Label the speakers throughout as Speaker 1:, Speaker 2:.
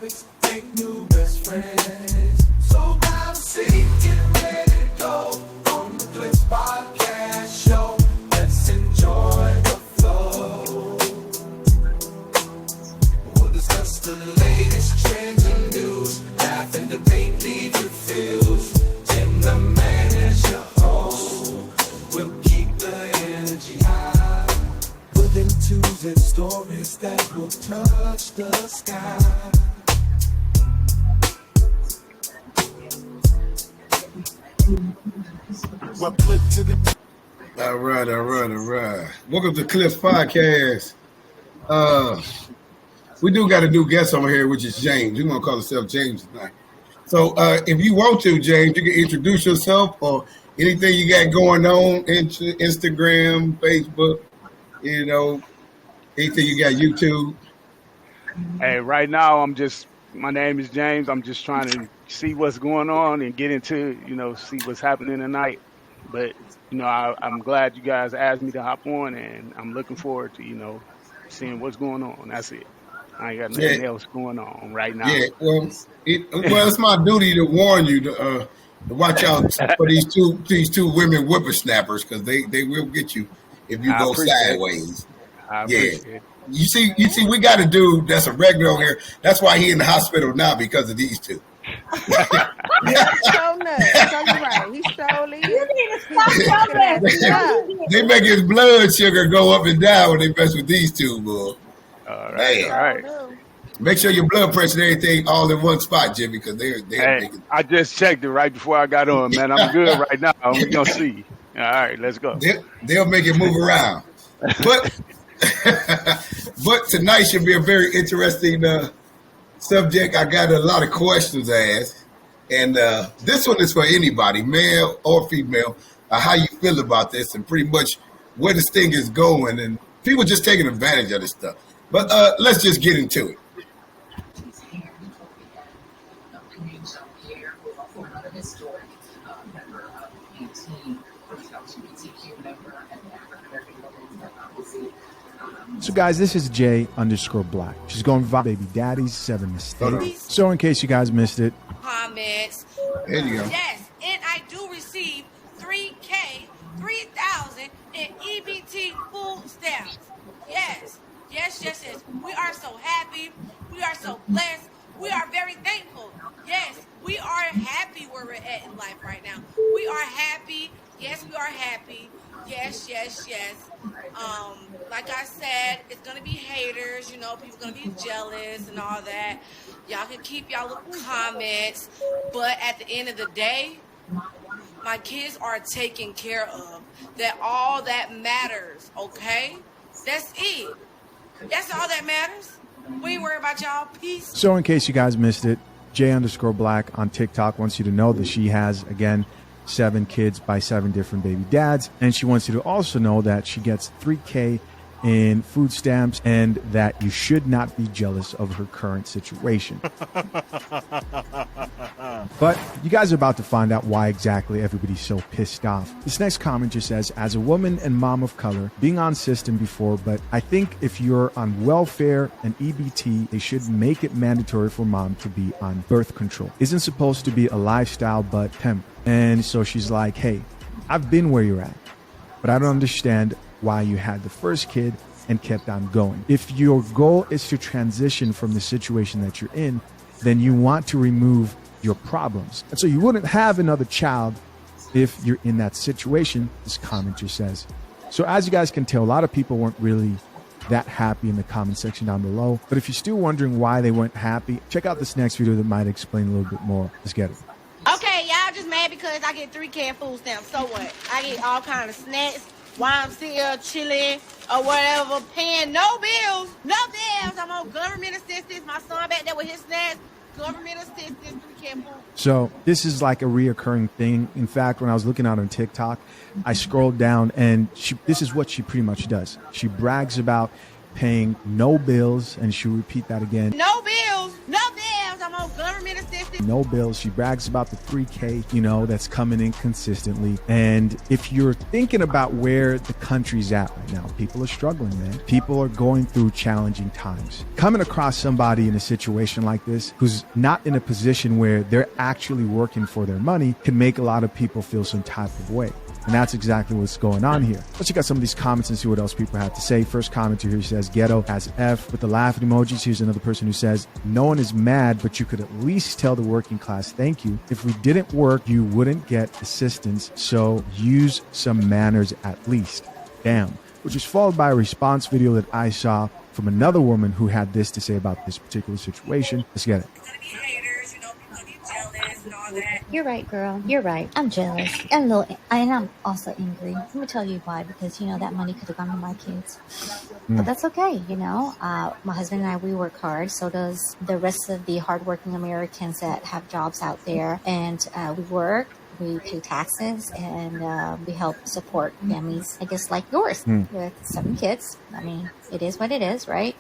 Speaker 1: Make new best friends. So now see, get ready to go on the Clips Podcast Show. Let's enjoy the flow. We'll discuss the latest trends and news. Laugh and debate, leave you fused. Tim the man is your host. We'll keep the energy high. Putting tunes and stories that will touch the sky.
Speaker 2: All right. Welcome to Clips Podcast. We do got a new guest over here, which is James. We're gonna call ourselves James tonight. So, if you want to, James, you can introduce yourself or anything you got going on into Instagram, Facebook. You know, anything you got, YouTube.
Speaker 3: Hey, right now my name is James. I'm just trying to see what's going on and get into, see what's happening tonight. But, I'm glad you guys asked me to hop on, and I'm looking forward to, seeing what's going on. That's it. I ain't got nothing else going on right now.
Speaker 2: Yeah, well, it's my duty to warn you to watch out for these two women whippersnappers, because they will get you if you go sideways.
Speaker 3: I appreciate it.
Speaker 2: You see, we got a dude that's a regular on here. That's why he in the hospital now, because of these two.
Speaker 4: So nuts. So you're right. He surely is.
Speaker 2: They make his blood sugar go up and down when they mess with these two, boy.
Speaker 3: All right.
Speaker 2: Make sure your blood pressure and everything all in one spot, Jimmy, because they're making...
Speaker 3: I just checked it right before I got on, man. I'm good right now. We're going to see. All right, let's go.
Speaker 2: They'll make it move around. But tonight should be a very interesting subject. I got a lot of questions asked, and this one is for anybody, male or female, how you feel about this and pretty much where this thing is going, and people just taking advantage of this stuff. But let's just get into it.
Speaker 5: So guys, this is J_Black. She's going viral, baby daddies, 7 mistakes. So in case you guys missed it.
Speaker 6: Comments.
Speaker 2: There you go.
Speaker 6: Yes, and I do receive 3,000 in EBT food stamps. Yes. We are so happy. We are so blessed. We are very thankful. Yes, we are happy where we're at in life right now. We are happy. Yes, we are happy. Yes. Like I said, it's going to be haters, people going to be jealous and all that. Y'all can keep y'all little comments, but at the end of the day, my kids are taken care of. That all that matters, okay? That's it. That's all that matters. We ain't worried about y'all. Peace.
Speaker 5: So in case you guys missed it, J_Black on TikTok wants you to know that she has, again, 7 kids by 7 different baby dads. And she wants you to also know that she gets $3,000 in food stamps and that you should not be jealous of her current situation. But you guys are about to find out why exactly everybody's so pissed off. This next comment just says, as a woman and mom of color, being on system before, but I think if you're on welfare and EBT, they should make it mandatory for mom to be on birth control. Isn't supposed to be a lifestyle, but temp. And so she's like, hey, I've been where you're at, but I don't understand why you had the first kid and kept on going. If your goal is to transition from the situation that you're in, then you want to remove your problems. And so you wouldn't have another child if you're in that situation, this comment just says. So as you guys can tell, a lot of people weren't really that happy in the comment section down below. But if you're still wondering why they weren't happy, check out this next video that might explain a little bit more. Let's get it.
Speaker 6: Okay, y'all just mad because I get $3,000 food stamps. So what? I get all kind of snacks while I'm still chilling or whatever, paying no bills. I'm on government assistance. My son back there with his snacks. Government assistance, $3,000 food.
Speaker 5: So this is like a reoccurring thing. In fact, when I was looking out on TikTok, I scrolled down and this is what she pretty much does. She brags about paying no bills, and she'll repeat that again.
Speaker 6: No bills. I'm more government assistance.
Speaker 5: No bills. She brags about the 3K, you know, that's coming in consistently. And if you're thinking about where the country's at right now, people are struggling, man. People are going through challenging times. Coming across somebody in a situation like this who's not in a position where they're actually working for their money can make a lot of people feel some type of way. And that's exactly what's going on here. Let's check out some of these comments and see what else people have to say. First commenter here says, ghetto has F with the laughing emojis. Here's another person who says, no one is mad, but you could at least tell the working class thank you. If we didn't work, you wouldn't get assistance. So use some manners at least. Damn. Which was followed by a response video that I saw from another woman who had this to say about this particular situation. Let's get it.
Speaker 6: It's gonna be haters, you know, people gonna be jealous and all that.
Speaker 7: You're right, girl. You're right. I'm jealous. And I'm also angry. Let me tell you why. Because, you know, that money could have gone to my kids. But that's okay, you know. My husband and I, we work hard. So does the rest of the hardworking Americans that have jobs out there. And we work. We pay taxes, and we help support families, I guess, like yours, with 7 kids. I mean, it is what it is, right?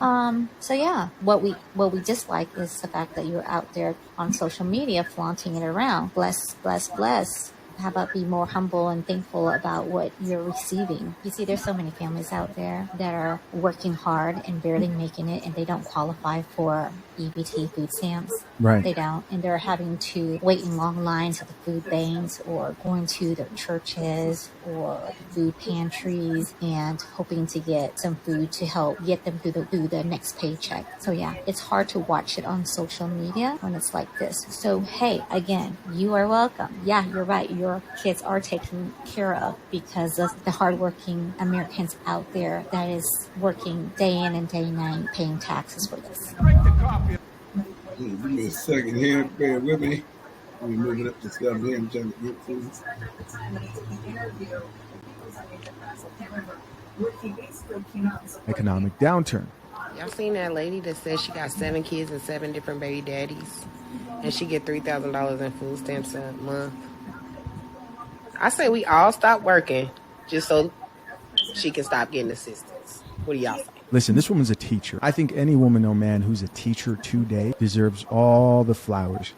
Speaker 7: So yeah, what we dislike is the fact that you're out there on social media flaunting it around. Bless, bless, bless. How about be more humble and thankful about what you're receiving? You see, there's so many families out there that are working hard and barely making it, and they don't qualify for EBT food stamps.
Speaker 5: Right.
Speaker 7: They don't. And they're having to wait in long lines at the food banks or going to their churches or food pantries and hoping to get some food to help get them through the next paycheck. So yeah, it's hard to watch it on social media when it's like this. So hey, again, you are welcome. Yeah, you're right. Your kids are taken care of because of the hardworking Americans out there that is working day in and day night paying taxes for this.
Speaker 2: Give me a second here. Bear with me. Let me move it up to 7 here. I'm trying to get through.
Speaker 5: Economic downturn.
Speaker 8: Y'all seen that lady that says she got 7 kids and 7 different baby daddies, and she get $3,000 in food stamps a month? I say we all stop working just so she can stop getting assistance. What do y'all think?
Speaker 5: Listen, this woman's a teacher. I think any woman or man who's a teacher today deserves all the flowers.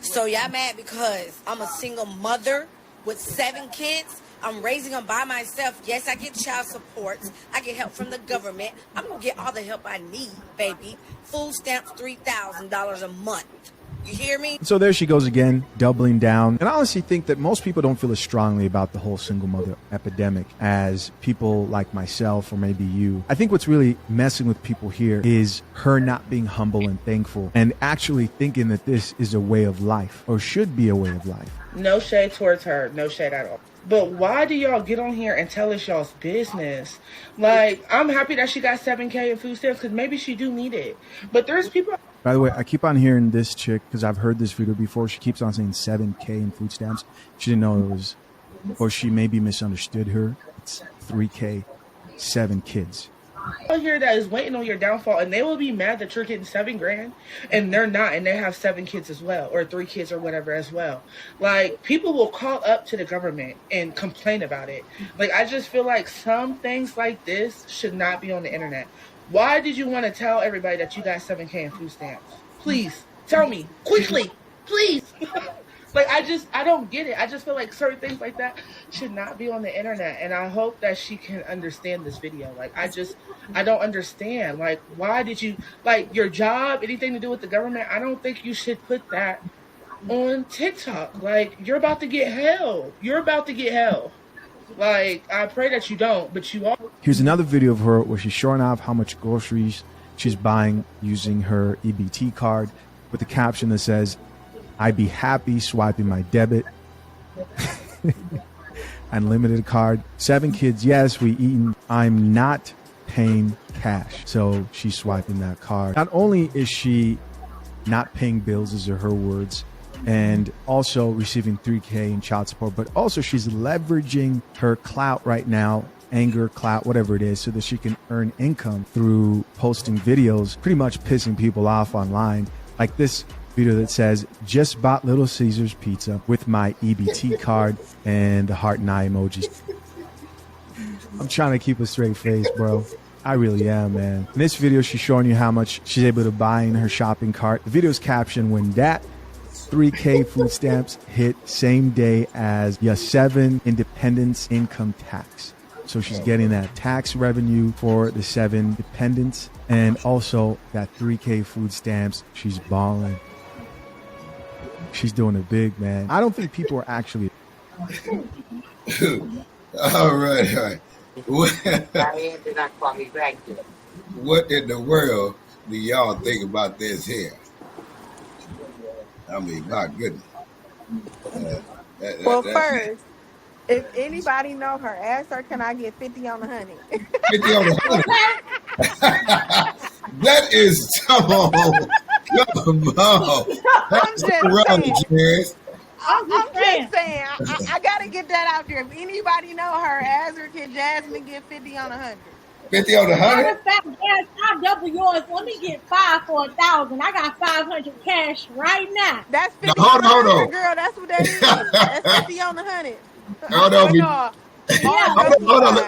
Speaker 6: So y'all mad because I'm a single mother with 7 kids? I'm raising them by myself. Yes, I get child support. I get help from the government. I'm going to get all the help I need, baby. Food stamps, $3,000 a month. You hear me?
Speaker 5: So there she goes again, doubling down. And I honestly think that most people don't feel as strongly about the whole single mother epidemic as people like myself or maybe you. I think what's really messing with people here is her not being humble and thankful and actually thinking that this is a way of life or should be a way of life.
Speaker 9: No shade towards her. No shade at all. But why do y'all get on here and tell us y'all's business? Like, I'm happy that she got 7K in food stamps because maybe she do need it. But there's people...
Speaker 5: By the way, I keep on hearing this chick because I've heard this video before. She keeps on saying 7K in food stamps. She didn't know it was, or she maybe misunderstood her. It's 3K, 7 kids.
Speaker 9: Out here that is waiting on your downfall, and they will be mad that you're getting $7,000 and they're not, and they have 7 kids as well, or 3 kids or whatever as well. Like, people will call up to the government and complain about it. Like, I just feel like some things like this should not be on the internet. Why did you want to tell everybody that you got 7K in food stamps? Please tell me quickly, please. Like, I don't get it. I just feel like certain things like that should not be on the internet. And I hope that she can understand this video. Like, I don't understand. Like, why did you, like, your job, anything to do with the government, I don't think you should put that on TikTok. Like, you're about to get hell. You're about to get hell. Like, I pray that you don't, but you are.
Speaker 5: Here's another video of her where she's showing off how much groceries she's buying using her EBT card with a caption that says, "I'd be happy swiping my debit." Unlimited card. 7 kids, yes, we eating. I'm not paying cash. So she's swiping that card. Not only is she not paying bills, these are her words, and also receiving 3K in child support, but also she's leveraging her clout right now, anger, clout, whatever it is, so that she can earn income through posting videos, pretty much pissing people off online. Like this video that says, "Just bought Little Caesars pizza with my EBT card," and the heart and eye emojis. I'm trying to keep a straight face, bro. I really am, man. In this video, she's showing you how much she's able to buy in her shopping cart. The video's captioned, when that 3K food stamps hit same day as your 7 independence income tax. So she's getting that tax revenue for the 7 dependents and also that 3K food stamps. She's balling. She's doing it big, man. I don't think people are actually.
Speaker 2: All right. What in the world do y'all think about this here? I mean, my goodness.
Speaker 4: Well, first, if anybody know her, ask her, can I get 50 on the honey?
Speaker 2: 50 on the 100. That is come on.
Speaker 4: I'm just saying. I'm
Speaker 10: just
Speaker 4: saying. I gotta get that out there. If anybody know her, ask her, can Jasmine get 50 on the 100?
Speaker 2: 50 on the 100?
Speaker 10: Matter of fact, yes, I'll double yours. Let me get 5 for 1,000. I got 500 cash right now.
Speaker 4: That's 50
Speaker 2: now, hold
Speaker 4: on the 100,
Speaker 2: on.
Speaker 4: Girl. That's what that is. That's 50 on the 100.
Speaker 2: Hold on,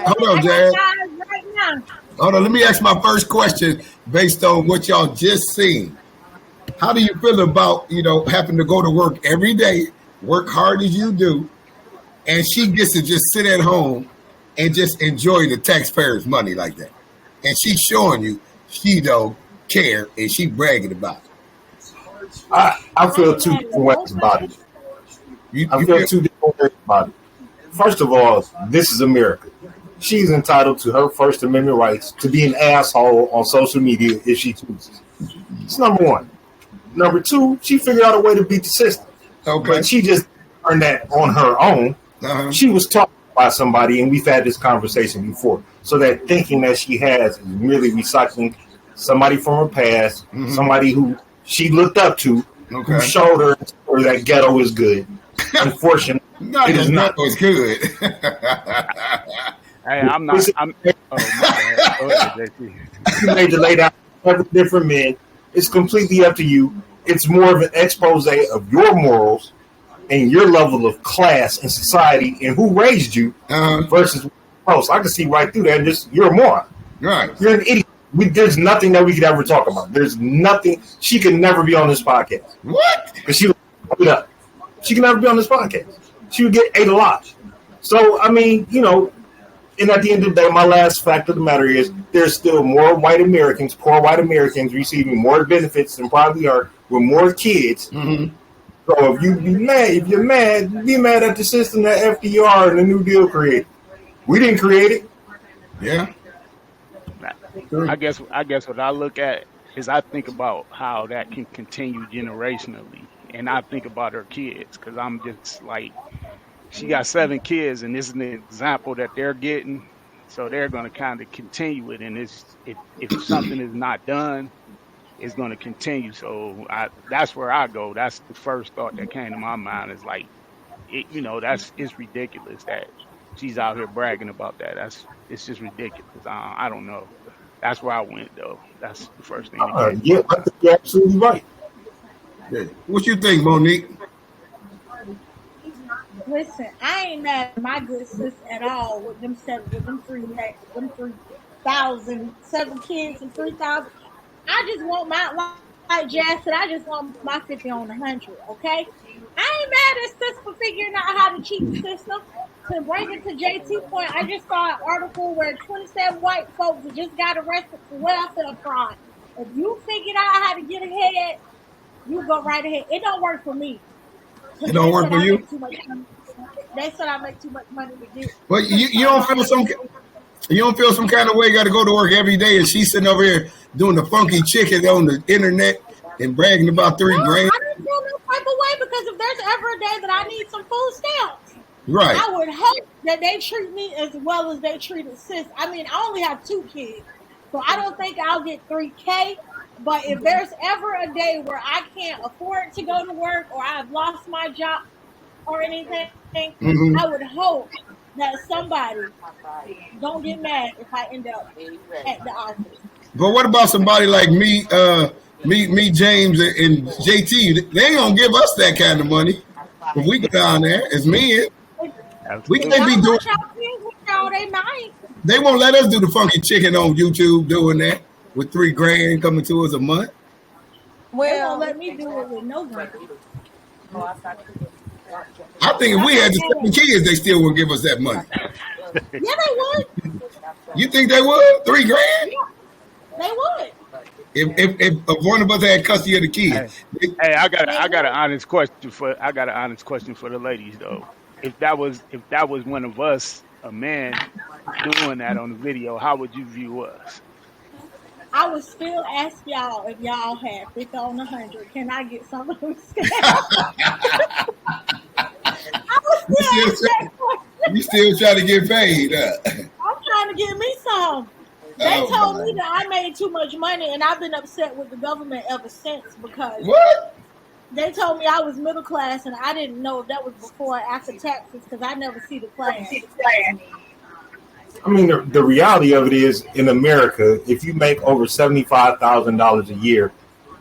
Speaker 2: hold on, Jazz.
Speaker 10: Right now.
Speaker 2: Hold on, let me ask my first question based on what y'all just seen. How do you feel about, having to go to work every day, work hard as you do, and she gets to just sit at home and just enjoy the taxpayers' money like that? And she's showing you she don't care and she bragging about it.
Speaker 11: I feel two different ways about it. I feel two different ways about it. First of all, this is America. She's entitled to her First Amendment rights to be an asshole on social media if she chooses. It's number one. Number two, she figured out a way to beat the system.
Speaker 2: Okay.
Speaker 11: But she just learned that on her own. Uh-huh. She was taught by somebody, and we've had this conversation before. So that thinking that she has is really recycling somebody from her past, somebody who she looked up to, who showed her that ghetto is good. Unfortunately, it is not
Speaker 2: as good.
Speaker 3: Hey, I'm not. I'm. Oh, my bad.
Speaker 11: You made to lay down several different men. It's completely up to you. It's more of an expose of your morals and your level of class in society and who raised you versus most. I can see right through that. Just you're a moron.
Speaker 2: Right.
Speaker 11: You're an idiot. There's nothing that we could ever talk about. There's nothing. She could never be on this podcast.
Speaker 2: What?
Speaker 11: Because she would it up. She can never be on this podcast. She would get ate alive. So, I mean, and at the end of the day, my last fact of the matter is there's still more white Americans, poor white Americans, receiving more benefits than probably are with more kids. Mm-hmm. So if you're mad, be mad at the system that FDR and the New Deal created. We didn't create it.
Speaker 2: Yeah.
Speaker 3: I guess what I look at is I think about how that can continue generationally, and I think about her kids because I'm just like, she got 7 kids, and this is an example that they're getting, so they're going to kind of continue it. And if something is not done, it's going to continue. So that's where I go. That's the first thought that came to my mind. Is like, it's ridiculous that she's out here bragging about that. It's just ridiculous. I don't know. That's where I went though. That's the first thing.
Speaker 11: Yeah, I think you're absolutely right.
Speaker 2: Yeah. What you think, Monique?
Speaker 10: Listen, I ain't mad at my good sis at all with them 3,000, 7 kids and 3,000. I just want like Jazz said, I just want my 50 on 100, okay? I ain't mad at sis for figuring out how to cheat the system. To bring it to JT point, I just saw an article where 27 white folks just got arrested for welfare fraud. If you figured out how to get ahead, you go right ahead. It don't work for me.
Speaker 2: It don't work for you?
Speaker 10: They said I make too much money to do.
Speaker 2: Well, you don't feel some kind of way. Got to go to work every day, and she's sitting over here doing the funky chicken on the internet and bragging about $3 grand.
Speaker 10: I don't feel no type of way because if there's ever a day that I need some food stamps,
Speaker 2: right,
Speaker 10: I would hope that they treat me as well as they treated sis. I mean, I only have 2 kids, so I don't think I'll get $3K. But if there's ever a day where I can't afford to go to work or I've lost my job or anything, I would hope that somebody don't get mad if I end up at the office.
Speaker 2: But what about somebody like me, James, and JT? They ain't gonna give us that kind of money. If we go down there as men, we can't be doing.
Speaker 10: They might.
Speaker 2: They won't let us do the funky chicken on YouTube doing that with $3,000 coming to us a month.
Speaker 10: They
Speaker 4: Well,
Speaker 10: won't let me do it with no grant.
Speaker 2: I think if we had the 7 kids, they still wouldn't give us that money.
Speaker 10: Yeah, they would.
Speaker 2: You think they would? $3,000?
Speaker 10: They would.
Speaker 2: If one of us had custody of the kids.
Speaker 3: Hey, I got an honest question for the ladies though. If that was one of us, a man, doing that on the video, how would you view us?
Speaker 10: I would still ask y'all if y'all had 50 on 100. Can I get some of them scams? I would still ask that question.
Speaker 2: You still trying to get paid?
Speaker 10: I'm trying to get me some. They told me that I made too much money, and I've been upset with the government ever since because
Speaker 2: what?
Speaker 10: They told me I was middle class, and I didn't know if that was before or after taxes because I never see the plan.
Speaker 11: I mean, the reality of it is, in America, if you make over $75,000 a year,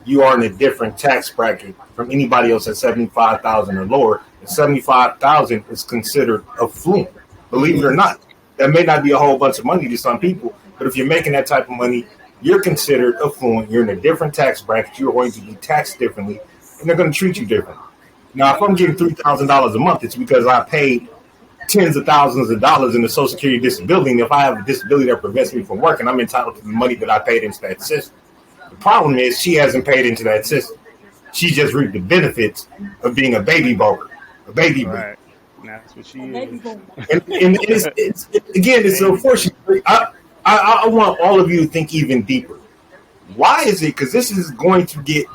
Speaker 11: you are in a different tax bracket from anybody else at $75,000 or lower. And $75,000 is considered affluent. Believe it or not, that may not be a whole bunch of money to some people, but if you're making that type of money, you're considered affluent. You're in a different tax bracket. You're going to be taxed differently, and they're going to treat you differently. Now, if I'm getting $3,000 a month, it's because I paid tens of thousands of dollars in the Social Security disability, and if I have a disability that prevents me from working, I'm entitled to the money that I paid into that system. The problem is she hasn't paid into that system. She just reaped the benefits of being a baby boomer, a baby boomer.
Speaker 3: Right. That's what she is.
Speaker 11: And it's unfortunate. I want all of you to think even deeper. Why is it? Because this is going to get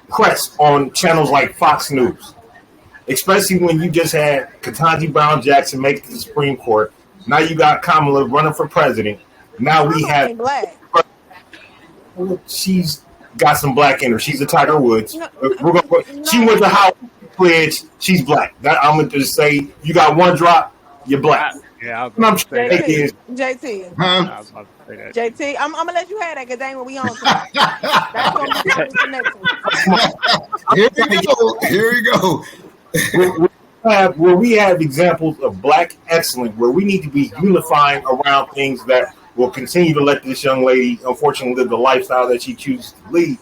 Speaker 11: press on channels like Fox News, especially when you just had Ketanji Brown Jackson make it to the Supreme Court. Now you got Kamala running for president. Now we have
Speaker 4: black.
Speaker 11: She's got some black in her. She's a Tiger Woods. She went to Howard Pledge. She's black. I'm going to just say you got one drop, you're black.
Speaker 3: Yeah,
Speaker 11: I'm trying to
Speaker 4: JT,
Speaker 3: I was about to say that.
Speaker 4: JT, I'm gonna let you have that because that ain't what we on tonight. That's gonna be the next one.
Speaker 2: Here we go.
Speaker 11: Where we have examples of black excellence, where we need to be unifying around things that will continue to let this young lady, unfortunately, live the lifestyle that she chooses to lead.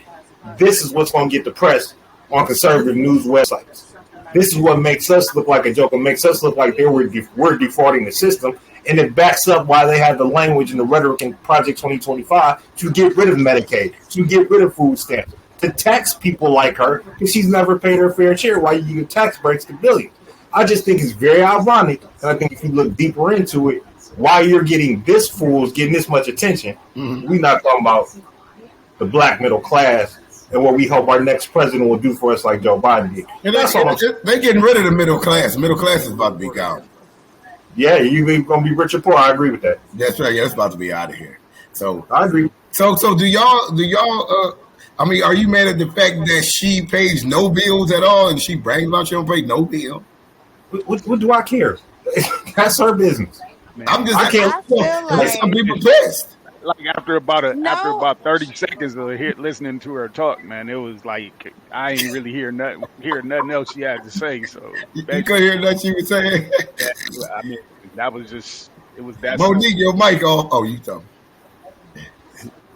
Speaker 11: This is what's going to get the press on conservative news websites. This is what makes us look like a joke. It makes us look like we're defrauding the system. And it backs up why they have the language and the rhetoric in Project 2025 to get rid of Medicaid, to get rid of food stamps, to tax people like her because she's never paid her fair share while you give tax breaks to billions. I just think it's very ironic. And I think if you look deeper into it, why you're getting this fool's getting this much attention, we're not talking about the black middle class and what we hope our next president will do for us like Joe Biden did.
Speaker 2: And they're getting rid of the middle class. Middle class is about to be gone.
Speaker 11: Yeah, you're going to be rich or poor. I agree with that.
Speaker 2: That's right. Yeah, it's about to be out of here. So
Speaker 11: I agree.
Speaker 2: So do y'all? I mean, are you mad at the fact that she pays no bills at all, and she brags about she don't pay no bill?
Speaker 11: What do I care? That's her business.
Speaker 3: Man,
Speaker 2: I'm just.
Speaker 4: I feel like
Speaker 2: some people pissed.
Speaker 3: like after about 30 seconds of listening to her talk, man, it was like I ain't really hear nothing else she had to say. So
Speaker 2: you couldn't hear nothing she was saying.
Speaker 3: I mean, that was just it was that.
Speaker 2: Monique, your mic off. Oh, you talking?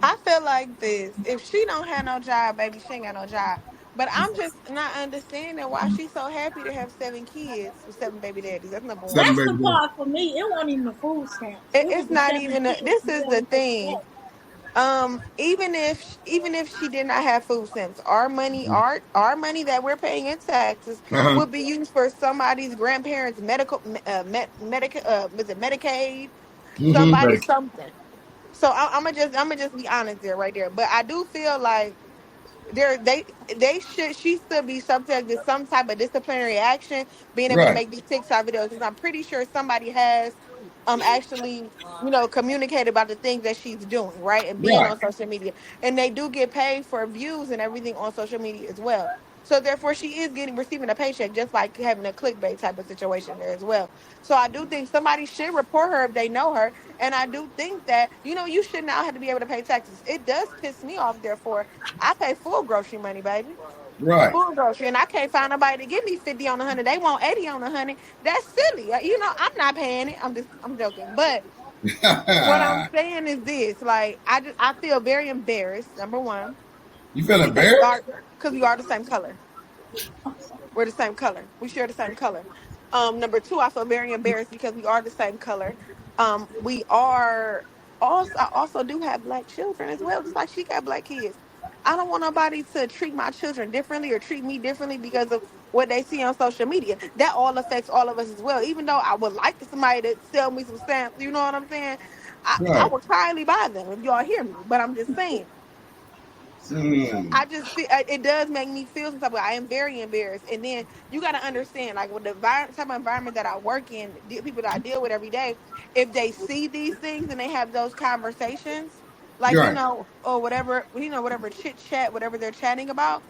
Speaker 4: I feel like this. If she don't have no job, baby, she ain't got no job. But I'm just not understanding why she's so happy to have 7 kids with 7 baby daddies. That's number one.
Speaker 10: That's the part for me. It wasn't even the food stamps.
Speaker 4: It's not even. This is the thing. Even if she did not have food stamps, our money that we're paying in taxes would be used for somebody's grandparents' medical, was it Medicaid? Somebody something. So I'm gonna just be honest there, right there. But I do feel like she should be subject to some type of disciplinary action, being able to make these TikTok videos. Because I'm pretty sure somebody has actually communicated about the things that she's doing, right, and being on social media, and they do get paid for views and everything on social media as well. So therefore, she is receiving a paycheck, just like having a clickbait type of situation there as well. So I do think somebody should report her if they know her, and I do think that you should now have to be able to pay taxes. It does piss me off. Therefore, I pay full grocery money, baby.
Speaker 2: Right.
Speaker 4: Full grocery, and I can't find nobody to give me 50 on 100. They want 80 on 100. That's silly. I'm not paying it. I'm joking, but What I'm saying is this: like, I feel very embarrassed. Number one,
Speaker 2: You feel
Speaker 4: because we
Speaker 2: embarrassed?
Speaker 4: are the same color. We're the same color. We share the same color. Number two, I feel very embarrassed because we are the same color. We are also, I also do have black children as well, just like she got black kids. I don't want nobody to treat my children differently or treat me differently because of what they see on social media. That all affects all of us as well. Even though I would like somebody to sell me some stamps, you know what I'm saying? I
Speaker 2: Right.
Speaker 4: would kindly buy them if y'all hear me. But I'm just saying,
Speaker 2: Mm.
Speaker 4: I just feel it does make me feel some type of way. I am very embarrassed. And then you got to understand, like with the type of environment that I work in, the people that I deal with every day, if they see these things and they have those conversations, like
Speaker 2: Right.
Speaker 4: or whatever, whatever chit chat, whatever they're chatting about.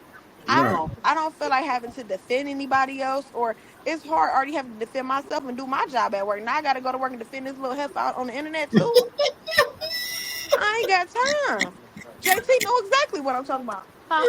Speaker 2: Right.
Speaker 4: I don't feel like having to defend anybody else, or it's hard already having to defend myself and do my job at work. Now I got to go to work and defend this little heifer out on the internet too. I ain't got time. JT know exactly what I'm talking about. Huh?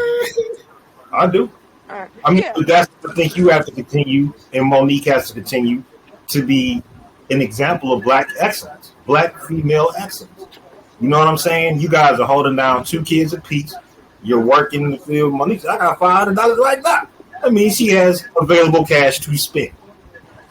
Speaker 11: I do.
Speaker 4: All right.
Speaker 11: I mean,
Speaker 4: Yeah.
Speaker 11: that's the thing you have to continue, and Monique has to continue to be an example of black excellence, black female excellence. You know what I'm saying? You guys are holding down 2 kids apiece. You're working in the field. Monique said, I got $500 right now. I mean, she has available cash to spend.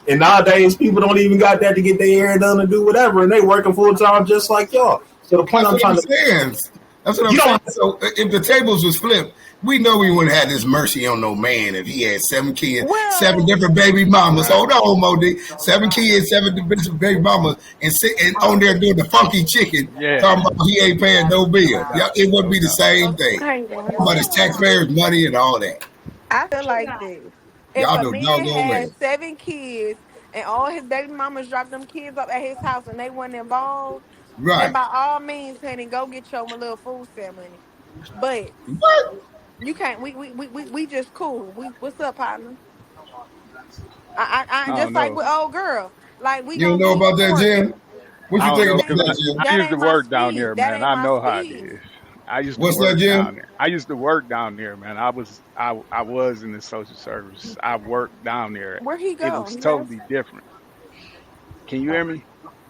Speaker 11: And nowadays, people don't even got that to get their hair done and do whatever, and they working full time just like y'all. So the point
Speaker 2: That's
Speaker 11: I'm
Speaker 2: what
Speaker 11: trying
Speaker 2: I'm
Speaker 11: to
Speaker 2: saying. That's what I'm saying. So if the tables was flipped, we know we wouldn't have this mercy on no man if he had 7 kids, 7 different baby mamas. Hold on, Modi. 7 kids, 7 different baby mamas, and on there doing the funky chicken, talking about he ain't paying no bill. Yeah, it would be the same thing. But it's taxpayers' money and all that.
Speaker 4: I feel like this. If
Speaker 2: Y'all
Speaker 4: a
Speaker 2: know
Speaker 4: man
Speaker 2: doggone
Speaker 4: has
Speaker 2: well.
Speaker 4: 7 kids and all his baby mamas drop them kids up at his house and they weren't involved, then
Speaker 2: Right.
Speaker 4: by all means, Penny, go get your little food stamp money. But
Speaker 2: What?
Speaker 4: you can't. We just cool. What's up, partner? I
Speaker 3: I
Speaker 4: just
Speaker 3: don't
Speaker 4: like
Speaker 3: know.
Speaker 4: with old girl. Like we
Speaker 2: You don't
Speaker 4: gonna
Speaker 2: know
Speaker 4: keep
Speaker 2: about that,
Speaker 4: going.
Speaker 2: Jim? What
Speaker 3: I
Speaker 2: you
Speaker 3: don't
Speaker 2: think
Speaker 3: know
Speaker 2: about
Speaker 3: because
Speaker 2: that, Jim?
Speaker 3: I
Speaker 4: That
Speaker 3: used to
Speaker 4: ain't my
Speaker 3: work down there,
Speaker 4: speed. That
Speaker 3: man.
Speaker 4: ain't
Speaker 3: I
Speaker 4: my
Speaker 3: know how it
Speaker 4: speed.
Speaker 3: is. I used to
Speaker 2: What's that,
Speaker 3: work
Speaker 2: Jim?
Speaker 3: down there. I used to work down there, man. I was in the social service. I worked down there.
Speaker 4: Where he
Speaker 3: It
Speaker 4: go?
Speaker 3: was
Speaker 4: He left.
Speaker 3: totally different. Can you hear me?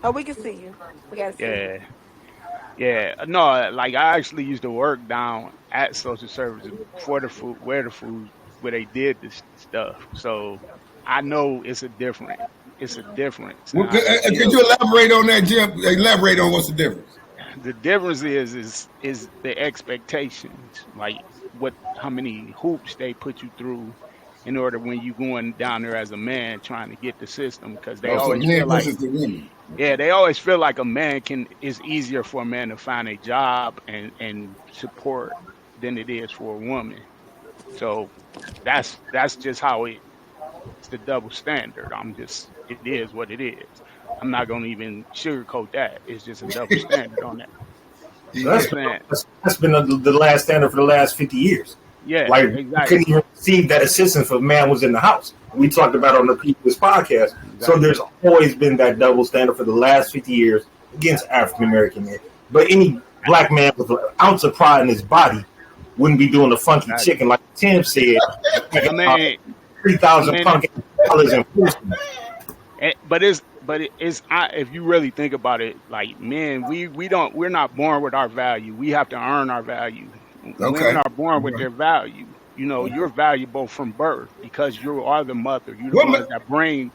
Speaker 4: Oh, we can see you. We gotta see you.
Speaker 3: Yeah. Yeah. No, like I actually used to work down at social services for the food, where they did this stuff. So I know it's a difference in
Speaker 2: Well,
Speaker 3: how they
Speaker 2: could
Speaker 3: deal
Speaker 2: you
Speaker 3: with it.
Speaker 2: elaborate on that, Jim? Elaborate on what's the difference.
Speaker 3: The difference is the expectations, like how many hoops they put you through in order when you going down there as a man trying to get the system, because they
Speaker 2: Oh, so
Speaker 3: always feel
Speaker 2: men
Speaker 3: like
Speaker 2: versus the women.
Speaker 3: they always feel like a man is easier for a man to find a job and support than it is for a woman. So that's just how it's the double standard. It is what it is. I'm not gonna even sugarcoat that. It's just a double standard on that. You know what I'm saying?
Speaker 11: That's been the last standard for the last 50 years.
Speaker 3: Yeah,
Speaker 11: Like, we
Speaker 3: exactly.
Speaker 11: couldn't even receive that assistance if a man was in the house. We talked about it on the previous podcast. So
Speaker 3: Exactly.
Speaker 11: there's always been that double standard for the last 50 years against African American men. But any black man with an ounce of pride in his body wouldn't be doing the funky
Speaker 3: Exactly.
Speaker 11: chicken like Tim said.
Speaker 3: I mean,
Speaker 11: 3,000 pumpkin dollars in food.
Speaker 3: but if you really think about it, like men, we're not born with our value. We have to earn our value.
Speaker 2: Okay.
Speaker 3: Women are born with their value. You know, you're valuable from birth because you are the mother. You're the
Speaker 2: Women-
Speaker 3: ones that bring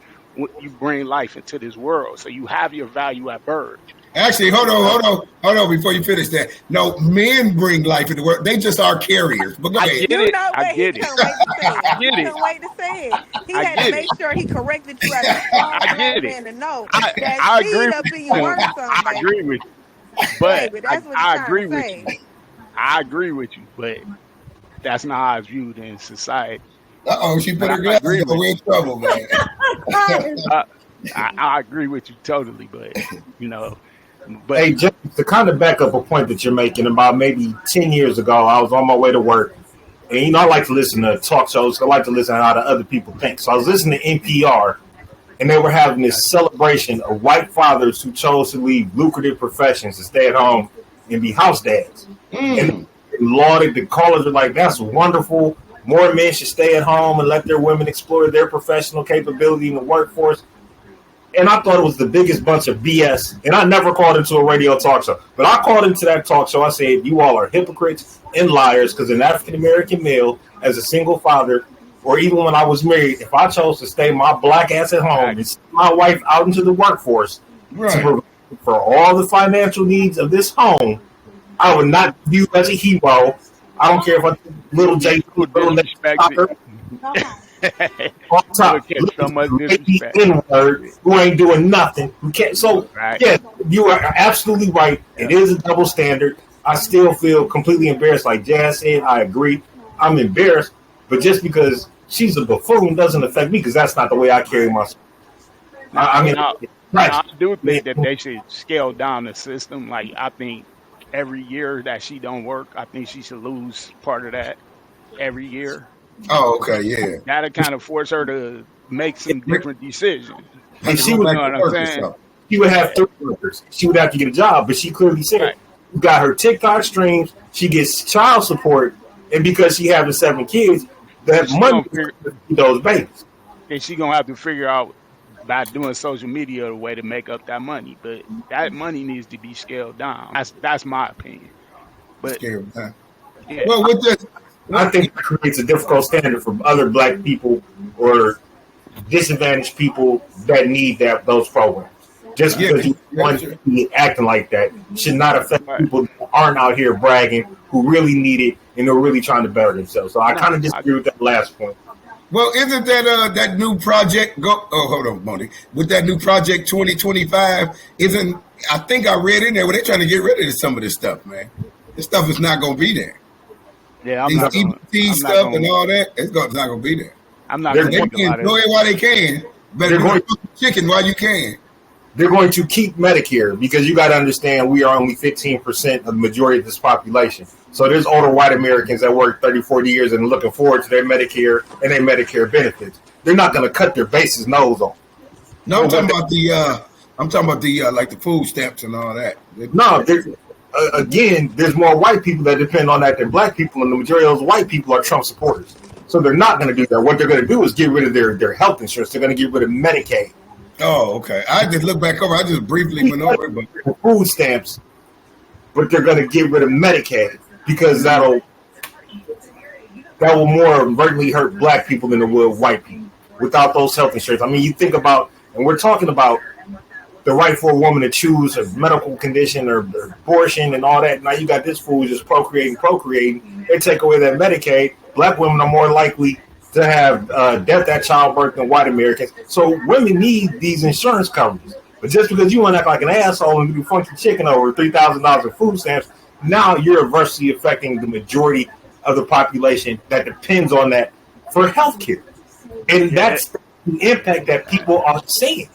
Speaker 3: life into this world. So you have your value at birth.
Speaker 2: Actually, hold on before you finish that. No, men bring life into the world. They just are carriers. But go
Speaker 3: I
Speaker 2: ahead.
Speaker 3: get
Speaker 4: You
Speaker 3: it.
Speaker 4: know
Speaker 3: I
Speaker 4: what? He
Speaker 3: get it.
Speaker 4: couldn't wait to say it.
Speaker 3: I
Speaker 4: He
Speaker 3: get it.
Speaker 4: couldn't wait to say it. He
Speaker 3: I
Speaker 4: had to
Speaker 3: get
Speaker 4: make
Speaker 3: it.
Speaker 4: sure he corrected you as a strong
Speaker 3: I
Speaker 4: black
Speaker 3: get it.
Speaker 4: man to know
Speaker 3: I
Speaker 4: that
Speaker 3: agree
Speaker 4: seed
Speaker 3: with
Speaker 4: up in
Speaker 3: you.
Speaker 4: your work, son,
Speaker 3: I
Speaker 4: baby.
Speaker 3: agree with you. But
Speaker 4: Baby, that's what
Speaker 3: I
Speaker 4: he's trying
Speaker 3: agree
Speaker 4: to
Speaker 3: with
Speaker 4: say.
Speaker 3: you. I agree with you. But that's not how it's viewed in society.
Speaker 2: Uh-oh, she put
Speaker 3: But
Speaker 2: her
Speaker 3: I
Speaker 2: glasses
Speaker 3: agree
Speaker 2: on.
Speaker 3: with
Speaker 2: We're in trouble, man.
Speaker 3: I agree with you totally. But you know, but
Speaker 11: Hey, James, to kind of back up a point that you're making, about maybe 10 years ago, I was on my way to work. And, you know, I like to listen to talk shows. I like to listen to how the other people think. So I was listening to NPR, and they were having this celebration of white fathers who chose to leave lucrative professions to stay at home and be house dads. And they lauded, the callers were like, that's wonderful. More men should stay at home and let their women explore their professional capability in the workforce. and I thought it was the biggest bunch of BS. And I never called into a radio talk show, but I called into that talk show. I said, you all are hypocrites and liars, because an African American male, as a single father, or even when I was married, if I chose to stay my black ass at home and send my wife out into the workforce to provide for all the financial needs of this home, I would not view you as a hero. I don't care if I little J, little on top,
Speaker 3: so much disrespect.
Speaker 11: N-word, who ain't doing nothing. Who can't. So yeah, you are absolutely right. It is a double standard. I still feel completely embarrassed. Like Jazz said, I agree. I'm embarrassed, but just because she's a buffoon doesn't affect me, because that's not the way I carry myself.
Speaker 3: I do think that they should scale down the system. Like, I think every year that she don't work, I think she should lose part of that every year.
Speaker 2: Oh, okay, yeah.
Speaker 3: That'll kind of force her to make some different decisions.
Speaker 11: And she would, she would have 3 workers. She would have to get a job, but she clearly said, you got her TikTok streams, she gets child support, and because she having 7 kids, that money for those babies.
Speaker 3: And she gonna have to figure out by doing social media a way to make up that money. But that money needs to be scaled down. That's my opinion. But
Speaker 2: scaled down.
Speaker 3: Yeah.
Speaker 2: Well, with this,
Speaker 11: I think it creates a difficult standard for other black people or disadvantaged people that need those programs. Just because you want to be acting like that should not affect people who aren't out here bragging, who really need it, and are really trying to better themselves. So I kind of disagree with that last point.
Speaker 2: Well, isn't that that new project? Hold on, Moni. With that new project 2025, I think I read in there where they're trying to get rid of some of this stuff, man. This stuff is not going to be there.
Speaker 3: Yeah,
Speaker 2: these EBT stuff and all that, it's not going to be there.
Speaker 3: I'm not.
Speaker 2: They can enjoy it while they can. Better cook chicken while you can.
Speaker 11: They're going to keep Medicare, because you got to understand we are only 15% of the majority of this population. So there's older white Americans that work 30, 40 years and looking forward to their Medicare and their Medicare benefits. They're not going to cut their base's nose off.
Speaker 2: No, I'm talking about the like the food stamps and all that.
Speaker 11: No, again, there's more white people that depend on that than black people, and the majority of those white people are Trump supporters. So they're not going to do that. What they're going to do is get rid of their health insurance. They're going to get rid of Medicaid.
Speaker 2: Oh, okay. I just looked back over. I just briefly went over it. But
Speaker 11: food stamps, but they're going to get rid of Medicaid, because that will more overtly hurt black people than it will white people without those health insurance. I mean, you think about, and we're talking about the right for a woman to choose a medical condition or abortion and all that. Now you got this fool just procreating. They take away that Medicaid. Black women are more likely to have death at childbirth than white Americans. So women need these insurance coverages. But just because you want to act like an asshole and do funky chicken over $3,000 in food stamps, now you're adversely affecting the majority of the population that depends on that for health care. And that's the impact that people are seeing.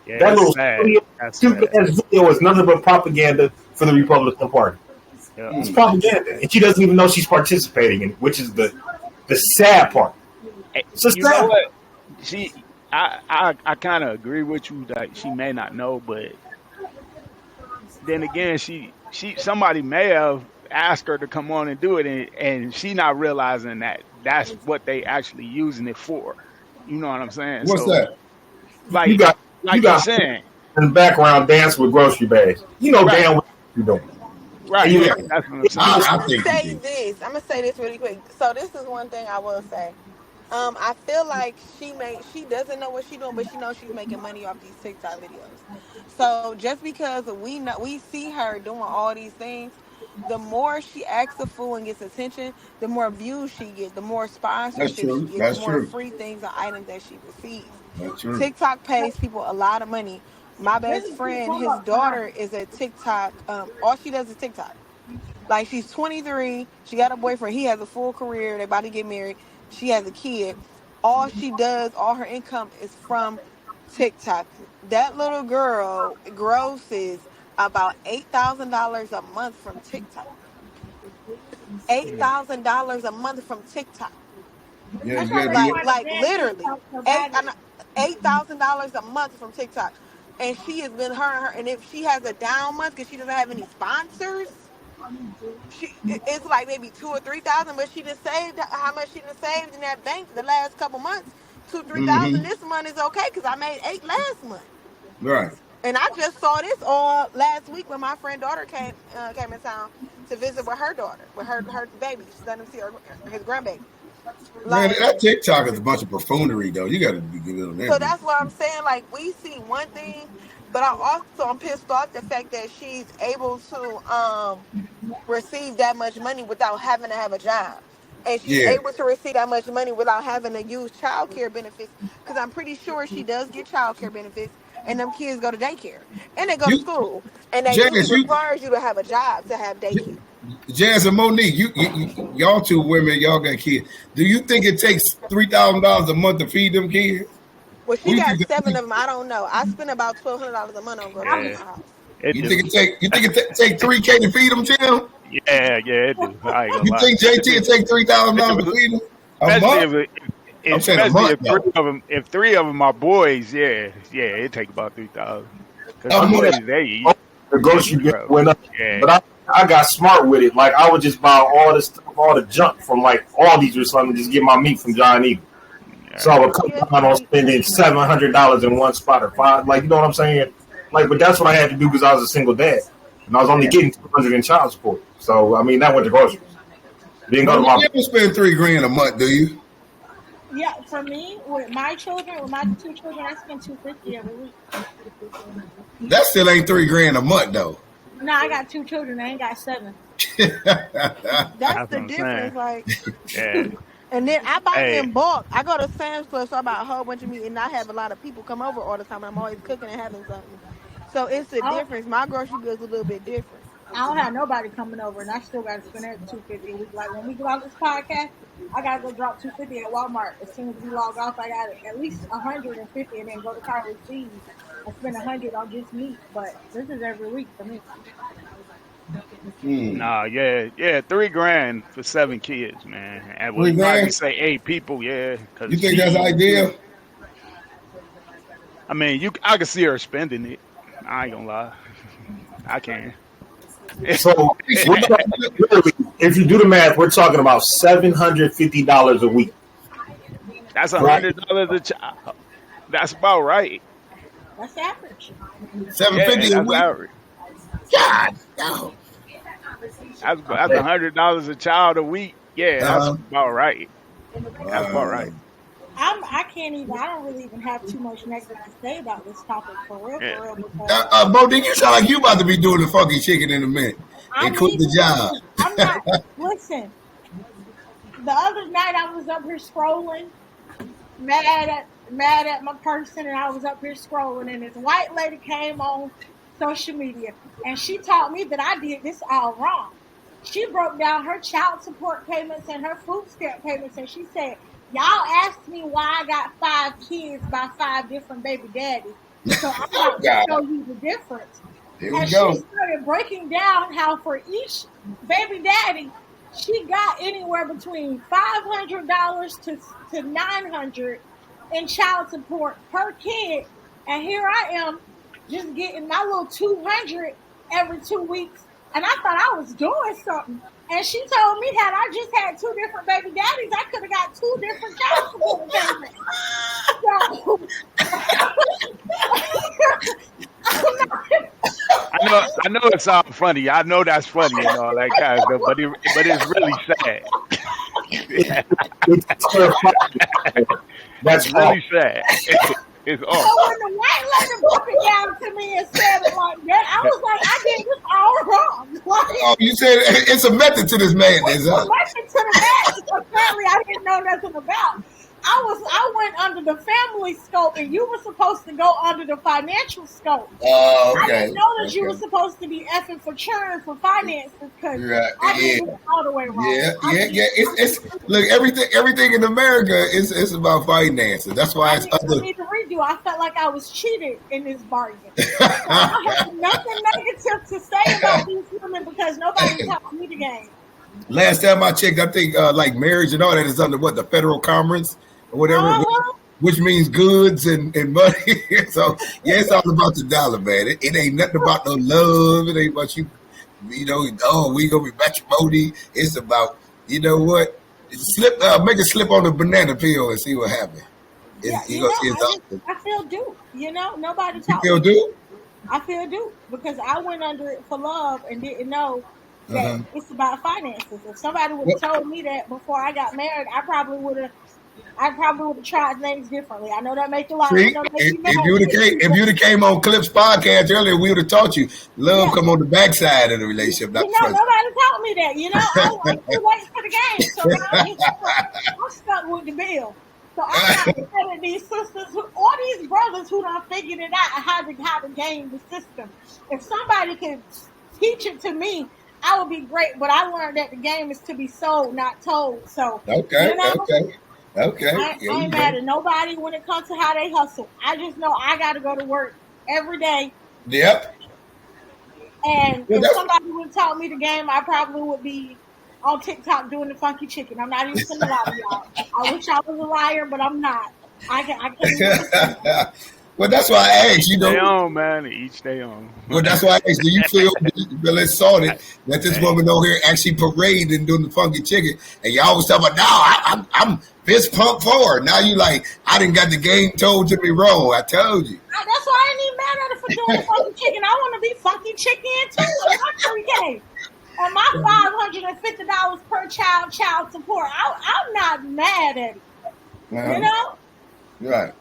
Speaker 3: Yeah,
Speaker 11: that little stupid ass video is nothing but propaganda for the Republican Party. Yeah. It's propaganda. And she doesn't even know she's participating in it, which is the sad part. So
Speaker 3: you know what? I kind of agree with you that she may not know, but then again, somebody may have asked her to come on and do it, and she not realizing that that's what they actually using it for. You know what I'm saying?
Speaker 2: What's that?
Speaker 11: Like you got saying in the background dance with grocery bags. You know damn what you're doing.
Speaker 3: Right. Yeah, that's what I'm
Speaker 4: saying. I'm gonna say this really quick. So this is one thing I will say. I feel like she doesn't know what she's doing, but she knows she's making money off these TikTok videos. So just because we see her doing all these things, the more she acts a fool and gets attention, the more views she gets, the more sponsorships she gets, the more free things and items that she receives.
Speaker 2: That's true.
Speaker 4: TikTok pays people a lot of money. My best friend, his daughter is a TikTok. All she does is TikTok. Like, she's 23. She got a boyfriend. He has a full career. They're about to get married. She has a kid. All she does, all her income is from TikTok. That little girl grosses about $8,000 a month from TikTok. $8,000 a month from TikTok.
Speaker 2: Yeah,
Speaker 4: like literally $8,000 a month from TikTok. And she has been her, and if she has a down month because she doesn't have any sponsors, it's like maybe $2,000 or $3,000. But she just saved how much she just saved in that bank the last couple months. $2,000, $3,000 this month is okay because I made $8,000 last month.
Speaker 2: Right.
Speaker 4: And I just saw this all last week when my friend daughter came in town to visit with her daughter, with her baby. She's letting him see his grandbaby.
Speaker 2: Man,
Speaker 4: Like,
Speaker 2: that TikTok is a bunch of buffoonery, though. You got to be good on that.
Speaker 4: so that's what I'm saying. Like, we see one thing, but I also am pissed off the fact that she's able to receive that much money without having to have a job. And she's
Speaker 2: Yeah.
Speaker 4: able to receive that much money without having to use child care benefits. Because I'm pretty sure she does get child care benefits, and them kids go to daycare. And they go to school. And they
Speaker 2: Janice,
Speaker 4: requires you to have a job to have daycare.
Speaker 2: Jazz and Monique, y'all two women, y'all got kids. Do you think it takes $3,000 a month to feed them kids?
Speaker 4: Well, she got 7 of them. I don't know. I spend about $1,200 a month on groceries.
Speaker 2: You think it take $3K to feed them, Jim?
Speaker 3: Yeah, it do. I ain't gonna
Speaker 2: You
Speaker 3: lie.
Speaker 2: think JT it take $3,000 to feed them? A month? I'm saying a month,
Speaker 3: if 3 of them are boys, yeah, it take about 3,000.
Speaker 11: A month. The grocery bill went up, but I got smart with it. Like I would just buy all this stuff, all the junk from like Aldi's or something, just get my meat from John Eagle. So I would cut down on spending $700 in one spot or $5. Like, you know what I'm saying? Like, but that's what I had to do because I was a single dad, and I was only getting $200 in child support. So I mean, that went to groceries. Didn't go to my.
Speaker 2: You never spend $3,000 a month, do you?
Speaker 10: Yeah, for me, with my children, with my 2 children, I spend $250 every week.
Speaker 2: That still ain't $3,000 a month, though.
Speaker 10: No, I got 2 children. I ain't got 7.
Speaker 4: That's the difference. Like, and then I buy in bulk. I go to Sam's Club, so I buy a whole bunch of meat, and I have a lot of people come over all the time. I'm always cooking and having something. So it's a difference. My grocery bill is a little bit different.
Speaker 10: I don't have nobody coming over, and I still got to spend that $250 a week. Like when we go out this podcast, I got to go drop $250 at Walmart. As soon as we log off, I got at least $150, and then go to Carver's Cheese and spend $100 on just meat. But this is every week for me.
Speaker 3: Nah, yeah, $3,000 for 7 kids, man. And we probably say 8 people, yeah.
Speaker 2: You think that's ideal?
Speaker 3: I mean, I can see her spending it. I ain't gonna lie, I can.
Speaker 11: So if you do the math, we're talking about $750 a week.
Speaker 3: That's $100 a child. That's about right.
Speaker 10: That's average.
Speaker 2: $750 a week.
Speaker 3: Average.
Speaker 2: God, no.
Speaker 3: That's $100 a child a week. Yeah, that's about right. That's about right.
Speaker 10: I can't even. I don't really even have too much negative to say about this topic for real.
Speaker 2: Bo, did you sound like you about to be doing the funky chicken in a minute and quit the job?
Speaker 10: I'm not. Listen, the other night I was up here scrolling, mad at my person, and I was up here scrolling, and this white lady came on social media, and she taught me that I did this all wrong. She broke down her child support payments and her food stamp payments, and she said, y'all asked me why I got 5 kids by 5 different baby daddies. So I'm about to show you the difference.
Speaker 2: Here we go.
Speaker 10: She started breaking down how for each baby daddy, she got anywhere between $500 to $900 in child support per kid. And here I am just getting my little $200 every 2 weeks. And I thought I was doing something. And she told me had I just had 2 different baby daddies, I could have got 2 different child support payments.
Speaker 3: I know it sounds funny. I know that's funny and all that kind of stuff, but it's really sad.
Speaker 11: That's
Speaker 3: really sad. It's
Speaker 10: So when the white lady broke it down to me and said it like that, I was like, I did this all wrong.
Speaker 2: Oh, you said it's a method to this madness,
Speaker 10: It's a method to the madness. Apparently, I didn't know nothing about. I went under the family scope, and you were supposed to go under the financial scope.
Speaker 2: Oh, okay.
Speaker 10: I didn't know that you were supposed to be effing for churn for finances because I did it all the way wrong.
Speaker 2: Yeah. It's look, everything in America is about finances. That's why it's
Speaker 10: I need to redo. I felt like I was cheated in this bargain. I have nothing negative to say about these women because nobody taught me the game.
Speaker 2: Last time I checked, I think like marriage and all that is under what, the federal commerce or whatever, which means goods and money. So yeah, it's all about the dollar, man. It ain't nothing about no love. It ain't about you know. Oh, we gonna be matrimony. It's about, you know what? Make a slip on the banana peel and see what happens.
Speaker 10: Yeah,
Speaker 2: You gonna see his uncle.
Speaker 10: I feel duped. Nobody
Speaker 2: You
Speaker 10: taught
Speaker 2: feel
Speaker 10: me.
Speaker 2: dude?
Speaker 10: I feel duped because I went under it for love and didn't know that it's about finances. If somebody would have told me that before I got married, I probably would have tried things differently. I know that makes you laugh. I
Speaker 2: See,
Speaker 10: know that makes you mad.
Speaker 2: if you'd have came on Clips podcast earlier, we would have taught you love come on the backside of the relationship, not the front.
Speaker 10: Nobody taught me that. I'm still waiting for the game. So now I'm stuck with the bill. So I'm not mad at these sisters or these brothers who done figured it out how to game the system. If somebody can teach it to me, I would be great. But I learned that the game is to be sold, not told. So
Speaker 2: Okay.
Speaker 10: I ain't mad at nobody when it comes to how they hustle. I just know I got to go to work every day.
Speaker 2: Yep.
Speaker 10: And if somebody would have taught me the game, I probably would be on TikTok doing the funky chicken. I'm not even gonna lie to y'all. I wish I was a liar, but I'm not. I can't.
Speaker 2: Well, that's why I asked.
Speaker 3: Each their own, man. Each their own.
Speaker 2: Well, that's why I asked. Do you feel assaulted that this woman over here actually paraded and doing the funky chicken, and y'all was talking about, no, I'm fist pump forward. Now you like, I didn't got the game told to me wrong. I told you.
Speaker 10: That's why I ain't even mad at her for doing the funky chicken. I want to be funky chicken too. My game. And my $550 per child support. I'm not mad at it.
Speaker 2: Right.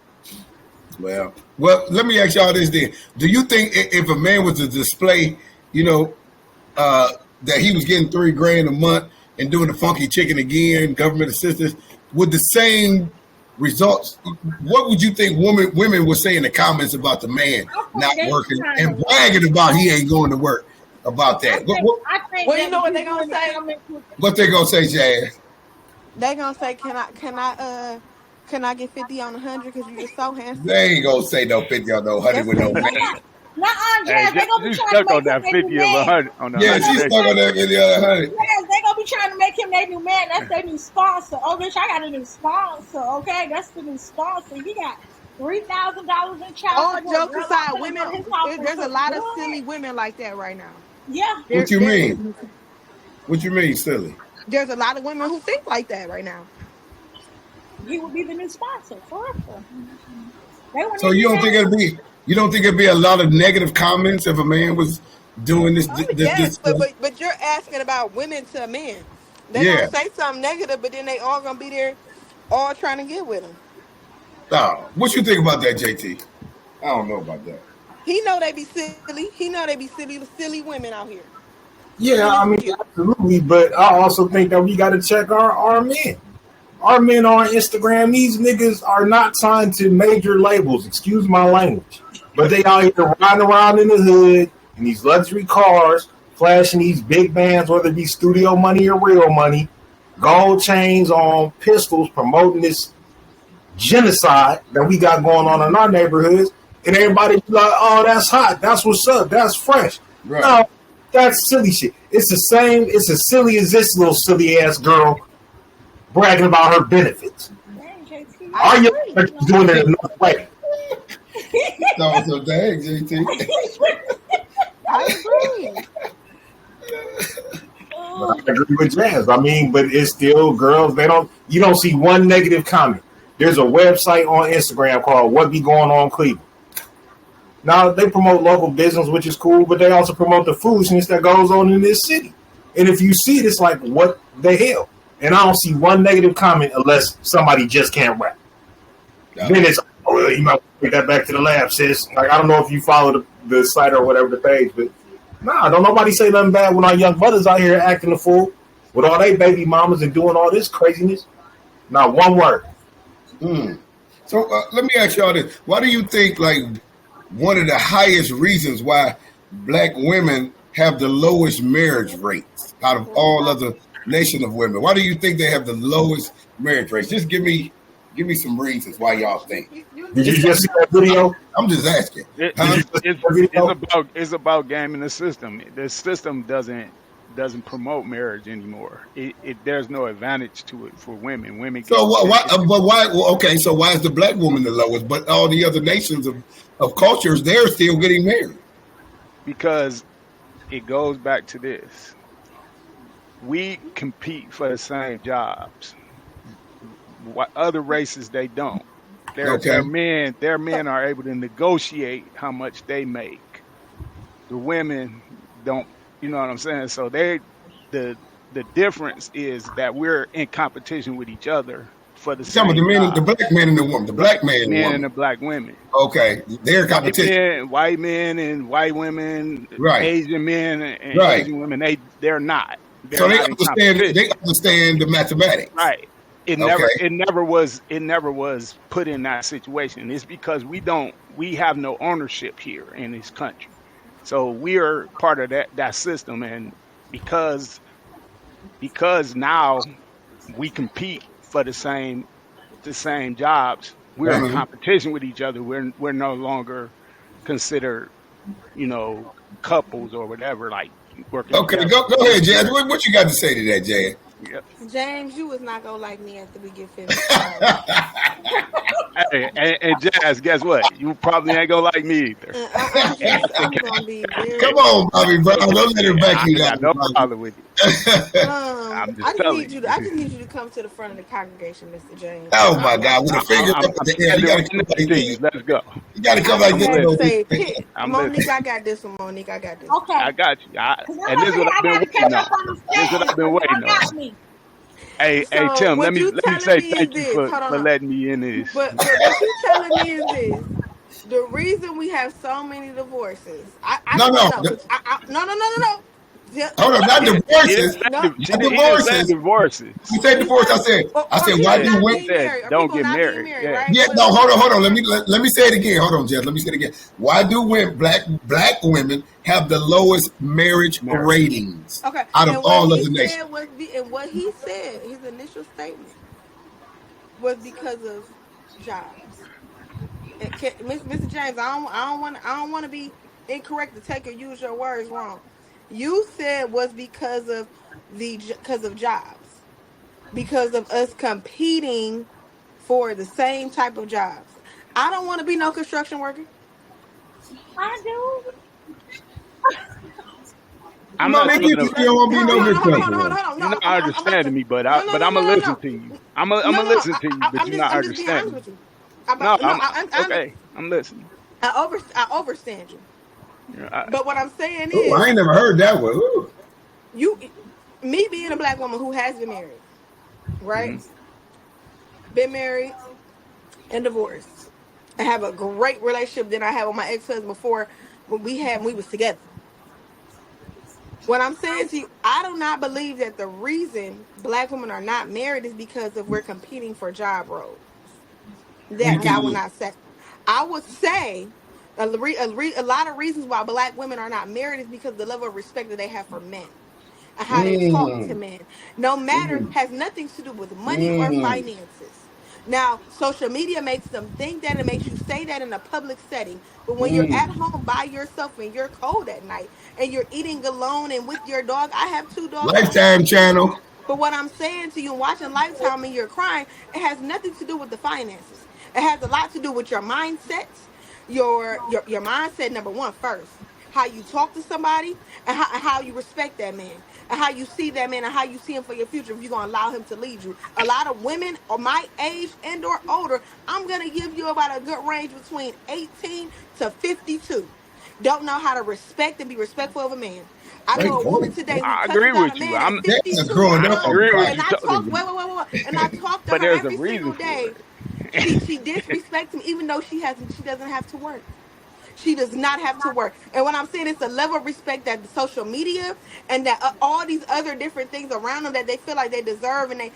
Speaker 2: Well, let me ask y'all this then. Do you think if a man was to display, that he was getting $3,000 a month and doing the funky chicken again, government assistance, would the same results? What would you think women would say in the comments about the man not working and bragging about he ain't going to work? About that.
Speaker 4: Well, you know what they're gonna say?
Speaker 2: What they gonna say, Jazz?
Speaker 4: They gonna say, can I get 50 on 100 because you just so handsome?
Speaker 2: They ain't gonna say no 50 on no 100 with no man.
Speaker 10: Jazz, they gonna be trying to make
Speaker 3: that 50 of 100.
Speaker 2: Yeah, she's stuck on that 50 on 100.
Speaker 10: Yes, they gonna be trying to make him their new man. That's their new sponsor. Oh, bitch, I got a new sponsor. Okay, that's the new sponsor. He got $3,000 in child.
Speaker 4: All jokes aside, women, there's a lot of silly women like that right now.
Speaker 10: Yeah.
Speaker 2: What you mean? What you mean, silly?
Speaker 4: There's a lot of women who think like that right now.
Speaker 10: He would be the new sponsor forever.
Speaker 2: So you don't think it'd be a lot of negative comments if a man was doing this?
Speaker 4: Yes, but you're asking about women to men. They're gonna say something negative, but then they all gonna be there, all trying to get with him.
Speaker 2: Oh, what you think about that, JT? I don't know about that.
Speaker 4: He know they be silly. He know they be silly women out here.
Speaker 11: Yeah, I mean, absolutely. But I also think that we got to check our men. Our men on Instagram, these niggas are not signed to major labels. Excuse my language. But they out here riding around in the hood in these luxury cars, flashing these big bands, whether it be studio money or real money, gold chains on pistols, promoting this genocide that we got going on in our neighborhoods. And everybody be like, oh, that's hot. That's what's up. That's fresh. Right. No, that's silly shit. It's the same. It's as silly as this little silly ass girl bragging about her benefits. Are you doing it another way?
Speaker 2: So dang, JT.
Speaker 4: I agree.
Speaker 11: I agree with Jazz. I mean, but it's still girls. You don't see one negative comment. There's a website on Instagram called What Be Going On Cleveland. Now, they promote local business, which is cool, but they also promote the foolishness that goes on in this city. And if you see it, it's like, what the hell? And I don't see one negative comment unless somebody just can't rap. Yeah. Then it's, oh, you might take that back to the lab, sis. Like, I don't know if you follow the site or whatever, the page, but don't nobody say nothing bad when our young brothers out here acting a fool with all they baby mamas and doing all this craziness. Not one word.
Speaker 2: So let me ask y'all this. Why do you think, like, one of the highest reasons why black women have the lowest marriage rates out of all other nation of women? Why do you think they have the lowest marriage rates? Just give me some reasons why y'all think.
Speaker 11: Did you just see that video?
Speaker 2: I'm just asking.
Speaker 3: It's about gaming the system. The system doesn't promote marriage anymore. There's no advantage to it for women. Women.
Speaker 2: So why? But why? Okay, so why is the black woman the lowest? But all the other nations of cultures, they're still getting married.
Speaker 3: Because it goes back to this. We compete for the same jobs. What other races they don't. Their
Speaker 2: Okay.
Speaker 3: men are able to negotiate how much they make. The women don't, you know what I'm saying? So the the difference is that we're in competition with each other for the
Speaker 2: Some of the
Speaker 3: same
Speaker 2: men, the
Speaker 3: job.
Speaker 2: black man and the woman, the black man and
Speaker 3: Men and
Speaker 2: woman.
Speaker 3: the black women.
Speaker 2: Okay, they're in competition.
Speaker 3: White men and white women,
Speaker 2: Right,
Speaker 3: Asian men and
Speaker 2: right.
Speaker 3: Asian women, they're not. They're
Speaker 2: So they
Speaker 3: not in
Speaker 2: understand. They
Speaker 3: competition.
Speaker 2: understand the mathematics.
Speaker 3: Right.
Speaker 2: Okay.
Speaker 3: It never was put in that situation. It's because we have no ownership here in this country. So we are part of that system, and because now we compete for the same jobs, we're in
Speaker 2: Uh-huh.
Speaker 3: competition with each other. We're no longer considered, you know, couples or whatever, like working
Speaker 2: Okay.
Speaker 3: together.
Speaker 2: Go ahead, Jazz. What you got to say to that, Jazz?
Speaker 3: Yep.
Speaker 4: James, you was not gonna like me after we get finished.
Speaker 3: Hey, and Jazz, guess what? You probably ain't gonna like me either.
Speaker 4: I'm gonna be very.
Speaker 2: Come on, Bobby Brown. Don't let her back
Speaker 3: I
Speaker 2: you
Speaker 3: got
Speaker 2: down,
Speaker 3: no
Speaker 2: Bobby.
Speaker 3: problem with it. I'm
Speaker 4: I
Speaker 3: just
Speaker 4: just
Speaker 3: telling
Speaker 4: need you.
Speaker 3: you.
Speaker 4: I just need you to come to the front of the congregation, Mr. James.
Speaker 2: Oh my God, with a finger up
Speaker 3: I'm
Speaker 2: at the air. You
Speaker 3: standing
Speaker 2: got
Speaker 3: right
Speaker 2: to come
Speaker 3: next
Speaker 2: like
Speaker 3: to you.
Speaker 2: this.
Speaker 3: Let's go.
Speaker 2: You got to come
Speaker 4: I
Speaker 2: like this.
Speaker 4: had to
Speaker 2: though.
Speaker 4: say, Pitt.
Speaker 3: I'm
Speaker 4: Monique,
Speaker 3: listening.
Speaker 4: I got this one. Monique, I got this.
Speaker 10: Okay.
Speaker 3: I got you.
Speaker 10: Because I'm
Speaker 3: And this
Speaker 10: over
Speaker 3: is
Speaker 10: here,
Speaker 3: what I've
Speaker 10: I
Speaker 3: been
Speaker 10: got to catch
Speaker 3: waiting
Speaker 10: up
Speaker 3: on.
Speaker 10: on the
Speaker 3: This is what
Speaker 10: stage
Speaker 3: I've been
Speaker 10: because y'all
Speaker 3: waiting on.
Speaker 10: got me.
Speaker 3: Hey,
Speaker 4: So
Speaker 3: Tim,
Speaker 4: what you
Speaker 3: let me
Speaker 4: telling
Speaker 3: say
Speaker 4: me is
Speaker 3: thank you
Speaker 4: this. Hold
Speaker 3: for
Speaker 4: on.
Speaker 3: letting me in this.
Speaker 4: But what you telling me is this. The reason we have so many divorces, I
Speaker 2: No,
Speaker 4: just
Speaker 2: no.
Speaker 4: want to know. No.
Speaker 2: Hold on, not
Speaker 3: She
Speaker 2: divorces.
Speaker 4: No.
Speaker 3: she
Speaker 2: Not
Speaker 3: he didn't say
Speaker 2: divorces.
Speaker 3: divorces.
Speaker 2: You said
Speaker 4: He
Speaker 2: divorce.
Speaker 4: said,
Speaker 2: I said,
Speaker 4: people
Speaker 2: why
Speaker 3: Yeah,
Speaker 2: do
Speaker 4: not
Speaker 3: he
Speaker 2: women?
Speaker 4: being
Speaker 3: said
Speaker 4: married, or
Speaker 3: don't
Speaker 4: people
Speaker 3: get
Speaker 4: not being
Speaker 3: married.
Speaker 4: married,
Speaker 3: Yeah.
Speaker 4: right?
Speaker 2: Yeah, no, hold on. Let me say it again. Hold on, Jeff. Let me say it again. Why do black women have the lowest marriage
Speaker 3: Marriage.
Speaker 2: ratings
Speaker 4: Okay.
Speaker 2: out of
Speaker 4: And what
Speaker 2: all
Speaker 4: he
Speaker 2: other nations?
Speaker 4: said was, and what he said, his initial statement was because of jobs. Mr. James, I don't want to be incorrect to take or use your words wrong. You said was because of because of jobs, because of us competing for the same type of jobs. I don't want to be no construction worker.
Speaker 10: I do.
Speaker 3: I'm not
Speaker 2: Mama,
Speaker 3: talking
Speaker 2: you
Speaker 3: about.
Speaker 2: don't want to be
Speaker 4: Hold on,
Speaker 2: no
Speaker 4: hold on, hold on, hold
Speaker 2: construction
Speaker 4: on, hold on,
Speaker 2: worker.
Speaker 4: hold on.
Speaker 3: You're
Speaker 4: No,
Speaker 3: not
Speaker 4: I'm about
Speaker 3: understanding
Speaker 4: to.
Speaker 3: me, but
Speaker 4: No, no,
Speaker 3: I'm
Speaker 4: no,
Speaker 3: gonna
Speaker 4: no,
Speaker 3: listen
Speaker 4: no.
Speaker 3: to you. I'm
Speaker 4: No,
Speaker 3: gonna
Speaker 4: no, no.
Speaker 3: listen to you, but you're not
Speaker 4: I'm just being honest
Speaker 3: understanding.
Speaker 4: with you.
Speaker 3: No,
Speaker 4: No,
Speaker 3: okay. I'm listening.
Speaker 4: I overstand you.
Speaker 3: Yeah,
Speaker 4: But what I'm saying
Speaker 2: Oh, I
Speaker 4: is,
Speaker 2: ain't never heard that one. Ooh.
Speaker 4: you, me being a black woman who has been married, right?
Speaker 3: mhm.
Speaker 4: Been married and divorced. I have a great relationship than I had with my ex-husband before when we was together. What I'm saying to you, I do not believe that the reason black women are not married is because of we're competing for job roles.
Speaker 2: What
Speaker 4: That
Speaker 2: do you
Speaker 4: I would
Speaker 2: think?
Speaker 4: not say. I would say a lot of reasons why black women are not married is because of the level of respect that they have for men and how they talk to
Speaker 2: Mm,
Speaker 4: men. No matter
Speaker 2: mm,
Speaker 4: has nothing to do with money or
Speaker 2: mm.
Speaker 4: finances. Now, social media makes them think that, it makes you say that in a public setting. But when you're at
Speaker 2: Mm.
Speaker 4: home by yourself and you're cold at night and you're eating alone and with your dog, I have two dogs
Speaker 2: Lifetime
Speaker 4: myself too.
Speaker 2: channel.
Speaker 4: But what I'm saying to you, watching Lifetime and you're crying, it has nothing to do with the finances. It has a lot to do with your mindset, your mindset. Number one, first, how you talk to somebody, and how you respect that man, and how you see that man, and how you see him for your future. If you're gonna allow him to lead you, a lot of women are my age and or older. I'm gonna give you about a good range between 18 to 52. Don't know how to respect and be respectful of a man. I
Speaker 2: Wait,
Speaker 4: know a
Speaker 2: whoa.
Speaker 4: woman today who
Speaker 3: I
Speaker 4: cussing
Speaker 3: agree
Speaker 4: out a
Speaker 3: with you.
Speaker 4: man at
Speaker 2: That's
Speaker 4: 52
Speaker 2: growing
Speaker 3: I
Speaker 2: up
Speaker 4: young,
Speaker 2: on
Speaker 3: agree with
Speaker 2: fire.
Speaker 4: and
Speaker 3: you
Speaker 4: I talk,
Speaker 3: totally,
Speaker 4: and I talk to
Speaker 3: but
Speaker 4: her
Speaker 3: there's a
Speaker 4: every
Speaker 3: reason
Speaker 4: single
Speaker 3: for
Speaker 4: day.
Speaker 3: it.
Speaker 4: She disrespects him even though she doesn't have to work. She does not have to work. And what I'm saying is the level of respect that the social media and that all these other different things around them that they feel like they deserve, and they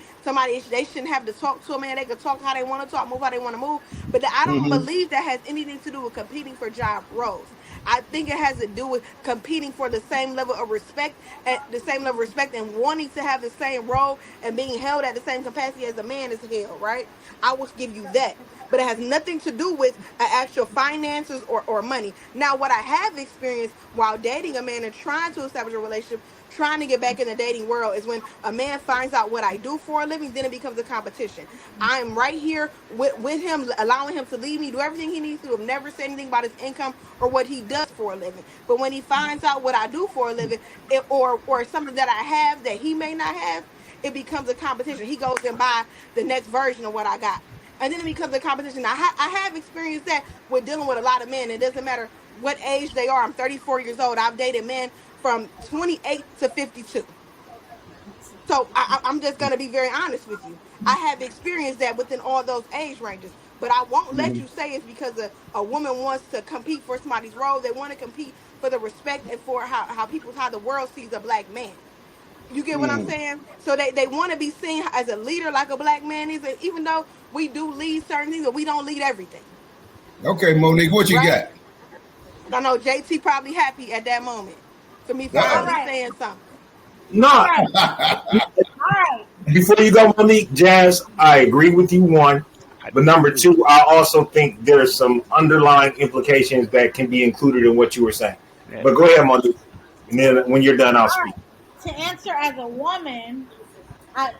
Speaker 4: shouldn't have to talk to a man. They could talk how they want to talk, move how they want to move. But I don't
Speaker 2: Mm-hmm.
Speaker 4: believe that has anything to do with competing for job roles. I think it has to do with competing for the same level of respect, and wanting to have the same role and being held at the same capacity as a man is held, right? I will give you that. But it has nothing to do with actual finances or money. Now, what I have experienced while dating a man and trying to establish a relationship, trying to get back in the dating world, is when a man finds out what I do for a living, then it becomes a competition. I'm right here with him, allowing him to lead me, do everything he needs to. I've never said anything about his income or what he does for a living. But when he finds out what I do for a living, or something that I have that he may not have, it becomes a competition. He goes and buy the next version of what I got. and then it becomes a competition. I have experienced that with dealing with a lot of men. It doesn't matter what age they are. I'm 34 years old. I've dated men from 28 to 52. So I'm just going to be very honest with you. I have experienced that within all those age ranges. But I won't let you say it's because a woman wants to compete for somebody's role. They want to compete for the respect and for how the world sees a black man. You get what I'm saying? So they want to be seen as a leader like a black man is. And even though we do lead certain things, but we don't lead everything.
Speaker 2: Okay, Monique, what you got?
Speaker 4: I know JT probably happy at that moment for me finally saying something.
Speaker 11: No.
Speaker 10: All right.
Speaker 11: Before you go, Monique, Jazz, I agree with you, one. But number two, I also think there's some underlying implications that can be included in what you were saying. Yeah. But go ahead, Monique. And then when you're done, I'll speak.
Speaker 10: To answer as a woman, and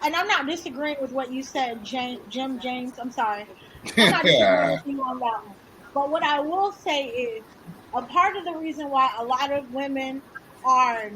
Speaker 10: I'm not disagreeing with what you said, Jim James. I'm sorry. I'm not disagreeing with you on that one. But what I will say is a part of the reason why a lot of black women are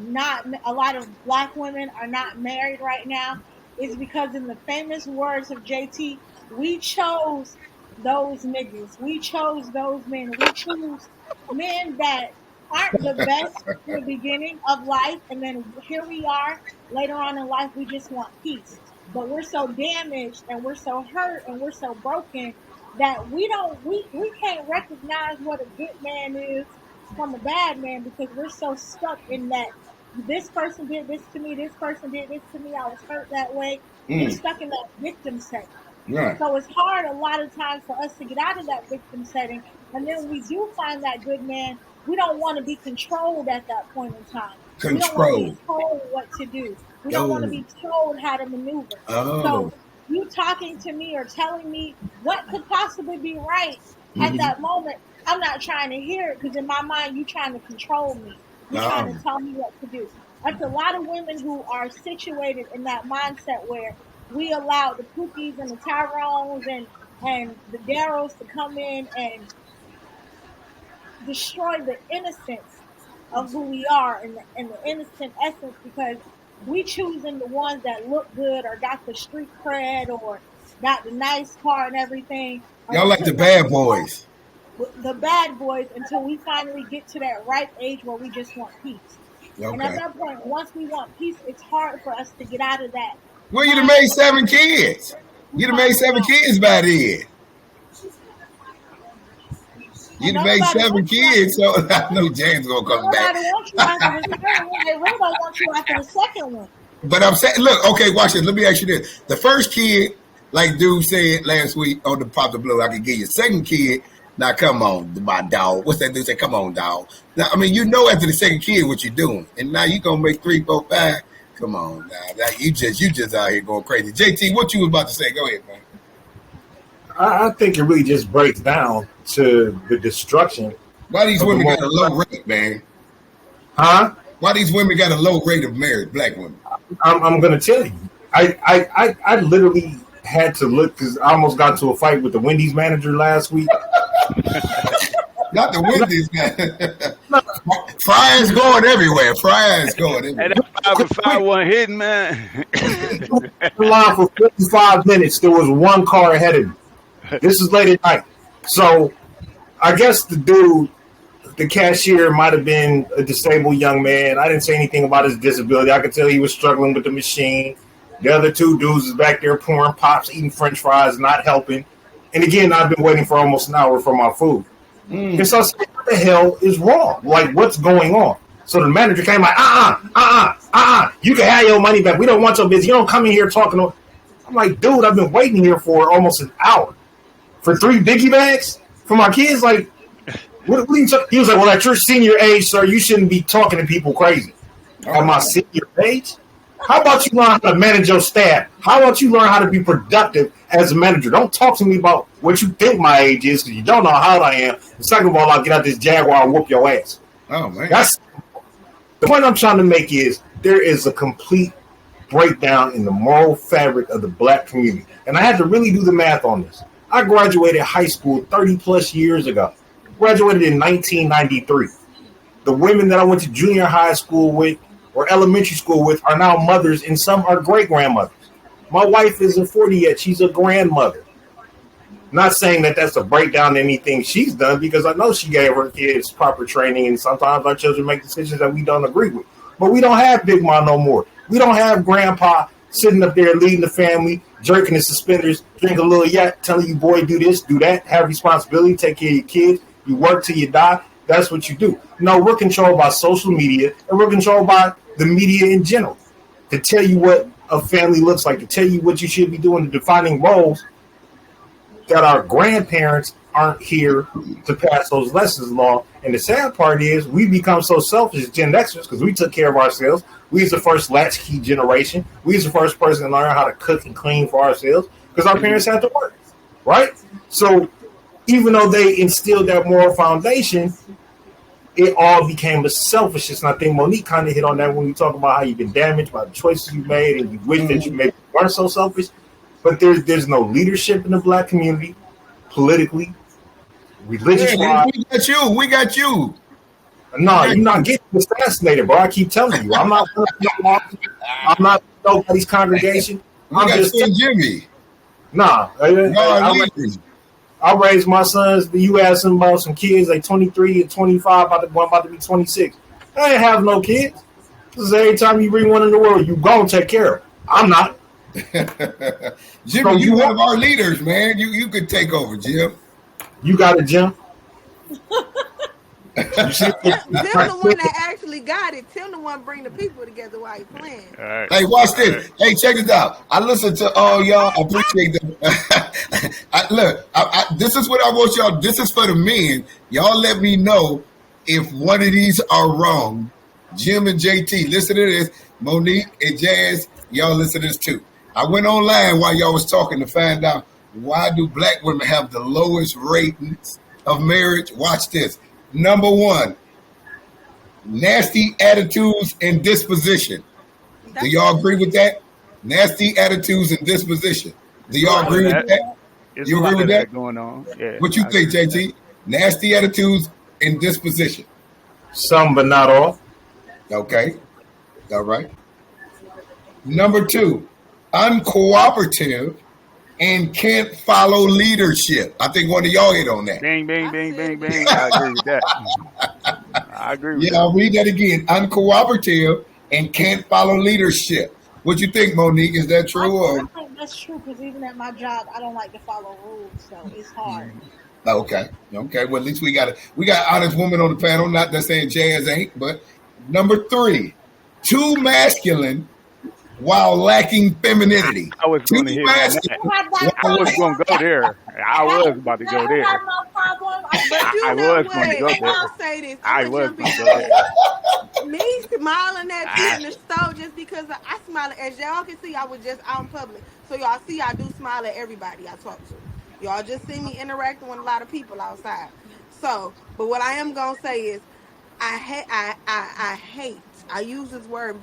Speaker 10: not married right now is because, in the famous words of JT, we chose those niggas. We chose those men. We choose men that aren't the best for the beginning of life, and then here we are later on in life, we just want peace. But we're so damaged and we're so hurt and we're so broken that we can't recognize what a good man is from a bad man because we're so stuck in that this person did this to me, this person did this to me, I was hurt that way. We're stuck in that victim setting. Right. So it's hard a lot of times for us to get out of that victim setting, and then when we do find that good man, we don't want to be controlled at that point in time. We don't want to be told what to do. We don't want to be told how to maneuver. So you talking to me or telling me what could possibly be right at that moment, I'm not trying to hear it because in my mind, you're trying to control me. You're trying to tell me what to do. That's a lot of women who are situated in that mindset where we allow the Pookies and the Tyrones and the Darrows to come in and destroy the innocence of who we are and the innocent essence because we choosing the ones that look good or got the street cred or got the nice car and everything.
Speaker 2: Y'all like the bad boys.
Speaker 10: The bad boys until we finally get to that ripe age where we just want peace. Okay. And at that point, once we want peace, it's hard for us to get out of that.
Speaker 2: Well, you'd have made 7 kids. You'd have made 7 kids by then. You'd have made 7 kids, so I know James gonna come back.
Speaker 10: Nobody wants you after the third one. They really don't want you after the second one.
Speaker 2: But I'm saying, look, okay, watch this. Let me ask you this: the first kid, like dude said last week on the Pop the Blue, I could give you. Second kid, now come on, my dog. What's that dude say? Come on, dog. Now, I mean, you know, after the second kid, what you're doing, and now you gonna make 3, 4, 5. Come on, now you just out here going crazy. JT, what you was about to say? Go ahead, man.
Speaker 11: I think it really just breaks down to the destruction.
Speaker 2: Why these women got a low rate, man?
Speaker 11: Huh?
Speaker 2: Why these women got a low rate of married black women?
Speaker 11: I'm going to tell you. I literally had to look because I almost got into a fight with the Wendy's manager last week.
Speaker 2: Not the Wendy's man. Fryers going everywhere. Fryers going everywhere.
Speaker 3: Hey, that 5-5-1 hitting, man.
Speaker 11: Line for 45 minutes. There was one car ahead of me. This is late at night. So I guess the cashier might have been a disabled young man. I didn't say anything about his disability. I could tell he was struggling with the machine. The other 2 dudes is back there pouring pops, eating French fries, not helping. And again, I've been waiting for almost an hour for my food. And so I said, what the hell is wrong? Like, what's going on? So the manager came like, you can have your money back. We don't want your business. You don't come in here talking. I'm like, dude, I've been waiting here for almost an hour for 3 Biggie bags for my kids. Like, what are you talking? He was like, well, at your senior age, sir, you shouldn't be talking to people crazy. At my senior age? How about you learn how to manage your staff? How about you learn how to be productive as a manager? Don't talk to me about what you think my age is because you don't know how old I am. And second of all, I'll get out this Jaguar and whoop your ass.
Speaker 2: Oh, man.
Speaker 11: That's the point I'm trying to make is there is a complete breakdown in the moral fabric of the black community. And I had to really do the math on this. I graduated high school 30 plus years ago. Graduated in 1993. The women that I went to junior high school with or elementary school with are now mothers and some are great grandmothers. My wife isn't 40 yet. She's a grandmother. Not saying that that's a breakdown in anything she's done, because I know she gave her kids proper training, and sometimes our children make decisions that we don't agree with. But we don't have Big Mom no more. We don't have Grandpa sitting up there leading the family, jerking his suspenders, drink a little yak, telling you, boy, do this, do that, have responsibility, take care of your kids, you work till you die. That's what you do. No, we're controlled by social media, and we're controlled by the media in general to tell you what a family looks like, to tell you what you should be doing, the defining roles that our grandparents aren't here to pass those lessons along. And the sad part is we become so selfish as Gen Xers because we took care of ourselves. We was the first latchkey generation. We was the first person to learn how to cook and clean for ourselves because our parents had to work, right? So even though they instilled that moral foundation, it all became a selfishness. And I think Monique kind of hit on that when you talk about how you've been damaged by the choices you made and you wish that you maybe weren't so selfish. But there's no leadership in the Black community, politically, religious-wise.
Speaker 2: We got you.
Speaker 11: No, you're not getting assassinated, bro. I keep telling you. I'm not nobody's congregation.
Speaker 2: I'm just Jimmy.
Speaker 11: Nah. I raised my sons. You ask them about some kids, they 23 and 25, one about to be 26. I ain't have no kids. Because every time you bring one in the world, you go and take care of them. I'm not.
Speaker 2: Jimmy, so you one of our leaders, man. You could take over, Jim.
Speaker 11: You got it, Jim.
Speaker 4: Tim the one that actually got it. Tim the one bring the people together while he playing.
Speaker 2: Right. Hey, watch this. Hey, check this out. I listen to all y'all. I appreciate them. This is what I want y'all. This is for the men. Y'all let me know if one of these are wrong. Jim and JT, listen to this. Monique and Jazz, y'all listen to this too. I went online while y'all was talking to find out why do Black women have the lowest ratings of marriage. Watch this. Number one, nasty attitudes and disposition. Do y'all agree with that? Nasty attitudes and disposition. Do y'all agree with that? You agree with that?
Speaker 3: Going on. Yeah,
Speaker 2: what you think, JT? Nasty attitudes and disposition.
Speaker 11: Some, but not all.
Speaker 2: Okay. All right. Number two, uncooperative and can't follow leadership. I think one of y'all hit on that.
Speaker 3: Bing, bing, bing, bing, bing. I agree with that. I agree with that.
Speaker 2: I'll read that again. Uncooperative and can't follow leadership. What you think, Monique? Is that true?
Speaker 10: I think that's true because even at my job, I don't like to follow rules, so it's hard.
Speaker 2: Okay. Well, at least we got honest woman on the panel. Not that saying Jazz ain't, but number three, too masculine while lacking femininity.
Speaker 3: I was going to hit that. I was going to go there. I was about to go there. I was going to go there.
Speaker 4: I'll say this.
Speaker 3: I was going to go there.
Speaker 4: Me smiling at you in the store just because I smile. As y'all can see, I was just out in public. So y'all see I do smile at everybody I talk to. Y'all just see me interacting with a lot of people outside. So, but what I am going to say is I hate. I use this word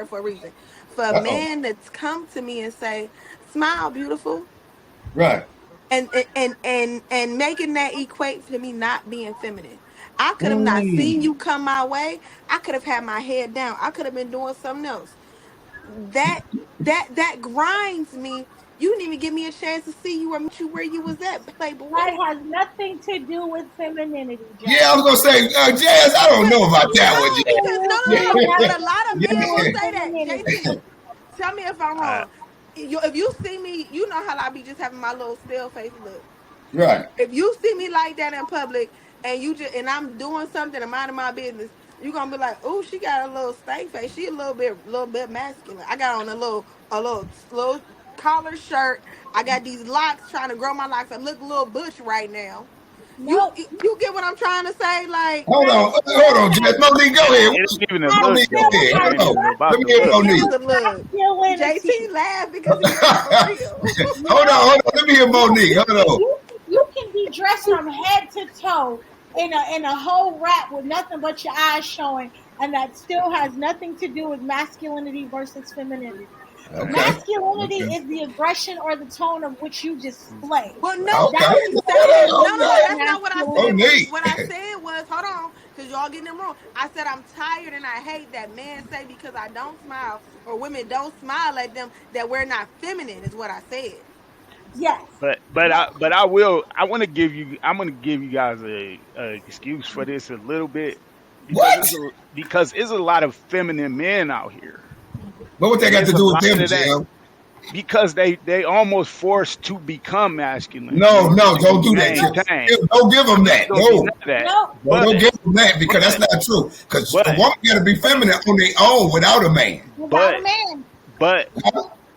Speaker 4: for a reason. For a man to come to me and say, "Smile, beautiful,"
Speaker 2: right,
Speaker 4: and making that equate to me not being feminine. I could have not seen you come my way. I could have had my head down. I could have been doing something else. That grinds me. You didn't even give me a chance to see you or meet you where you was at, Playboy.
Speaker 10: That has nothing to do with femininity, Jazz.
Speaker 2: Yeah, I was going to say, Jazz, I don't know about that one.
Speaker 4: No, a lot of men will say that. JT, tell me if I'm wrong. If you see me, you know how I be just having my little still face look.
Speaker 2: Right.
Speaker 4: If you see me like that in public and I'm doing something and minding my business, you're going to be like, "Oh, she got a little stank face. She a little bit masculine." I got on a little collar shirt. I got these locks, trying to grow my locks. I look a little bush right now.
Speaker 10: Nope.
Speaker 4: You get what I'm trying to say? Like,
Speaker 2: hold on, Jess. Monique, go ahead.
Speaker 3: Monique,
Speaker 2: go ahead. Let me hear Monique.
Speaker 4: JT laughed because he's real.
Speaker 2: Hold on. Let me hear Monique. Hold on.
Speaker 10: You can be dressed from head to toe in a whole wrap with nothing but your eyes showing, and that still has nothing to do with masculinity versus femininity. Okay. Masculinity is the aggression or the tone of which you display.
Speaker 4: Well, no, that's not what I said. What I said was, hold on, because y'all getting it wrong. I said I'm tired and I hate that men say because I don't smile or women don't smile at them that we're not feminine is what I said.
Speaker 10: Yes.
Speaker 3: But I will. I'm gonna give you guys a excuse for this a little bit because it's a lot of feminine men out here.
Speaker 2: What they got to do with them, Jim?
Speaker 3: Because they almost forced to become masculine.
Speaker 2: No, don't do that. Don't give them that. No. Don't give them that because that's not true. Because a woman got to be feminine on their own without a man.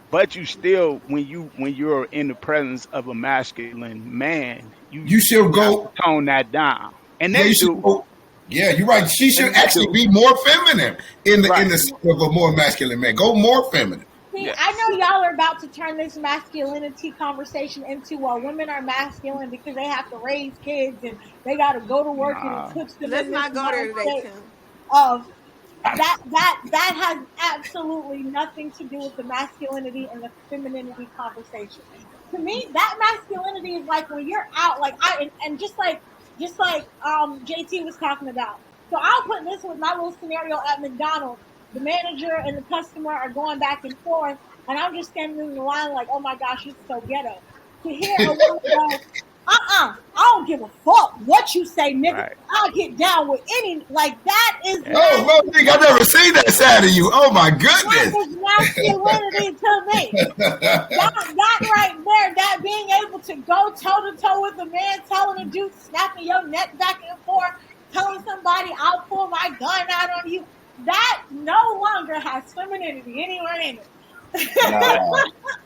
Speaker 3: But you still, when you're in the presence of a masculine man,
Speaker 2: you should go
Speaker 3: tone that down. And they do.
Speaker 2: Yeah, you're right. She should actually be more feminine in the setting of a more masculine man. Go more feminine.
Speaker 10: See, I know y'all are about to turn this masculinity conversation into women are masculine because they have to raise kids and they got to go to work and it puts them.
Speaker 4: Let's not go there today, Tim.
Speaker 10: That has absolutely nothing to do with the masculinity and the femininity conversation. To me, that masculinity is like when you're out, like just like JT was talking about. So I'll put this with my little scenario at McDonald's. The manager and the customer are going back and forth, and I'm just standing in the line like, oh my gosh, it's so ghetto. To hear a woman go, I don't give a fuck what you say, nigga. Right. I'll get down with any, like that is.
Speaker 2: Oh, nigga, I've never seen that side of you. Oh my goodness.
Speaker 10: That is masculinity to me. That right there, that being able to go toe to toe with a man, telling a dude, snapping your neck back and forth, telling somebody, I'll pull my gun out on you. That no longer has femininity anywhere in it.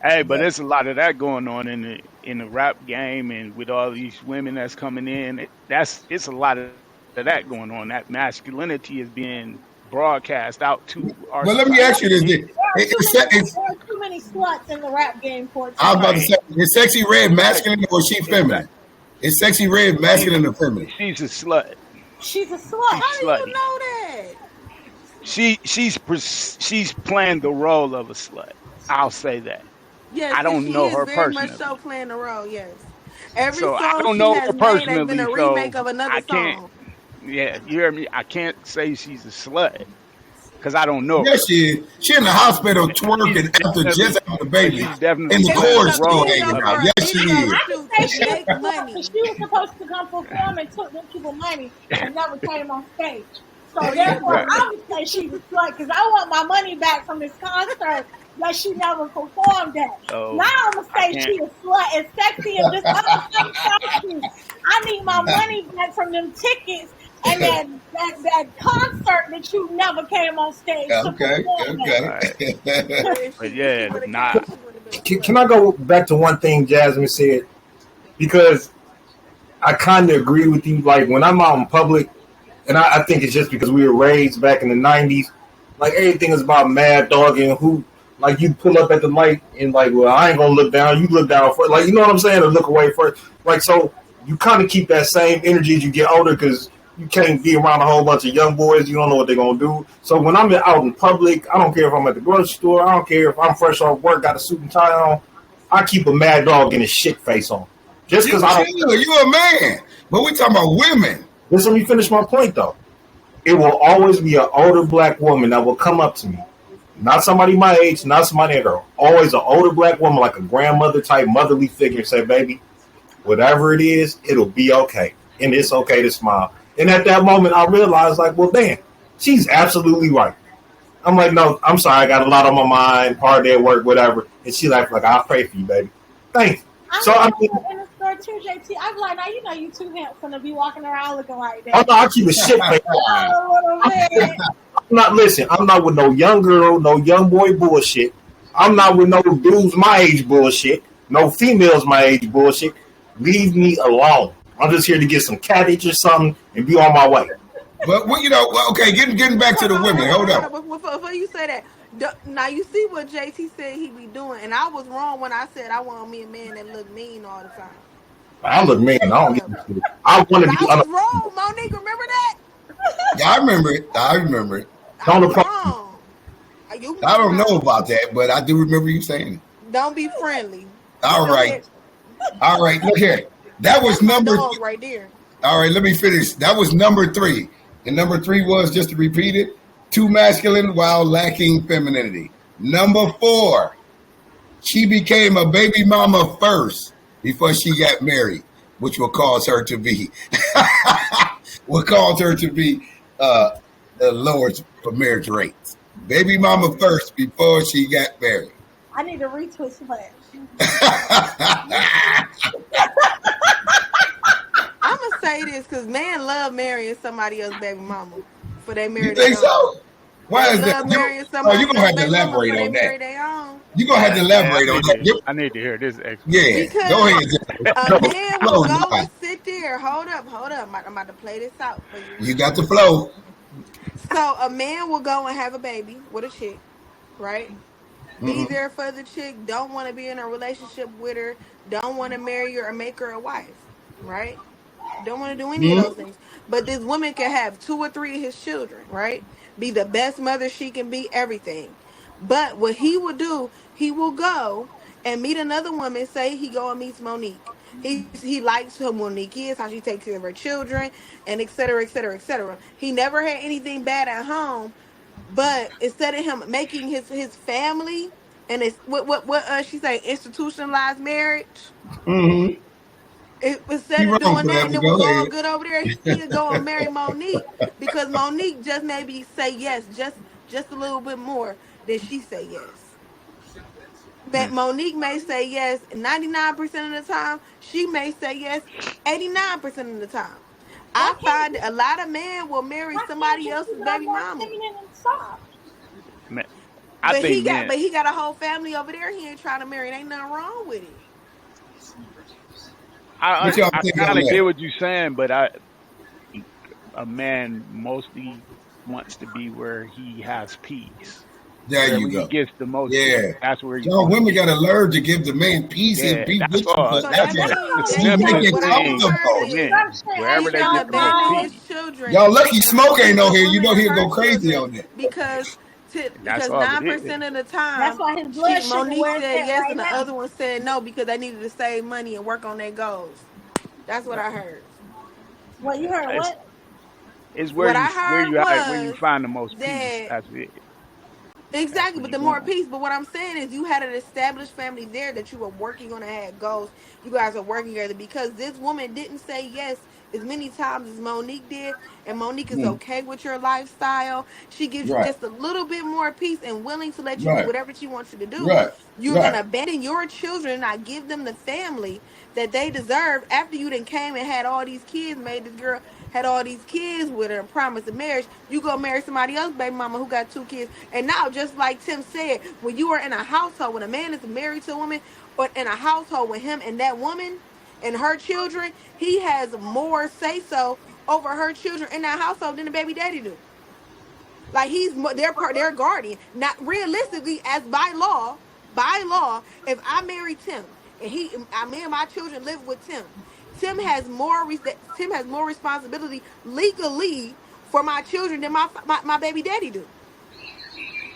Speaker 3: Hey, but there's a lot of that going on in the rap game, and with all these women that's coming in, it's a lot of that going on. That masculinity is being broadcast out to our.
Speaker 2: Well, let me ask you this:
Speaker 10: there are too many sluts in the rap game for it.
Speaker 2: I was about to say, is Sexy Red masculine or is she feminine? Is Sexy Red masculine or feminine?
Speaker 3: She's a slut.
Speaker 10: She's a slut.
Speaker 4: How do you know that?
Speaker 3: She's playing the role of a slut. I'll say that.
Speaker 4: Yes,
Speaker 3: I don't know her personally.
Speaker 4: Very much so playing the role. Yes. Every
Speaker 3: so
Speaker 4: song
Speaker 3: I don't
Speaker 4: she
Speaker 3: know
Speaker 4: has
Speaker 3: her personally.
Speaker 4: Made has been a remake of another
Speaker 3: song. Yeah, you hear me? I can't say she's a slut because I don't know her.
Speaker 2: Yes, she is. She in the hospital twerking after just having the baby.
Speaker 3: She's definitely
Speaker 2: in the chorus. Yes, she
Speaker 10: is. She was supposed to come perform and took them people money and never came on stage. So therefore, I would say she's a slut because I want my money back from this concert that she never performed at.
Speaker 3: Oh,
Speaker 10: now I'm gonna say she's a slut and sexy and this other thing. I need my money back from them tickets and that concert that you never came on stage.
Speaker 2: Okay.
Speaker 3: But yeah, nah.
Speaker 11: Can I go back to one thing Jasmine said? Because I kind of agree with you. Like when I'm out in public. And I think it's just because we were raised back in the 90s. Like, everything is about mad dogging. Who, like, you pull up at the light and, like, well, I ain't going to look down. You look down first. Like, you know what I'm saying? Or look away first. Like, so you kind of keep that same energy as you get older because you can't be around a whole bunch of young boys. You don't know what they're going to do. So when I'm out in public, I don't care if I'm at the grocery store. I don't care if I'm fresh off work, got a suit and tie on. I keep a mad dog and a shit face on. Just because I don't.
Speaker 2: You a man. But we talking about women.
Speaker 11: Listen, let me finish my point, though. It will always be an older black woman that will come up to me. Not somebody my age, not somebody that girl. Always an older black woman, like a grandmother type, motherly figure, and say, baby, whatever it is, it'll be okay. And it's okay to smile. And at that moment, I realized, like, well, damn, she's absolutely right. I'm like, no, I'm sorry. I got a lot on my mind, hard day at work, whatever. And she's like, I'll pray for you, baby. Thanks. So I mean,
Speaker 10: in the store too, JT. I'm like, now you know you too handsome to be walking around looking like that.
Speaker 11: Oh no, I keep a shit face. I'm not with no young girl, no young boy bullshit. I'm not with no dudes my age bullshit, no females my age bullshit. Leave me alone. I'm just here to get some cabbage or something and be on my way.
Speaker 2: But well, okay, getting back to the women. Hold up.
Speaker 4: Before you say that. Now you see what JT said he be doing, and I was wrong when I said I want me a man that look mean all the time.
Speaker 11: I look mean. I don't get this. I want to be.
Speaker 4: I was wrong, Monique. Remember that?
Speaker 2: Yeah, I remember it.
Speaker 11: Don't
Speaker 2: I don't know about that, but I do remember you saying it.
Speaker 4: Don't be friendly.
Speaker 2: All right. Look here. That was number
Speaker 4: right there.
Speaker 2: All right, let me finish. That was number 3, and number 3 was, just to repeat it, too masculine while lacking femininity. Number 4, she became a baby mama first before she got married, which will cause her to be lower for marriage rates. Baby mama first before she got married.
Speaker 10: I need to retweet Flash.
Speaker 4: I'm gonna say this because men love marrying somebody else's baby mama for they marry.
Speaker 2: You think so? Why is that?
Speaker 4: Marrying somebody
Speaker 2: you're gonna have to elaborate on that. You're gonna have to elaborate on that.
Speaker 3: I need to hear this.
Speaker 2: Yeah,
Speaker 4: because
Speaker 2: go ahead.
Speaker 4: A man will go and sit there. Hold up. I'm about to play this out for you.
Speaker 2: You got the flow.
Speaker 4: So a man will go and have a baby with a chick, right? Be there for the chick. Don't want to be in a relationship with her. Don't want to marry her or make her a wife, right? Don't want to do any of those things. But this woman can have 2 or 3 of his children, right? Be the best mother she can be, everything. But what he will do, he will go and meet another woman. Say he go and meets Monique. He likes who Monique is, how she takes care of her children, and et cetera, et cetera, et cetera. He never had anything bad at home. But instead of him making his family and it's what she say, institutionalized marriage. Instead of doing that and it was all good over there, he'd go and marry Monique because Monique just maybe say yes just a little bit more than she say yes. But Monique may say yes 99% of the time. She may say yes 89% of the time. I find a lot of men will marry somebody else's baby mama.
Speaker 3: Man,
Speaker 4: but he got a whole family over there. He ain't trying to marry. Ain't nothing wrong with it.
Speaker 3: I kind of get what you're saying, but a man mostly wants to be where he has peace.
Speaker 2: There you go.
Speaker 3: He gets the most.
Speaker 2: Yeah,
Speaker 3: that's where.
Speaker 2: Women got to learn to give the man peace and be with you.
Speaker 3: Wherever they get the
Speaker 4: children.
Speaker 2: Y'all lucky Smoke ain't on here. You know he'll go crazy on that.
Speaker 4: Because 9% of the time,
Speaker 10: that's why his blood
Speaker 4: Monique said yes,
Speaker 10: right
Speaker 4: and the
Speaker 10: now.
Speaker 4: other one said no because they needed to save money and work on their goals. That's what I heard.
Speaker 10: What you heard? What?
Speaker 3: It's where you find the most peace. That's it.
Speaker 4: Exactly, but the more peace. But what I'm saying is you had an established family there that you were working on and had goals. You guys are working together because this woman didn't say yes as many times as Monique did, and Monique is okay with your lifestyle. She gives you just a little bit more peace and willing to let you do whatever she wants you to do. You're going to abandon your children and not give them the family that they deserve after you then came and had all these kids, made this girl had all these kids with her and promised a marriage. You go marry somebody else, baby mama, who got 2 kids. And now, just like Tim said, when you are in a household, when a man is married to a woman, or in a household with him and that woman and her children, he has more say-so over her children in that household than the baby daddy do. Like he's their guardian. Not realistically, as by law, if I marry Tim and me and my children live with Tim, Tim has more responsibility legally for my children than my baby daddy do.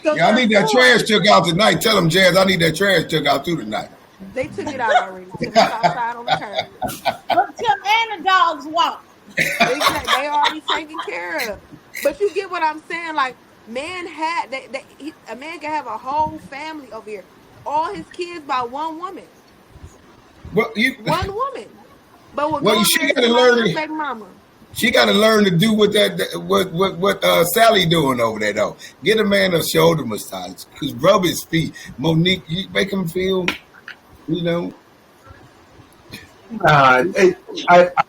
Speaker 4: So
Speaker 2: I need that trash took out tonight. Tell them, Jazz, I need that trash took out too tonight.
Speaker 4: They took it out already. Tim is outside on the curb.
Speaker 10: Look, Tim and the dogs walk.
Speaker 4: They already taken care of. But you get what I'm saying? Like, a man can have a whole family over here. All his kids by one woman. One woman. But
Speaker 2: she got to learn.
Speaker 4: Baby mama.
Speaker 2: She got to learn to do what Sally doing over there though. Get a man a shoulder massage, cause rub his feet. Monique, you make him feel, you know.
Speaker 11: I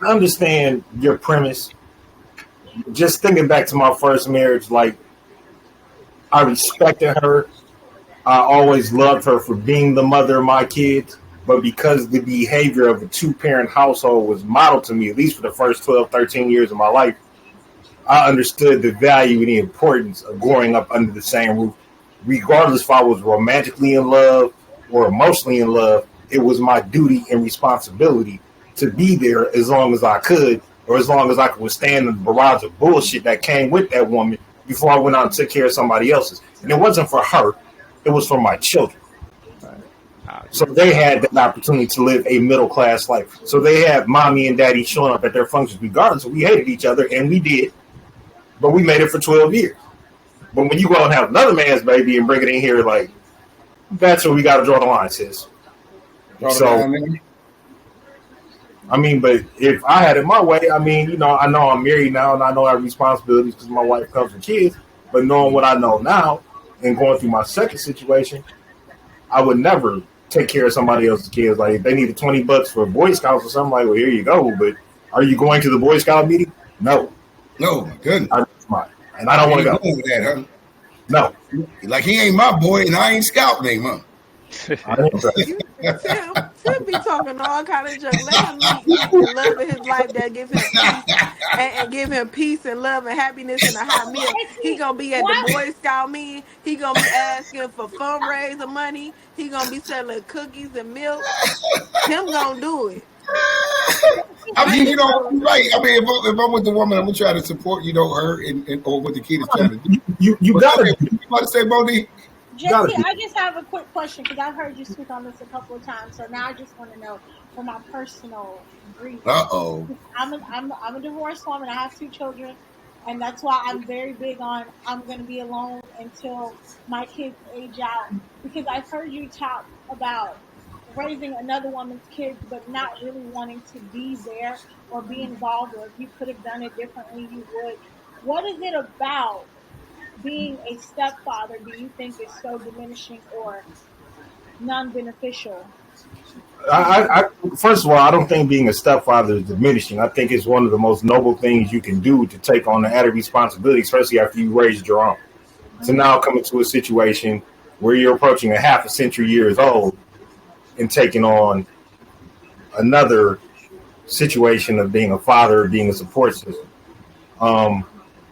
Speaker 11: understand your premise. Just thinking back to my first marriage, like I respected her. I always loved her for being the mother of my kids. But because the behavior of a 2-parent household was modeled to me, at least for the first 12, 13 years of my life, I understood the value and the importance of growing up under the same roof. Regardless if I was romantically in love or emotionally in love, it was my duty and responsibility to be there as long as I could, or as long as I could withstand the barrage of bullshit that came with that woman before I went out and took care of somebody else's. And it wasn't for her, it was for my children. So they had that opportunity to live a middle-class life. So they have mommy and daddy showing up at their functions regardless. We hated each other, and we did. But we made it for 12 years. But when you go and have another man's baby and bring it in here, like, That's where we got to draw the line, sis. So, I mean, but if I had it my way, I mean, you know I'm married now and I know I have responsibilities because my wife comes with kids. But knowing what I know now and going through my second situation, I would never take care of somebody else's kids. Like if they needed $20 for Boy Scouts or something, like, well, here you go. But are you going to the Boy Scout meeting? No.
Speaker 2: No, my goodness.
Speaker 11: And I don't want to go.
Speaker 2: With that, huh?
Speaker 11: No.
Speaker 2: Like he ain't my boy and I ain't scouting him, huh?
Speaker 4: Tim be talking all kind of junk. Let him meet the love of his life that gives him peace and give him peace and love and happiness and a hot meal. He gonna be at the Boy Scout meeting. He gonna be asking for fundraiser money. He gonna be selling cookies and milk. Tim gonna do it.
Speaker 2: I mean, you know, right. I mean, if I'm with the woman, I'm gonna try to support, you know, her and or what the kid is trying to do.
Speaker 11: You got to.
Speaker 2: You about to say, Monique?
Speaker 10: Jesse, I just have a quick question because I've heard you speak on this a couple of times. So now I just want to know from my personal grief. I'm a divorced woman. I have 2 children, and that's why I'm very big on I'm going to be alone until my kids age out. Because I've heard you talk about raising another woman's kids, but not really wanting to be there or be involved, or if you could have done it differently, you would. What is it about being a stepfather do you think is so diminishing or non-beneficial?
Speaker 11: I first of all, I don't think being a stepfather is diminishing. I think it's one of the most noble things you can do to take on the added responsibility, especially after you raised your own. So now coming to a situation where you're approaching a half a century years old and taking on another situation of being a father, being a support system.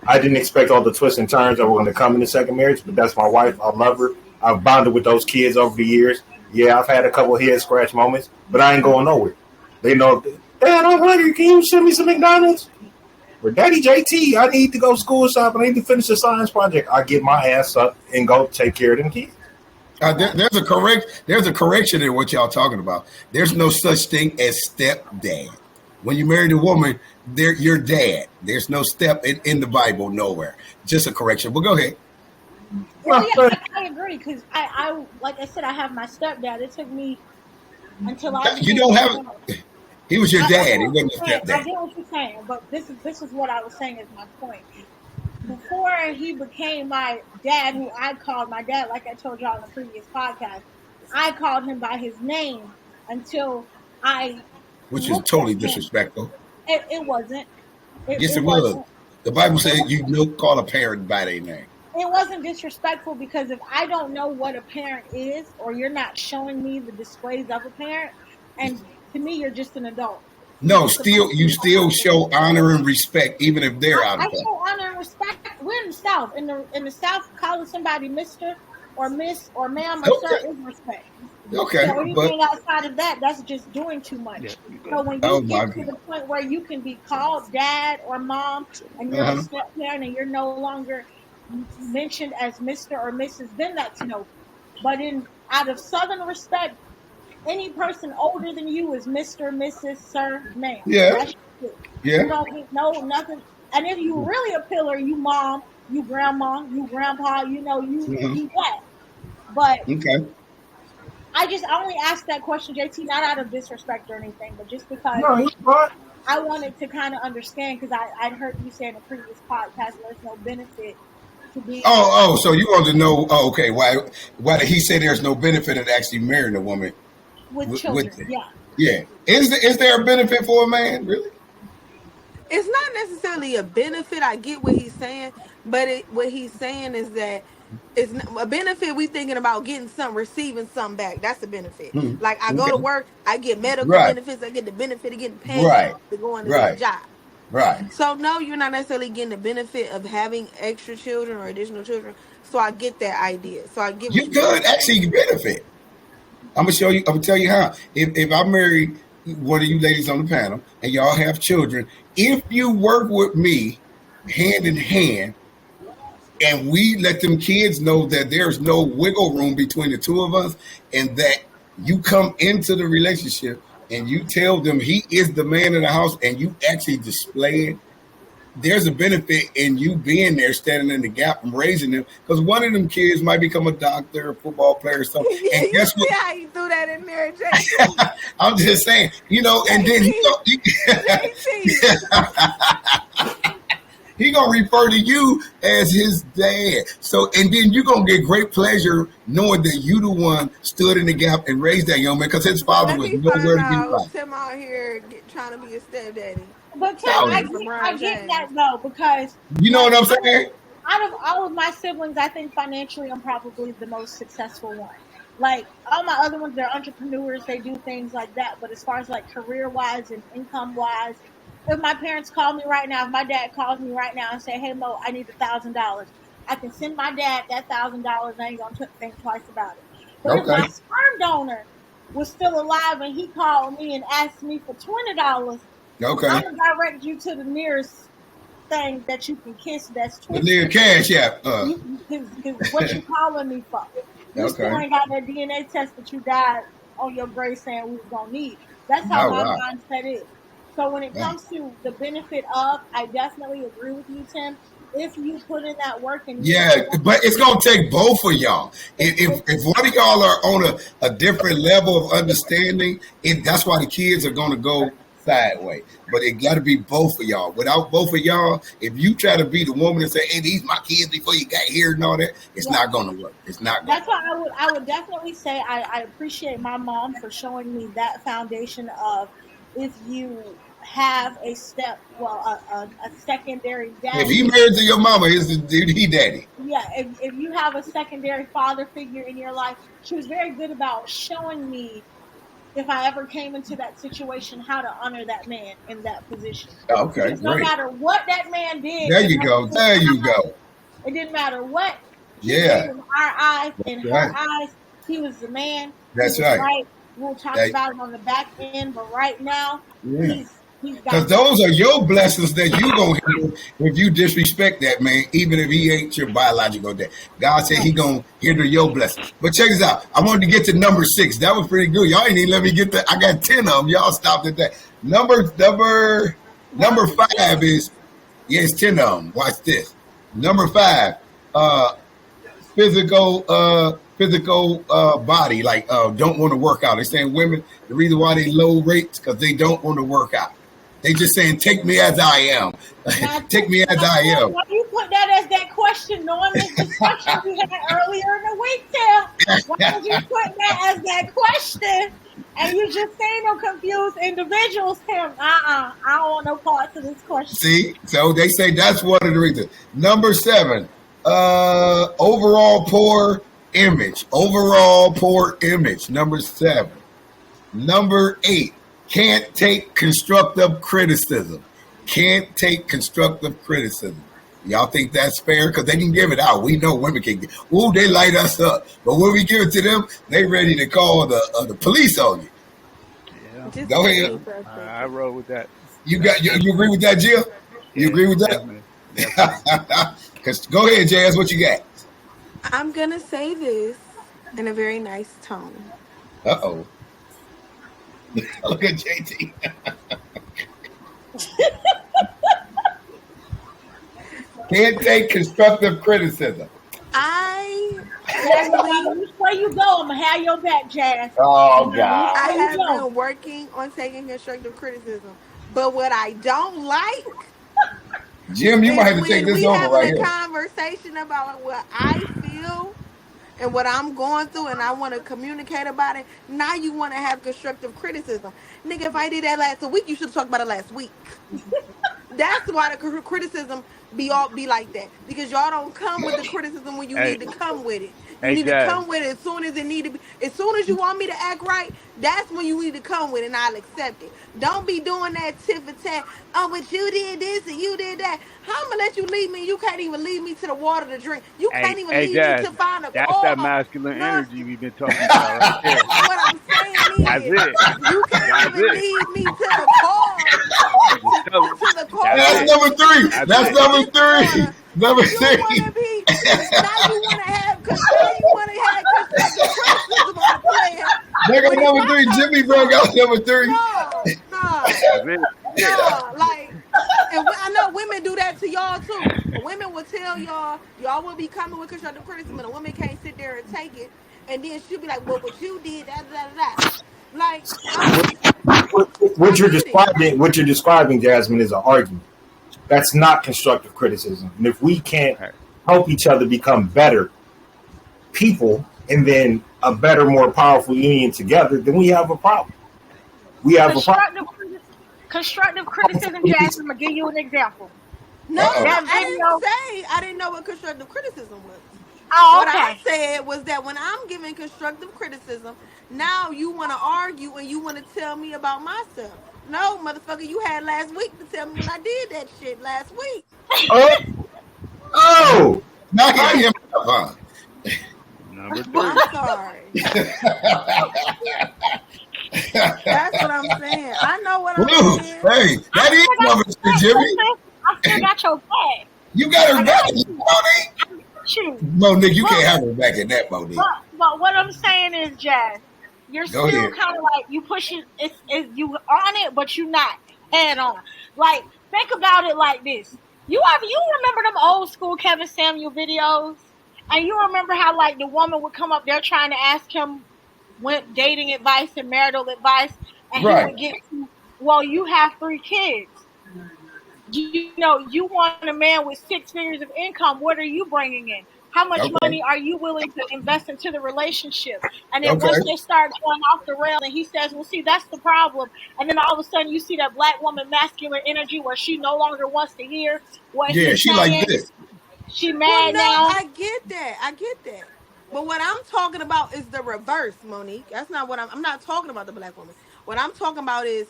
Speaker 11: I didn't expect all the twists and turns that were going to come in the second marriage, but that's my wife. I love her. I've bonded with those kids over the years. Yeah, I've had a couple of head scratch moments, but I ain't going nowhere. They know, Dad, I'm hungry. Can you send me some McDonald's? Or Daddy JT, I need to go school shopping. I need to finish a science project. I get my ass up and go take care of them kids.
Speaker 2: There's a correction in what y'all talking about. There's no such thing as stepdad. When you marry a woman, they're your dad. There's no step in the Bible nowhere. Just a correction. But go ahead.
Speaker 10: Well, yeah, I agree because I like I said, I have my stepdad. It took me until I.
Speaker 2: You don't have. He was your dad. He wasn't your stepdad.
Speaker 10: I get what you're saying, but this is what I was saying is my point. Before he became my dad, who I called my dad, like I told y'all in the previous podcast, I called him by his name until I.
Speaker 2: Which is totally disrespectful.
Speaker 10: It wasn't.
Speaker 2: Yes, it was. The Bible says you call a parent by their name.
Speaker 10: It wasn't disrespectful because if I don't know what a parent is, or you're not showing me the displays of a parent, and to me, you're just an adult.
Speaker 2: No, you still show honor and respect, even if they're out of
Speaker 10: I show honor and respect. We're in the South. In the South, calling somebody Mr. or Miss or Ma'am or Sir is respect.
Speaker 2: Okay,
Speaker 10: so anything outside of that, that's just doing too much. Yeah, so when you get to the point where you can be called Dad or Mom, and you're a step parent, and you're no longer mentioned as Mr. or Mrs., then that's no. But out of Southern respect, any person older than you is Mr., Mrs., Sir, Ma'am.
Speaker 2: Yeah.
Speaker 10: That's it.
Speaker 2: Yeah.
Speaker 10: You don't get nothing. And if you really a pillar, you mom, you grandma, you grandpa, you that. But
Speaker 2: okay.
Speaker 10: I only asked that question, JT, not out of disrespect or anything, but just because I wanted to kind of understand, because I'd heard you say in a previous podcast there's no benefit to being.
Speaker 2: So you want to know? Okay, why did he say there's no benefit in actually marrying a woman
Speaker 10: with children?
Speaker 2: Yeah. Is there a benefit for a man? Really?
Speaker 4: It's not necessarily a benefit. I get what he's saying, but what he's saying is that it's a benefit. We thinking about getting something, receiving something back. That's a benefit. Like I go to work, I get medical benefits. I get the benefit of getting paid to go into the job.
Speaker 2: Right.
Speaker 4: So no, you're not necessarily getting the benefit of having extra children or additional children. So I get that idea. So I get
Speaker 2: you could actually benefit. I'm gonna tell you how. If I marry one of you ladies on the panel and y'all have children, if you work with me hand in hand and we let them kids know that there's no wiggle room between the two of us, and that you come into the relationship and you tell them he is the man in the house, and you actually display it, there's a benefit in you being there, standing in the gap and raising them, because one of them kids might become a doctor, a football player, or something. And
Speaker 4: You
Speaker 2: guess
Speaker 4: see
Speaker 2: what?
Speaker 4: how you threw that in there, Jason?
Speaker 2: I'm just saying, and then he gonna refer to you as his dad. So, and then you're gonna get great pleasure knowing that you the one stood in the gap and raised that young man, because his father
Speaker 4: Let
Speaker 2: was
Speaker 4: me
Speaker 2: nowhere
Speaker 4: find
Speaker 2: to be
Speaker 4: out
Speaker 2: found.
Speaker 4: Tim out here trying to be a stepdaddy.
Speaker 10: But Tim,
Speaker 2: Oh,
Speaker 10: I get that though, because
Speaker 2: You know what I'm saying?
Speaker 10: out of all of my siblings, I think financially I'm probably the most successful one. Like all my other ones, they're entrepreneurs, they do things like that. But as far as like career wise and income wise, if my parents call me right now, if my dad calls me right now and say, "Hey Mo, I need $1,000," I can send my dad that $1,000. I ain't gonna think twice about it. But if my sperm donor was still alive and he called me and asked me for $20,
Speaker 2: Okay.
Speaker 10: I'm gonna direct you to the nearest thing that you can kiss. That's
Speaker 2: The near cash app.
Speaker 10: Because what you calling me for? You still ain't got that DNA test that you died on your grave saying we was gonna need. That's how my mindset is. So when it comes to the benefit of, I definitely agree with you, Tim. If you put in that work and
Speaker 2: but it's gonna take both of y'all. If one of y'all are on a different level of understanding, that's why the kids are gonna go sideways. But it got to be both of y'all. Without both of y'all, if you try to be the woman and say, "Hey, these my kids before you got here" and all that, it's not gonna work. It's not.
Speaker 10: That's why I would definitely say I appreciate my mom for showing me that foundation of if you have a secondary daddy.
Speaker 2: If he married to your mama, he daddy.
Speaker 10: Yeah, if you have a secondary father figure in your life, she was very good about showing me, if I ever came into that situation, how to honor that man in that position.
Speaker 2: Okay,
Speaker 10: because no matter what that man did.
Speaker 2: There you go. There you go.
Speaker 10: It didn't matter what.
Speaker 2: Yeah.
Speaker 10: In our eyes, in her eyes, he was the man.
Speaker 2: That's right.
Speaker 10: We'll talk about it on the back end, but right now, he's
Speaker 2: because those are your blessings that you gonna hear if you disrespect that man, even if he ain't your biological dad. God said he gonna hear your blessings. But check this out. I wanted to get to number 6. That was pretty good. Y'all ain't even let me get that. I got 10 of them. Y'all stopped at that. Number 5 is it's 10 of them. Watch this. Number 5, physical body, like don't want to work out. They're saying women, the reason why they low rates because they don't want to work out. They just saying, take me as I am. Take me as I am.
Speaker 10: Why you put that as that question, knowing this discussion we had earlier in the week, Tim? Why did you put that as that question? And you just saying no confused individuals, Tim. I don't want no parts of this question.
Speaker 2: See? So they say that's one of the reasons. Number 7, overall poor image. Overall poor image. Number 7. Number 8. Can't take constructive criticism. Can't take constructive criticism. Y'all think that's fair? Because they can give it out. We know women can give. Ooh, they light us up. But when we give it to them, they ready to call the police on you.
Speaker 3: Yeah.
Speaker 2: Go ahead.
Speaker 3: I roll with that.
Speaker 2: You agree with that, Jill? You agree with that? Go ahead, Jazz. What you got?
Speaker 4: I'm gonna say this in a very nice tone.
Speaker 2: Uh-oh. Look at JT. Can't take constructive criticism.
Speaker 10: Where you go, I'm gonna have your back, Jazz.
Speaker 2: Oh God!
Speaker 4: I have been working on taking constructive criticism, but what I don't like,
Speaker 2: Jim, you might have to take this over right here.
Speaker 4: We having a conversation about what I feel and what I'm going through, and I want to communicate about it. Now you want to have constructive criticism, nigga. If I did that last week, you should have talked about it last week. That's why the criticism be like that, because y'all don't come with the criticism when you need to come with it. You need to come with it as soon as it need to be. As soon as you want me to act right, that's when you need to come with it, and I'll accept it. Don't be doing that tit for tat. Oh, but you did this and you did that. How I'm gonna let you lead me? You can't even lead me to the water to drink. You can't even lead me to find a
Speaker 3: That's
Speaker 4: car.
Speaker 3: that masculine energy we've been talking about right there.
Speaker 4: What I'm saying is,
Speaker 3: that's it.
Speaker 4: You can't even lead me to the car. To the car.
Speaker 2: That's number 3. That's number 3. Number 3.
Speaker 4: Now you want to have constructive criticism on the plan.
Speaker 2: They got number 3. Jimmy bro got number 3.
Speaker 4: No, like, And I know women do that to y'all too. Women will tell y'all will be coming with constructive criticism, and a woman can't sit there and take it. And then she'll be like, "Well, what you did, da da da da." Like I get it.
Speaker 11: What you're describing, Jasmine, is an argument. That's not constructive criticism. And if we can't help each other become better people and then a better, more powerful union together, then we have a problem. We have a problem.
Speaker 10: Constructive criticism, Jasmine. I'm gonna give you an example.
Speaker 4: No, I didn't know what constructive criticism was.
Speaker 10: Oh,
Speaker 4: okay. What I said was that when I'm giving constructive criticism, now you want to argue and you want to tell me about myself. No, motherfucker, you had last week to tell me when I did that shit last week.
Speaker 2: Now I am.
Speaker 3: Number 3.
Speaker 4: I'm sorry. That's what I'm saying. I know what I'm saying.
Speaker 2: Hey, that is number 3, Jimmy.
Speaker 10: I still got your back.
Speaker 2: You got her back, Monique. Monique, you can't have her back in that, Monique.
Speaker 10: But what I'm saying is, Jazz, you're still kind of like you pushing. It's you on it, but you not head on. Like think about it like this: you remember them old school Kevin Samuel videos, and you remember how like the woman would come up there trying to ask him dating advice and marital advice, and he would get to, well, you have 3 kids. You know, you want a man with 6 figures of income. What are you bringing in? How much money are you willing to invest into the relationship? And then once they start going off the rail and he says, well, see, that's the problem. And then all of a sudden you see that black woman masculine energy where she no longer wants to hear what he's
Speaker 2: she
Speaker 10: saying.
Speaker 2: like this.
Speaker 10: She mad now.
Speaker 4: I get that. But what I'm talking about is the reverse, Monique. That's not what I'm not talking about the black woman. What I'm talking about is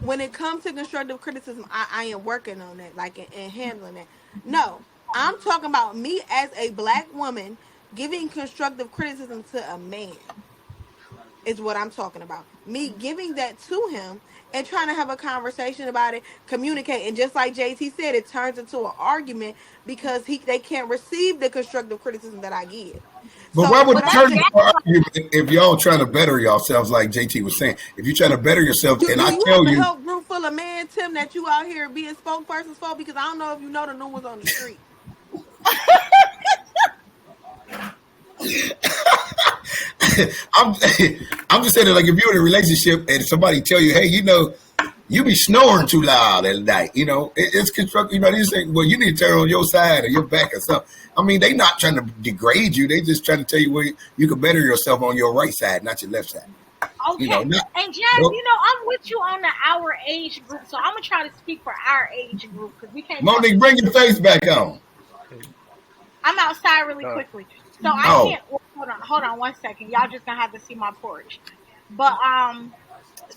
Speaker 4: when it comes to constructive criticism, I am working on that, like and handling that. No, I'm talking about me as a black woman giving constructive criticism to a man is what I'm talking about. Me giving that to him and trying to have a conversation about it, communicate. And just like JT said, it turns into an argument because they can't receive the constructive criticism that I give.
Speaker 2: But why would it turn into an argument if y'all trying to better yourselves, like JT was saying? If you're trying to better yourself, and I tell you,
Speaker 4: help group full of men, Tim, that you out here being spokespersons for, because I don't know if you know the new ones on the street.
Speaker 2: I'm just saying that, like, if you're in a relationship and somebody tell you, hey, you know, you be snoring too loud at night, you know, it's constructive. You know, they say, well, you need to turn on your side or your back or something. I mean, they not trying to degrade you. They just trying to tell you where you can better yourself on your right side, not your left side.
Speaker 10: Okay. You know, and Jazz, you know, I'm with you on our age group, so I'm gonna try to speak for our age group because we can't.
Speaker 2: Monique, bring your face back on.
Speaker 10: I'm outside really quickly, so I can't. Well, hold on 1 second. Y'all just gonna have to see my porch. But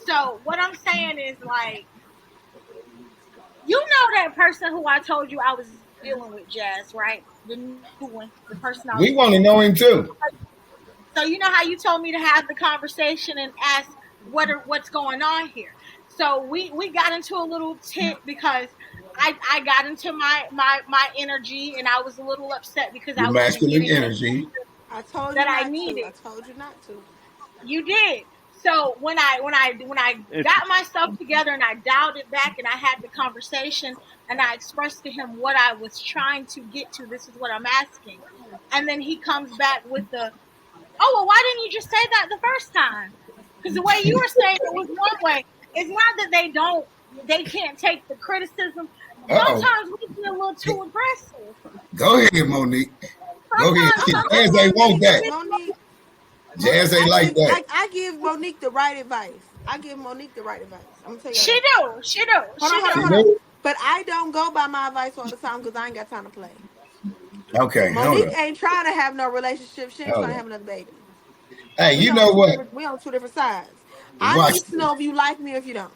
Speaker 10: so what I'm saying is, like, you know that person who I told you I was dealing with, Jazz, right? The new one, the person I was.
Speaker 2: We want to know him too.
Speaker 10: So you know how you told me to have the conversation and ask what's going on here. So we got into a little tit because I got into my energy and I was a little upset because I was
Speaker 2: masculine energy.
Speaker 4: I told you
Speaker 10: that
Speaker 4: I
Speaker 10: needed.
Speaker 4: I told you not to.
Speaker 10: You did. So when I got myself together and I dialed it back and I had the conversation and I expressed to him what I was trying to get to, this is what I'm asking. And then he comes back with the, oh, well, why didn't you just say that the first time? Because the way you were saying it was one way. It's not that they can't take the criticism. Sometimes we get a little too aggressive.
Speaker 2: Go ahead, Monique. Go ahead. Jazz ain't want that.
Speaker 4: Monique,
Speaker 2: Jazz ain't like that.
Speaker 4: I give Monique the right advice. I'm gonna tell you.
Speaker 10: She do.
Speaker 4: Hold on. But I don't go by my advice all the time because I ain't got time to play.
Speaker 2: Okay.
Speaker 4: Monique ain't trying to have no relationship. She ain't trying to have another baby.
Speaker 2: Hey, you know what?
Speaker 4: We on 2 different sides. I need to know if you like me or if you don't.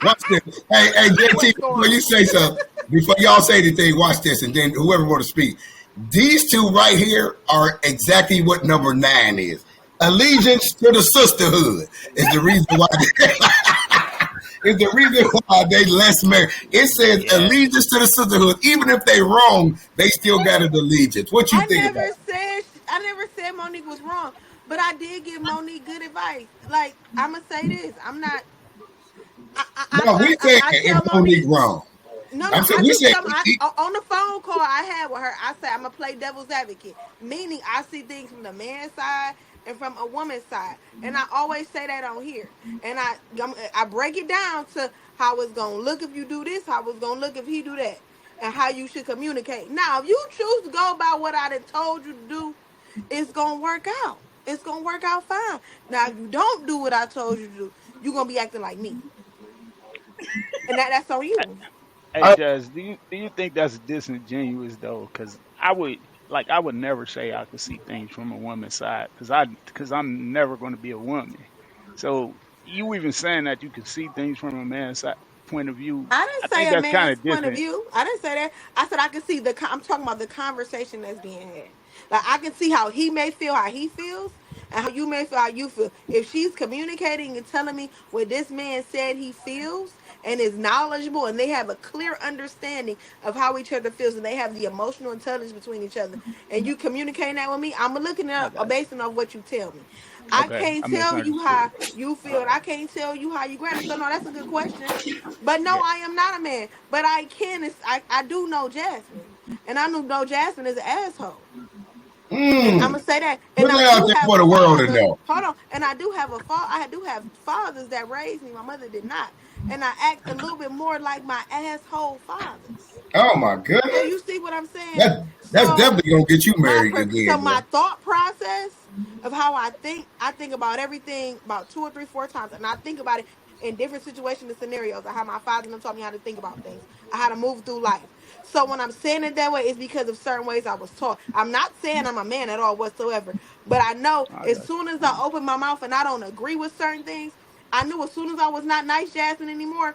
Speaker 2: Watch this. Hey, JT, before you say something, before y'all say anything, watch this, and then whoever want to speak. These two right here are exactly what number 9 is. Allegiance to the sisterhood is the reason why they less married. It says allegiance to the sisterhood. Even if they wrong, they still got an allegiance. What you think about it?
Speaker 4: I never said Monique was wrong, but I did give Monique good advice. Like, I'm gonna say this. I'm not.
Speaker 2: We said if Monique wrong.
Speaker 4: No,
Speaker 2: I'm saying
Speaker 4: I
Speaker 2: we
Speaker 4: do
Speaker 2: said
Speaker 4: something. On the phone call I had with her, I said I'm gonna play devil's advocate, meaning I see things from the man's side and from a woman's side, and I always say that on here, and I break it down to how it's gonna look if you do this, how it's gonna look if he do that, and how you should communicate. Now, if you choose to go by what I done told you to do, it's gonna work out. It's gonna work out fine. Now, if you don't do what I told you to do, you're gonna be acting like me, and that's on you.
Speaker 3: Hey, Jazz, do you think that's disingenuous though? Because I would never say I could see things from a woman's side because I'm never going to be a woman. So you even saying that you can see things from a man's side, point of view,
Speaker 4: I
Speaker 3: I
Speaker 4: didn't
Speaker 3: think
Speaker 4: say a
Speaker 3: that's kind
Speaker 4: man's
Speaker 3: of
Speaker 4: point of
Speaker 3: different.
Speaker 4: view. I didn't say that. I said I can see I'm talking about the conversation that's being had. Like I can see how he may feel, how he feels, and how you may feel, how you feel. If she's communicating and telling me what this man said he feels and is knowledgeable, and they have a clear understanding of how each other feels, and they have the emotional intelligence between each other, and you communicating that with me, I'm looking
Speaker 3: I
Speaker 4: at
Speaker 3: got
Speaker 4: based on what you tell me.
Speaker 3: you.
Speaker 4: I
Speaker 3: Okay,
Speaker 4: can't
Speaker 3: I
Speaker 4: tell you
Speaker 3: misunderstood.
Speaker 4: how you feel, and I can't tell you how you grab it. So no, that's a good question. But no,
Speaker 3: Yeah.
Speaker 4: I am not a man. But I can. I do know Jasmine, and I know Jasmine is an asshole. And I'm gonna say that. And
Speaker 2: Put
Speaker 4: I
Speaker 2: that out
Speaker 4: do
Speaker 2: there
Speaker 4: have
Speaker 2: for
Speaker 4: a
Speaker 2: the world to
Speaker 4: father.
Speaker 2: know.
Speaker 4: Hold on. And I do have a father. I do have fathers that raised me. My mother did not. And I act a little bit more like my asshole fathers.
Speaker 2: Oh my
Speaker 4: So
Speaker 2: goodness.
Speaker 4: you see what I'm saying?
Speaker 2: That's
Speaker 4: So
Speaker 2: definitely gonna get you married
Speaker 4: so
Speaker 2: again,
Speaker 4: my
Speaker 2: bro.
Speaker 4: thought process of how I think about everything about 2 or 3, 4 times, and I think about it in different situations and scenarios. I how my father taught me how to think about things, how to move through life. So when I'm saying it that way, it's because of certain ways I was taught. I'm not saying I'm a man at all whatsoever, but I know
Speaker 3: I
Speaker 4: as
Speaker 3: got
Speaker 4: soon as I open my mouth and I don't agree with certain things, I knew as soon as I was not nice, Jasmine, anymore.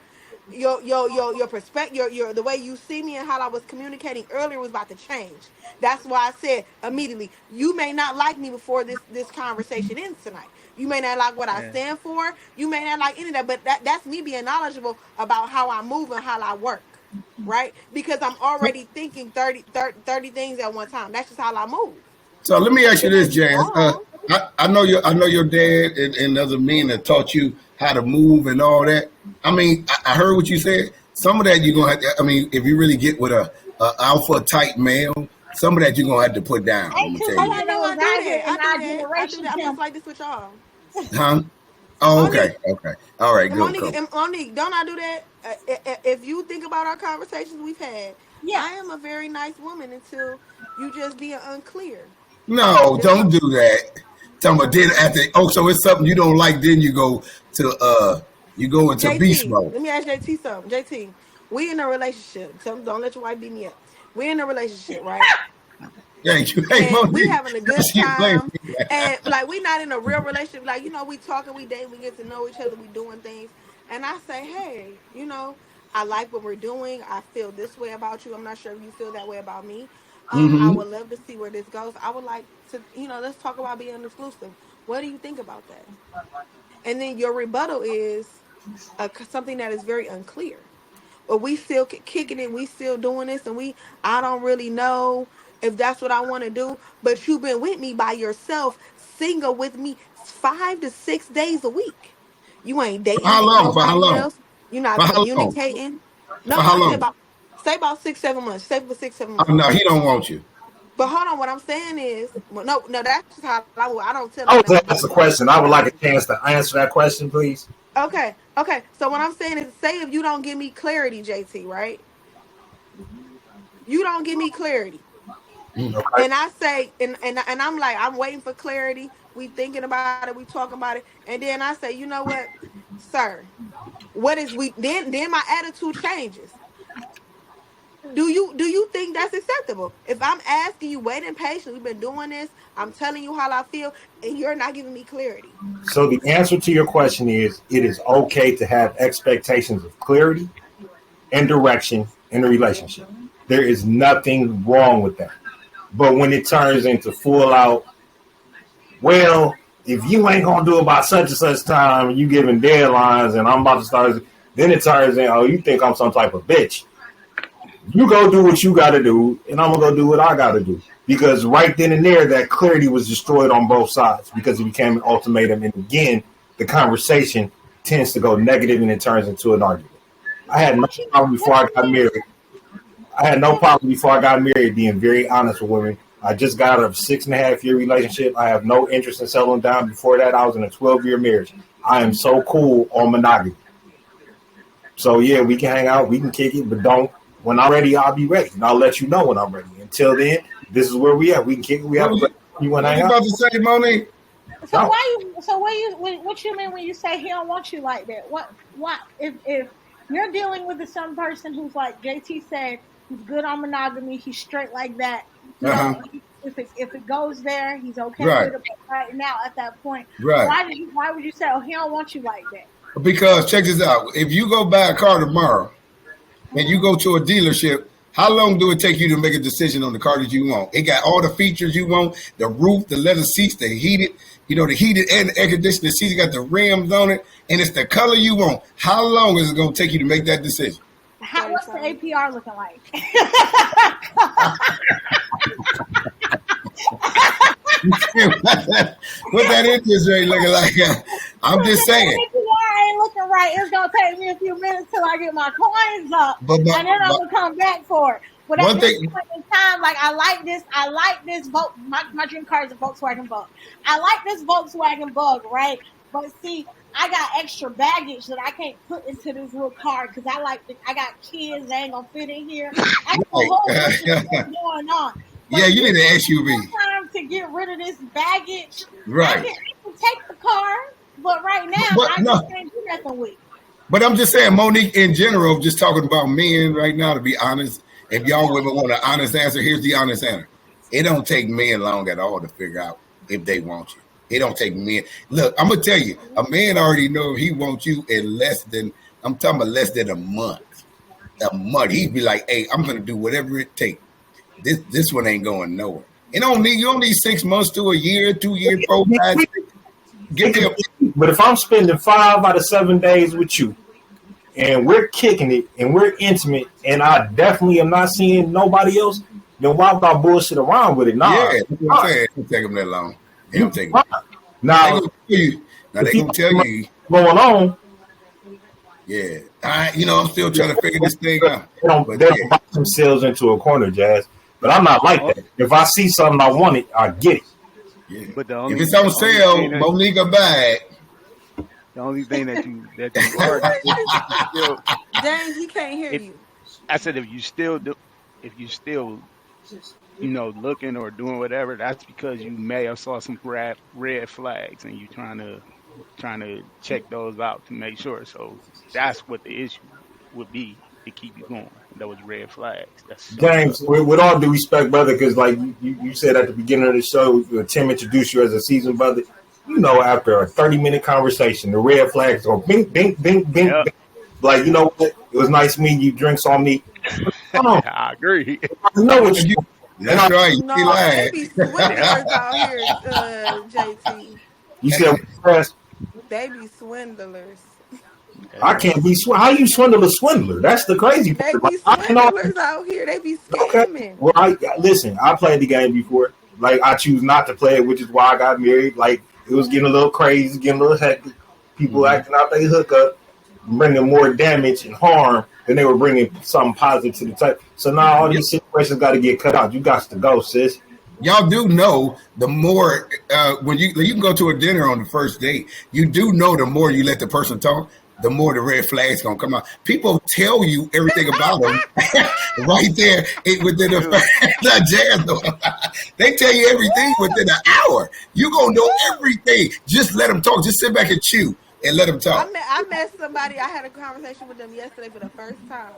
Speaker 4: Your perspective, your the way you see me and how I was communicating earlier was about to change. That's why I said immediately, you may not like me before this conversation ends tonight. You may not like what I
Speaker 3: you.
Speaker 4: stand for. You may not like any of that, but that's me being knowledgeable about how I move and how I work, right? Because I'm already thinking 30 things at one time. That's just how I move.
Speaker 2: So let me ask you
Speaker 4: It
Speaker 2: this,
Speaker 4: may be
Speaker 2: Jazz.
Speaker 4: wrong.
Speaker 2: I know your dad and other men that taught you how to move and all that. I mean, I heard what you said. Some of that you're gonna have to, I mean, if you really get with a alpha type male, some of that you're gonna have to put down. I'm
Speaker 10: Ain't
Speaker 2: gonna
Speaker 10: too
Speaker 2: tell
Speaker 4: Oh,
Speaker 2: you
Speaker 10: many
Speaker 4: I
Speaker 10: of
Speaker 2: that.
Speaker 4: know I
Speaker 10: those
Speaker 4: do
Speaker 10: out here
Speaker 4: that.
Speaker 10: in
Speaker 4: I do
Speaker 10: our
Speaker 4: that. I do
Speaker 10: generation,
Speaker 4: that. I'm just
Speaker 10: Tim.
Speaker 4: like this with y'all.
Speaker 2: Huh? Oh,
Speaker 4: Monique,
Speaker 2: okay, okay. All right,
Speaker 4: and
Speaker 2: go,
Speaker 4: Monique,
Speaker 2: go.
Speaker 4: and Monique, don't I do that? If you think about our conversations we've had,
Speaker 10: Yeah.
Speaker 4: I am a very nice woman until you just being unclear.
Speaker 2: No,
Speaker 4: Just
Speaker 2: don't do that. Talking about then after so it's something you don't like, then you go into beast
Speaker 4: JT,
Speaker 2: mode.
Speaker 4: let me ask JT something. JT, we in a relationship. Don't let your wife beat me up. We in a relationship, right?
Speaker 2: Yeah, you ain't
Speaker 4: And we
Speaker 2: Monique.
Speaker 4: having a good
Speaker 2: She blame
Speaker 4: time,
Speaker 2: me.
Speaker 4: and like we not in a real relationship. Like we talking, we dating, we get to know each other, we doing things. And I say, hey, I like what we're doing. I feel this way about you. I'm not sure if you feel that way about me. I
Speaker 2: Mm-hmm.
Speaker 4: would love to see where this goes. I would like to, let's talk about being exclusive. What do you think about that? And then your rebuttal is something that is very unclear. But we still kicking it. We still doing this, and I don't really know if that's what I want to do. But you've been with me by yourself, single with me 5 to 6 days a week. You ain't
Speaker 2: For how
Speaker 4: dating
Speaker 2: long? For how
Speaker 4: nobody
Speaker 2: long?
Speaker 4: else. You're not
Speaker 2: For how long?
Speaker 4: communicating. No,
Speaker 2: For how
Speaker 4: I
Speaker 2: long?
Speaker 4: say about 6, 7 months. Say for 6, 7 months.
Speaker 2: Oh no, he don't want you.
Speaker 4: But hold on, what I'm saying is, well, no, that's just how I don't tell
Speaker 11: I
Speaker 4: nobody
Speaker 11: was
Speaker 4: I'm
Speaker 11: asked a
Speaker 4: dating.
Speaker 11: question. I would
Speaker 4: That's
Speaker 11: like a
Speaker 4: just
Speaker 11: chance to answer that question, please.
Speaker 4: okay. So what I'm saying is, say if you don't give me clarity, JT, right? You don't give me clarity.
Speaker 11: Okay.
Speaker 4: And I say, and I'm like, I'm waiting for clarity. We thinking about it, we talking about it, and then I say, you know what, sir, what is we? Then my attitude changes. Do you think that's acceptable? If I'm asking you, waiting patiently, we've been doing this. I'm telling you how I feel, and you're not giving me clarity.
Speaker 11: So the answer to your question is it is okay to have expectations of clarity and direction in a relationship. There is nothing wrong with that. But when it turns into full out, well, if you ain't gonna do it by such and such time, you giving deadlines, and I'm about to start, then it turns in, oh, you think I'm some type of bitch. You go do what you got to do, and I'm gonna go do what I got to do. Because right then and there, that clarity was destroyed on both sides because it became an ultimatum, and again, the conversation tends to go negative, and it turns into an argument. I had no problem before I got married. I had no problem before I got married being very honest with women. I just got out of a 6.5-year relationship. I have no interest in settling down. Before that, I was in a 12-year marriage. I am so cool on monogamy. So, yeah, we can hang out. We can kick it. But don't. When I'm ready, I'll be ready. And I'll let you know when I'm ready. Until then, this is where we at. We can kick it. We have a break. You want to hang out?
Speaker 2: What you about to say, Monique?
Speaker 10: So
Speaker 11: No.
Speaker 10: what you mean when you say he don't want you like that? What if you're dealing with some person who's like JT said, he's good on monogamy, he's straight like that. You know, if it goes there, he's okay
Speaker 2: Right.
Speaker 10: with it. But right now, at that point,
Speaker 2: Right.
Speaker 10: why would you say, oh, he don't want you like that?
Speaker 2: Because check this out. If you go buy a car tomorrow and you go to a dealership, how long do it take you to make a decision on the car that you want? It got all the features you want, the roof, the leather seats, the heated and the air conditioning seats, got the rims on it, and it's the color you want. How long is it going to take you to make that decision?
Speaker 10: What's the APR looking like?
Speaker 2: What that interest rate looking like? I'm just saying.
Speaker 10: APR ain't looking right. It's gonna take me a few minutes till I get my coins up, and then I'm gonna come back for it. But at this point in time, like I like this Volt. My dream car is a Volkswagen Bug. I like this Volkswagen Bug, right? But see, I got extra baggage that I can't put into this little car because I got kids that ain't gonna fit in here. I got a whole bunch of stuff going on. But
Speaker 2: yeah, you need an SUV.
Speaker 10: Time to get rid of this baggage.
Speaker 2: Right.
Speaker 10: I can take the car, but right now I just can't do nothing with it.
Speaker 2: But I'm just saying, Monique, in general, just talking about men right now, to be honest, if y'all women want an honest answer, here's the honest answer. It don't take men long at all to figure out if they want you. It don't take men. Look, I'm going to tell you, a man already know if he wants you in less than a month. A month. He'd be like, hey, I'm going to do whatever it takes. This one ain't going nowhere. You don't need 6 months to a year, 2 years, 4, 5, 6.
Speaker 11: But if I'm spending 5 out of 7 days with you, and we're kicking it, and we're intimate, and I definitely am not seeing nobody else, then why would I bullshit around with it? Nah,
Speaker 2: yeah, that's what I'm saying. It don't take them that long. It don't take them.
Speaker 11: Now
Speaker 2: they gonna tell you
Speaker 11: going on.
Speaker 2: Yeah, I'm still trying to figure this thing out.
Speaker 11: They don't box themselves into a corner, Jazz. But I'm not like that. If I see something I want it, I get it.
Speaker 2: Yeah.
Speaker 3: But
Speaker 2: if it's on sale, Monique will buy it.
Speaker 3: The only thing that you are
Speaker 4: James, he can't hear you.
Speaker 3: I said if you still looking or doing whatever, that's because you may have saw some red flags and you trying to check those out to make sure. So that's what the issue would be to keep you going. Those red flags.
Speaker 11: James, with all due respect, brother, because like you said at the beginning of the show, Tim introduced you as a seasoned brother. You know, after a 30-minute conversation, the red flags go bing, bing, bing, bing.
Speaker 3: Yep.
Speaker 11: Bing. Like, you know what? It was nice meeting you. Drinks on me.
Speaker 3: I agree.
Speaker 11: I know what you.
Speaker 2: That's right.
Speaker 4: No, they be swindlers out here, JT.
Speaker 11: You said first.
Speaker 4: They be swindlers.
Speaker 11: I can't be how you swindle a swindler? That's the crazy part.
Speaker 4: They be swindlers out here. They be scamming.
Speaker 11: Okay. Well, listen. I played the game before. Like, I choose not to play it, which is why I got married. Like, it was getting a little crazy, getting a little hectic. People acting out they hookup, bringing more damage and harm than they were bringing something positive to the table. So now all these situations got to get cut out. You got to go, sis.
Speaker 2: Y'all do know the more when you can go to a dinner on the first date, you do know the more you let the person talk, the more the red flags gonna come out. People tell you everything about them right there within they tell you everything within an hour. You gonna know everything. Just let them talk. Just sit back and chew and let them talk.
Speaker 4: I met somebody. I had a conversation with them yesterday for the first time.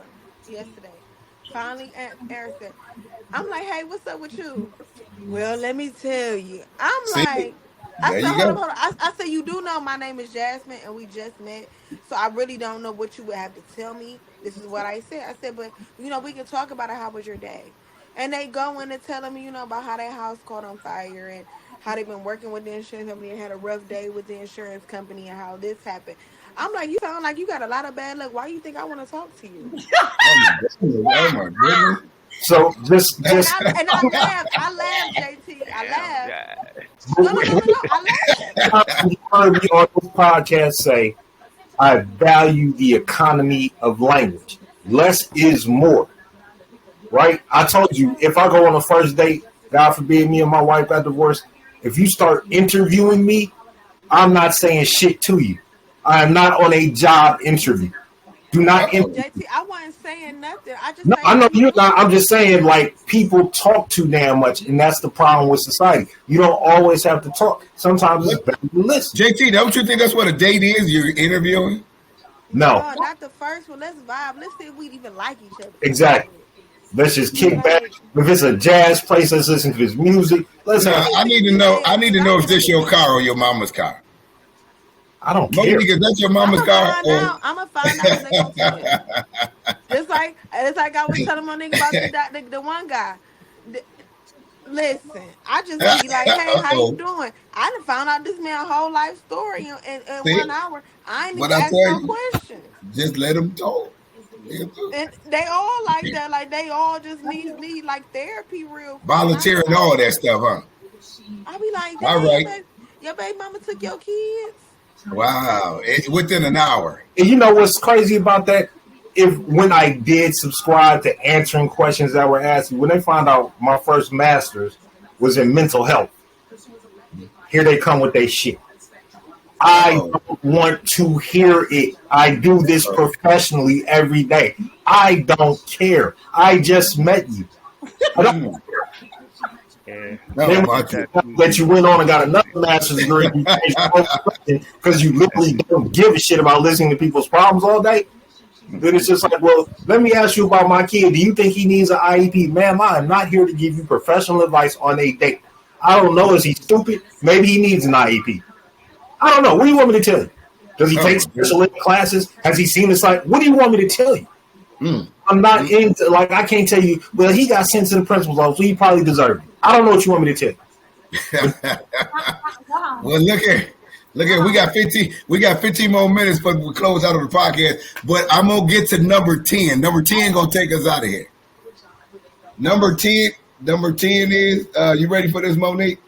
Speaker 4: Finally, Aaron said, "I'm like, hey, what's up with you?" Well, let me tell you. I'm like. I said, hold on. I said, you do know my name is Jasmine and we just met. So I really don't know what you would have to tell me. This is what I said. I said, but, we can talk about it. How was your day? And they go in and telling me, about how their house caught on fire and how they've been working with the insurance company and had a rough day with the insurance company and how this happened. I'm like, you sound like you got a lot of bad luck. Why do you think I want to talk to you?
Speaker 2: Oh my goodness.
Speaker 11: So just
Speaker 4: and I laughed, JT. I laughed. No, I laughed.
Speaker 11: You heard me on this podcast say I value the economy of language. Less is more, right? I told you, if I go on a first date, God forbid me and my wife got divorced, if you start interviewing me, I'm not saying shit to you. I am not on a job interview. Do not interview.
Speaker 4: JT, I wasn't saying nothing. I just
Speaker 11: No, I know you're not. I'm just saying, like, people talk too damn much, and that's the problem with society. You don't always have to talk. Sometimes it's better to listen.
Speaker 2: JT, don't you think that's what a date is? You're interviewing?
Speaker 11: No.
Speaker 4: No, not the first one. Let's vibe. Let's see if we even like each other.
Speaker 11: Exactly. Let's just kick back. If it's a jazz place, let's listen to this music.
Speaker 2: I need to know. I need to know if this your car or your mama's car.
Speaker 11: I don't care.
Speaker 2: Because that's your mama's car.
Speaker 4: I'm gonna find out if they gonna tell me. It's like I was telling my nigga about the one guy. Listen, I just be like, hey, how you doing? I done found out this man's whole life story in 1 hour. I ain't even ask no questions.
Speaker 2: Just let them talk.
Speaker 4: And they all like that. Like they all just need like therapy real quick.
Speaker 2: Volunteering all that stuff, huh?
Speaker 4: I be like,
Speaker 2: all right.
Speaker 4: Your baby mama took your kids.
Speaker 2: Wow. Within an hour.
Speaker 11: And you know what's crazy about that? When I did subscribe to answering questions that were asked, when they found out my first master's was in mental health, here they come with their shit. I don't want to hear it. I do this professionally every day. I don't care. I just met you. I don't care. That you went on and got another master's degree because you literally don't give a shit about listening to people's problems all day. Then it's just like, well, let me ask you about my kid. Do you think he needs an IEP? Ma'am, I am not here to give you professional advice on a date. I don't know. Is he stupid? Maybe he needs an IEP. I don't know. What do you want me to tell you? Does he take special ed classes? Has he seen the site? What do you want me to tell you? I'm not into, like, I can't tell you, well, he got sent to the principal's office, so he probably deserved it. I don't know what you want me to tell you.
Speaker 2: Well, look here. We got 15 more minutes before we close out of the podcast. But I'm gonna get to number 10. Number 10 gonna take us out of here. Number 10 is you ready for this, Monique?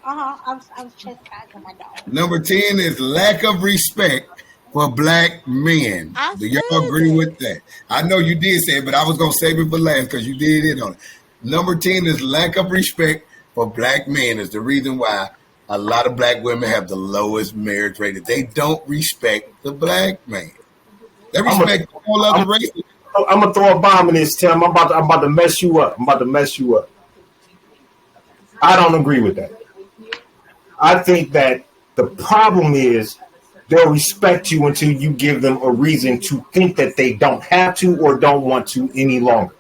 Speaker 10: I was just catching my dog.
Speaker 2: Number 10 is lack of respect for black men. Do y'all agree with that? I know you did say it, but I was gonna save it for last because you did it on it. Number 10 is lack of respect for black men is the reason why a lot of black women have the lowest marriage rate. They don't respect the black man. They respect all other races.
Speaker 11: I'm gonna throw a bomb in this, Tim. I'm about to mess you up. I don't agree with that. I think that the problem is they'll respect you until you give them a reason to think that they don't have to or don't want to any longer.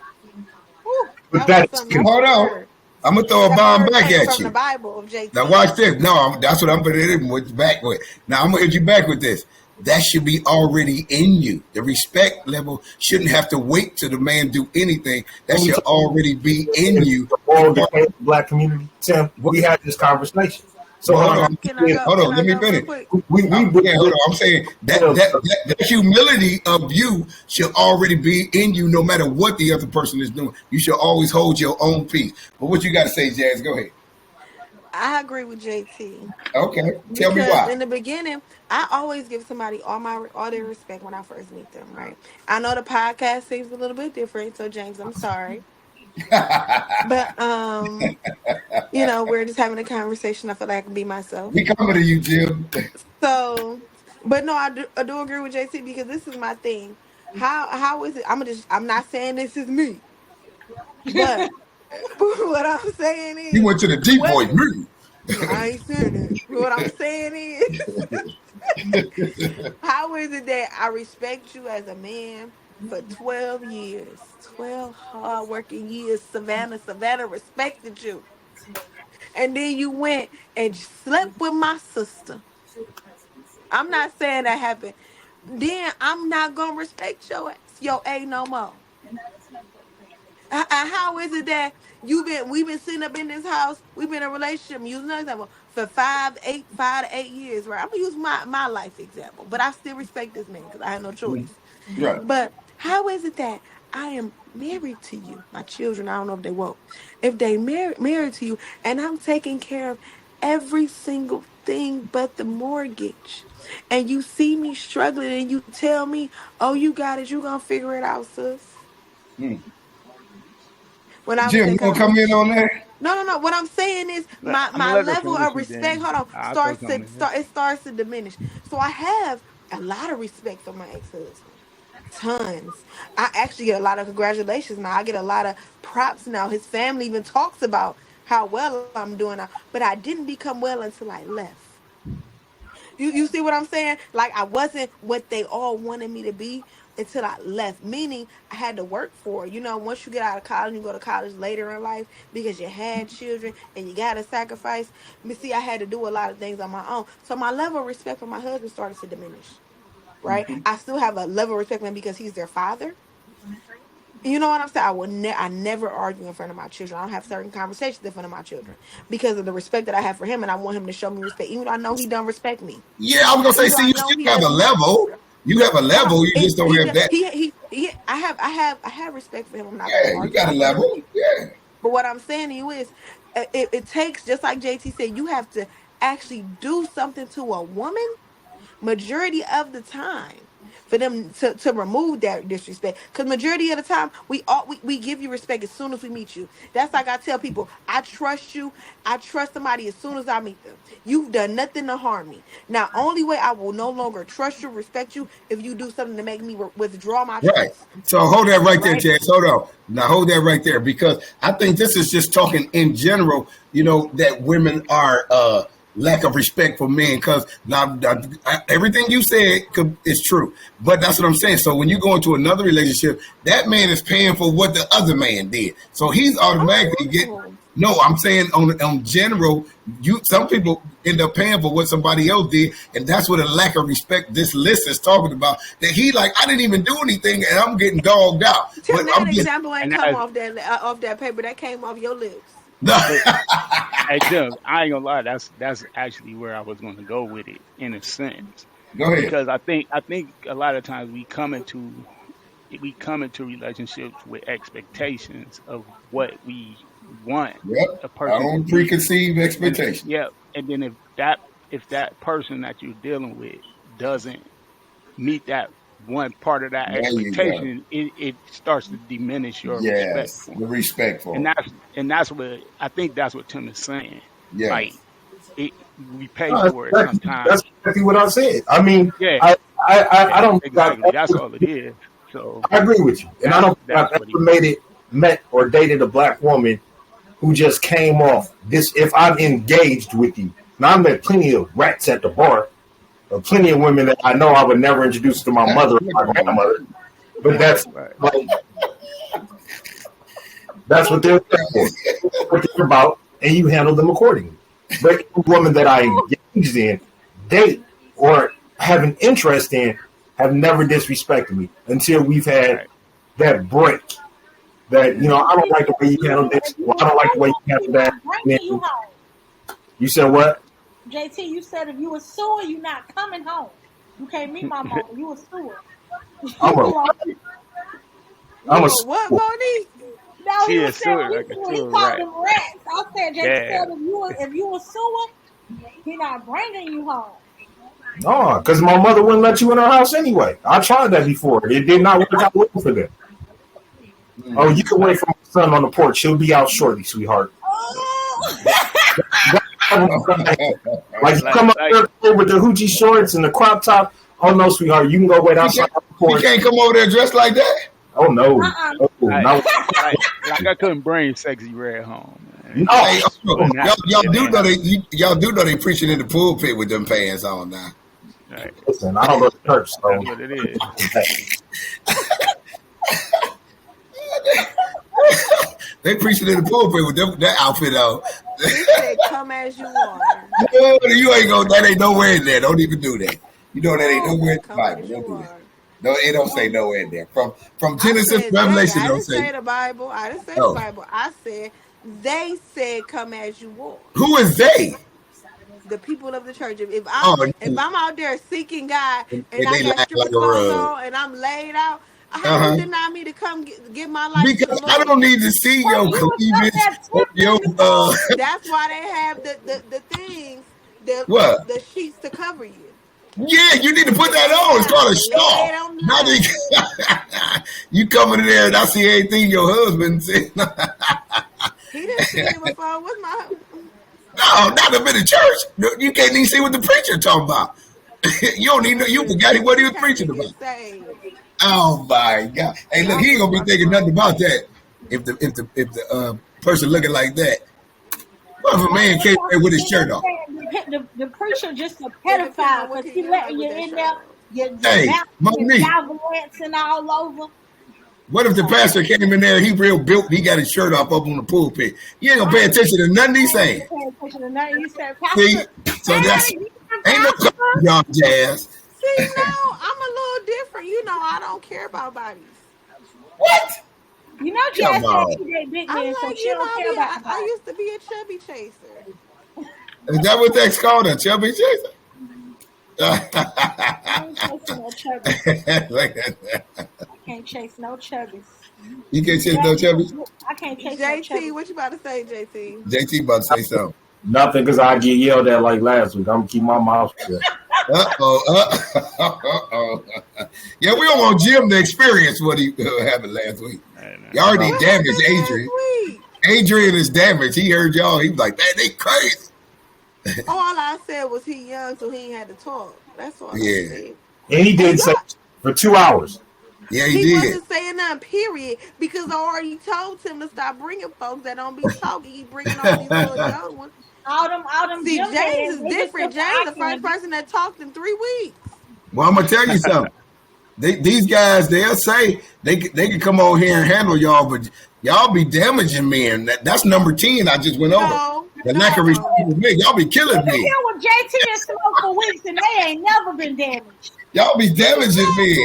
Speaker 11: But
Speaker 2: hold on. I'm gonna throw a bomb back at
Speaker 4: from
Speaker 2: you.
Speaker 4: The Bible of JT.
Speaker 2: Now watch this. No, that's what I'm gonna hit him back with. Now I'm gonna hit you back with this. That should be already in you. The respect level shouldn't have to wait till the man do anything. That should already be in you.
Speaker 11: All the black community, Tim, we had this conversation. So
Speaker 2: hold on. Let me finish. Hold on. I'm saying that humility of you should already be in you, no matter what the other person is doing. You should always hold your own peace. But what you got to say, Jazz? Go ahead.
Speaker 4: I agree with JT.
Speaker 2: Okay, tell me why.
Speaker 4: In the beginning, I always give somebody all their respect when I first meet them. Right? I know the podcast seems a little bit different, so James, I'm sorry. But we're just having a conversation. I feel like I can be myself.
Speaker 2: We coming to you, Jim.
Speaker 4: So, but no, I do agree with JT because this is my thing. How is it? I'm not saying this is me, but what I'm saying is
Speaker 2: you went to the deep voice.
Speaker 4: I ain't saying it. What I'm saying is, how is it that I respect you as a man for 12 years, 12 hard-working years? Savannah respected you. And then you went and slept with my sister. I'm not saying that happened. Then I'm not going to respect your A no more. How is it that we've been sitting up in this house, we've been in a relationship, using another example, for 5 to 8 years, right? I'm going to use my life example, but I still respect this man because I have no choice.
Speaker 2: Right.
Speaker 4: But how is it that I am married to you, my children, I don't know if they married to you, and I'm taking care of every single anything but the mortgage. And you see me struggling and you tell me, oh, you got it, you gonna figure it out, sis. When I'm
Speaker 2: Jim,
Speaker 4: saying,
Speaker 2: you gonna come in on that?
Speaker 4: no. What I'm saying is
Speaker 3: I'm gonna
Speaker 4: my
Speaker 3: let her
Speaker 4: level of
Speaker 3: finish, and
Speaker 4: respect,
Speaker 3: then
Speaker 4: hold on,
Speaker 3: I'll throw something in.
Speaker 4: it starts to diminish. So I have a lot of respect for my ex-husband. Tons. I actually get a lot of congratulations now. I get a lot of props now. His family even talks about how well I'm doing now. But I didn't become well until I left. You see what I'm saying? Like I wasn't what they all wanted me to be until I left. Meaning I had to work for it. You know, once you get out of college, you go to college later in life because you had children and you gotta sacrifice. But see, I had to do a lot of things on my own. So my level of respect for my husband started to diminish. Right? I still have a level of respect for him because he's their father. You know what I'm saying? I never argue in front of my children. I don't have certain conversations in front of my children because of the respect that I have for him, and I want him to show me respect, even though I know he don't respect me.
Speaker 2: Yeah, I was gonna say,
Speaker 4: Even though
Speaker 2: see,
Speaker 4: I
Speaker 2: you
Speaker 4: know
Speaker 2: still
Speaker 4: he
Speaker 2: have a
Speaker 4: doesn't.
Speaker 2: level. You have a
Speaker 4: Hold on.
Speaker 2: level. You just don't have that.
Speaker 4: I have respect for him. I'm not
Speaker 2: Yeah,
Speaker 4: gonna
Speaker 2: you
Speaker 4: argue.
Speaker 2: got a
Speaker 4: I'm
Speaker 2: level.
Speaker 4: not.
Speaker 2: Yeah.
Speaker 4: But what I'm saying to you is, it takes, just like JT said, you have to actually do something to a woman majority of the time for them to remove that disrespect. Because majority of the time, we give you respect as soon as we meet you. That's like I tell people, I trust you. I trust somebody as soon as I meet them. You've done nothing to harm me. Now, only way I will no longer trust you, respect you, if you do something to make me withdraw my
Speaker 2: Right.
Speaker 4: trust.
Speaker 2: So hold that right there,
Speaker 4: Right?
Speaker 2: Chance. Hold on. Now hold that right there, because I think this is just talking in general, that women are lack of respect for men, because now everything you said is true, but that's what I'm saying. So when you go into another relationship, that man is paying for what the other man did, so he's automatically getting. No, I'm saying on general, some people end up paying for what somebody else did, and that's what a lack of respect this list is talking about. That he like, I didn't even do anything, and I'm getting dogged out.
Speaker 4: Tim,
Speaker 2: But
Speaker 4: that
Speaker 2: I'm just,
Speaker 4: example ain't come off that paper. That came off your lips.
Speaker 2: no.
Speaker 3: Hey Jim, I ain't gonna lie. That's actually where I was going to go with it, in a sense,
Speaker 2: Go ahead.
Speaker 3: because I think a lot of times we come into relationships with expectations of what we want
Speaker 2: Yep.
Speaker 3: a
Speaker 2: Our
Speaker 3: person to
Speaker 2: own
Speaker 3: be.
Speaker 2: preconceived
Speaker 3: And
Speaker 2: expectation.
Speaker 3: yeah, and then if that person that you're dealing with doesn't meet that one part of that
Speaker 2: There you go.
Speaker 3: expectation, it starts to diminish your respect
Speaker 2: Yes,
Speaker 3: for
Speaker 2: the
Speaker 3: him.
Speaker 2: respect for
Speaker 3: And
Speaker 2: him.
Speaker 3: that's what I think, that's what Tim is saying.
Speaker 2: Yes.
Speaker 3: Like we pay
Speaker 11: No,
Speaker 3: for it
Speaker 11: that's
Speaker 3: sometimes.
Speaker 11: exactly what I said. I mean,
Speaker 3: Yeah,
Speaker 11: I don't think
Speaker 3: exactly. That's all it is. So
Speaker 11: I agree with you, and I don't think I've
Speaker 3: that's what
Speaker 11: ever met or dated a black woman who just came off this. If I've engaged with you, now I met plenty of rats at the bar, plenty of women that I know I would never introduce to my mother or my grandmother, but that's like that's what they're there for. That's what they're about, and you handle them accordingly. But every woman that I engaged in, date, or have an interest in, have never disrespected me until we've had that break. That, I don't like the way you handle this. Well, I don't like the way you handle that.
Speaker 10: Bringing you home.
Speaker 11: You said what?
Speaker 10: JT, you said if you a sewer, you not coming home. You can't meet my mama. You a sewer.
Speaker 11: I'm a
Speaker 4: What, Monique?
Speaker 10: No,
Speaker 3: She
Speaker 10: he
Speaker 3: a
Speaker 10: was saying
Speaker 3: sewer,
Speaker 10: when
Speaker 3: like a
Speaker 10: he
Speaker 3: sewer
Speaker 10: called
Speaker 3: rat.
Speaker 10: them rats. I said, JT
Speaker 3: Yeah.
Speaker 10: said if you a sewer, he not bringing you home.
Speaker 11: No, because my mother wouldn't let you in her house anyway. I tried that before. It did not work out well for them. Oh, you can wait for my son on the porch. He'll be out shortly, sweetheart. Like, you come up there with the hoochie shorts and the crop top. Oh, no, sweetheart. You can go wait outside on the porch.
Speaker 2: You can't come over there dressed like that.
Speaker 11: Oh, no. Oh,
Speaker 3: Like,
Speaker 11: no.
Speaker 3: like I couldn't bring Sexy Red home. Man.
Speaker 11: No.
Speaker 2: Hey, y'all do know they preaching in the pulpit with them pants on now.
Speaker 3: Right.
Speaker 11: Listen, I don't go to church, so.
Speaker 3: That's what it is.
Speaker 2: They preaching in the pulpit with that outfit on.
Speaker 4: He said, "Come as you are."
Speaker 2: No, you ain't gonna. That ain't nowhere in there. Don't even do that. You know that ain't nowhere in the
Speaker 4: Come
Speaker 2: Bible.
Speaker 4: as
Speaker 2: Don't
Speaker 4: you
Speaker 2: do that.
Speaker 4: are.
Speaker 2: No, it don't say nowhere in there. From
Speaker 4: I
Speaker 2: Genesis,
Speaker 4: said
Speaker 2: Revelation,
Speaker 4: I
Speaker 2: don't
Speaker 4: didn't say
Speaker 2: say.
Speaker 4: the Bible. I didn't say
Speaker 2: No.
Speaker 4: the Bible. I said they said, "Come as you are."
Speaker 2: Who is they?
Speaker 4: The people of the church. If
Speaker 2: Oh,
Speaker 4: I'm out there seeking God and
Speaker 2: and
Speaker 4: I
Speaker 2: they
Speaker 4: got
Speaker 2: laugh
Speaker 4: stripper
Speaker 2: like a
Speaker 4: clothes
Speaker 2: rug.
Speaker 4: on and I'm laid out, how
Speaker 2: Uh-huh.
Speaker 4: you deny me to come give my life to the
Speaker 2: Because
Speaker 4: Lord?
Speaker 2: I don't need to see your
Speaker 10: you was up
Speaker 2: cleavage
Speaker 10: there
Speaker 2: or your
Speaker 4: That's why they have the things
Speaker 2: What?
Speaker 4: the sheets to cover you.
Speaker 2: Yeah, you need to put that on. It's called a
Speaker 4: Lay it
Speaker 2: shawl.
Speaker 4: on
Speaker 2: Now
Speaker 4: down.
Speaker 2: that you coming in there and I see everything your husband said.
Speaker 4: He didn't see it before. What's my?
Speaker 2: No, not up in the church. No, you can't even see what the preacher talking about. You don't even know. You forgot what he was preaching about. Oh my God! Hey, look, he ain't gonna be thinking nothing about that if the person looking like that. What if a man came there with his shirt off?
Speaker 10: The preacher just a pedophile because he letting you in there.
Speaker 2: Hey, mommy.
Speaker 10: And all over.
Speaker 2: What if the pastor came in there, he real built, he got his shirt off up on the pulpit? You ain't gonna pay attention to nothing he's saying. See? So that's ain't no y'all Jazz.
Speaker 4: See, no, I'm a little different. You know, I don't care about bodies.
Speaker 2: What?
Speaker 10: You know, Jazz said she did big men, so she don't care about
Speaker 4: I used to be a chubby chaser.
Speaker 2: Is that what that's called, a chubby chaser?
Speaker 10: I can't chase no chubbies.
Speaker 2: You can't chase no chubbies?
Speaker 10: I can't chase
Speaker 4: JT,
Speaker 10: no chubbies.
Speaker 4: what you about to say, JT?
Speaker 2: JT about to say something.
Speaker 11: Nothing, because I get yelled at like last week. I'm going to keep my mouth shut.
Speaker 2: Uh-oh. Yeah, we don't want Jim to experience what he happened last week. Y'all already damaged Adrian. Adrian is damaged. He heard y'all. He was like, man, they crazy.
Speaker 4: All I said was he young, so he ain't had to talk. That's all I said.
Speaker 11: And he did say for 2 hours.
Speaker 2: Yeah,
Speaker 4: he
Speaker 2: did.
Speaker 4: wasn't saying nothing, period, because I already told him to stop bringing folks that don't be talking. He bringing all these little young ones.
Speaker 10: All them.
Speaker 4: See, James is different. James the first person that talked in 3 weeks.
Speaker 2: Well, I'm gonna tell you something. These guys, they'll say they can come over here and handle y'all, but y'all be damaging men. That's number 10 I just went over. The lack of respect for me. Y'all be killing me.
Speaker 10: Here with JT and Smoke for weeks, and they ain't never been damaged.
Speaker 2: Y'all be damaging men.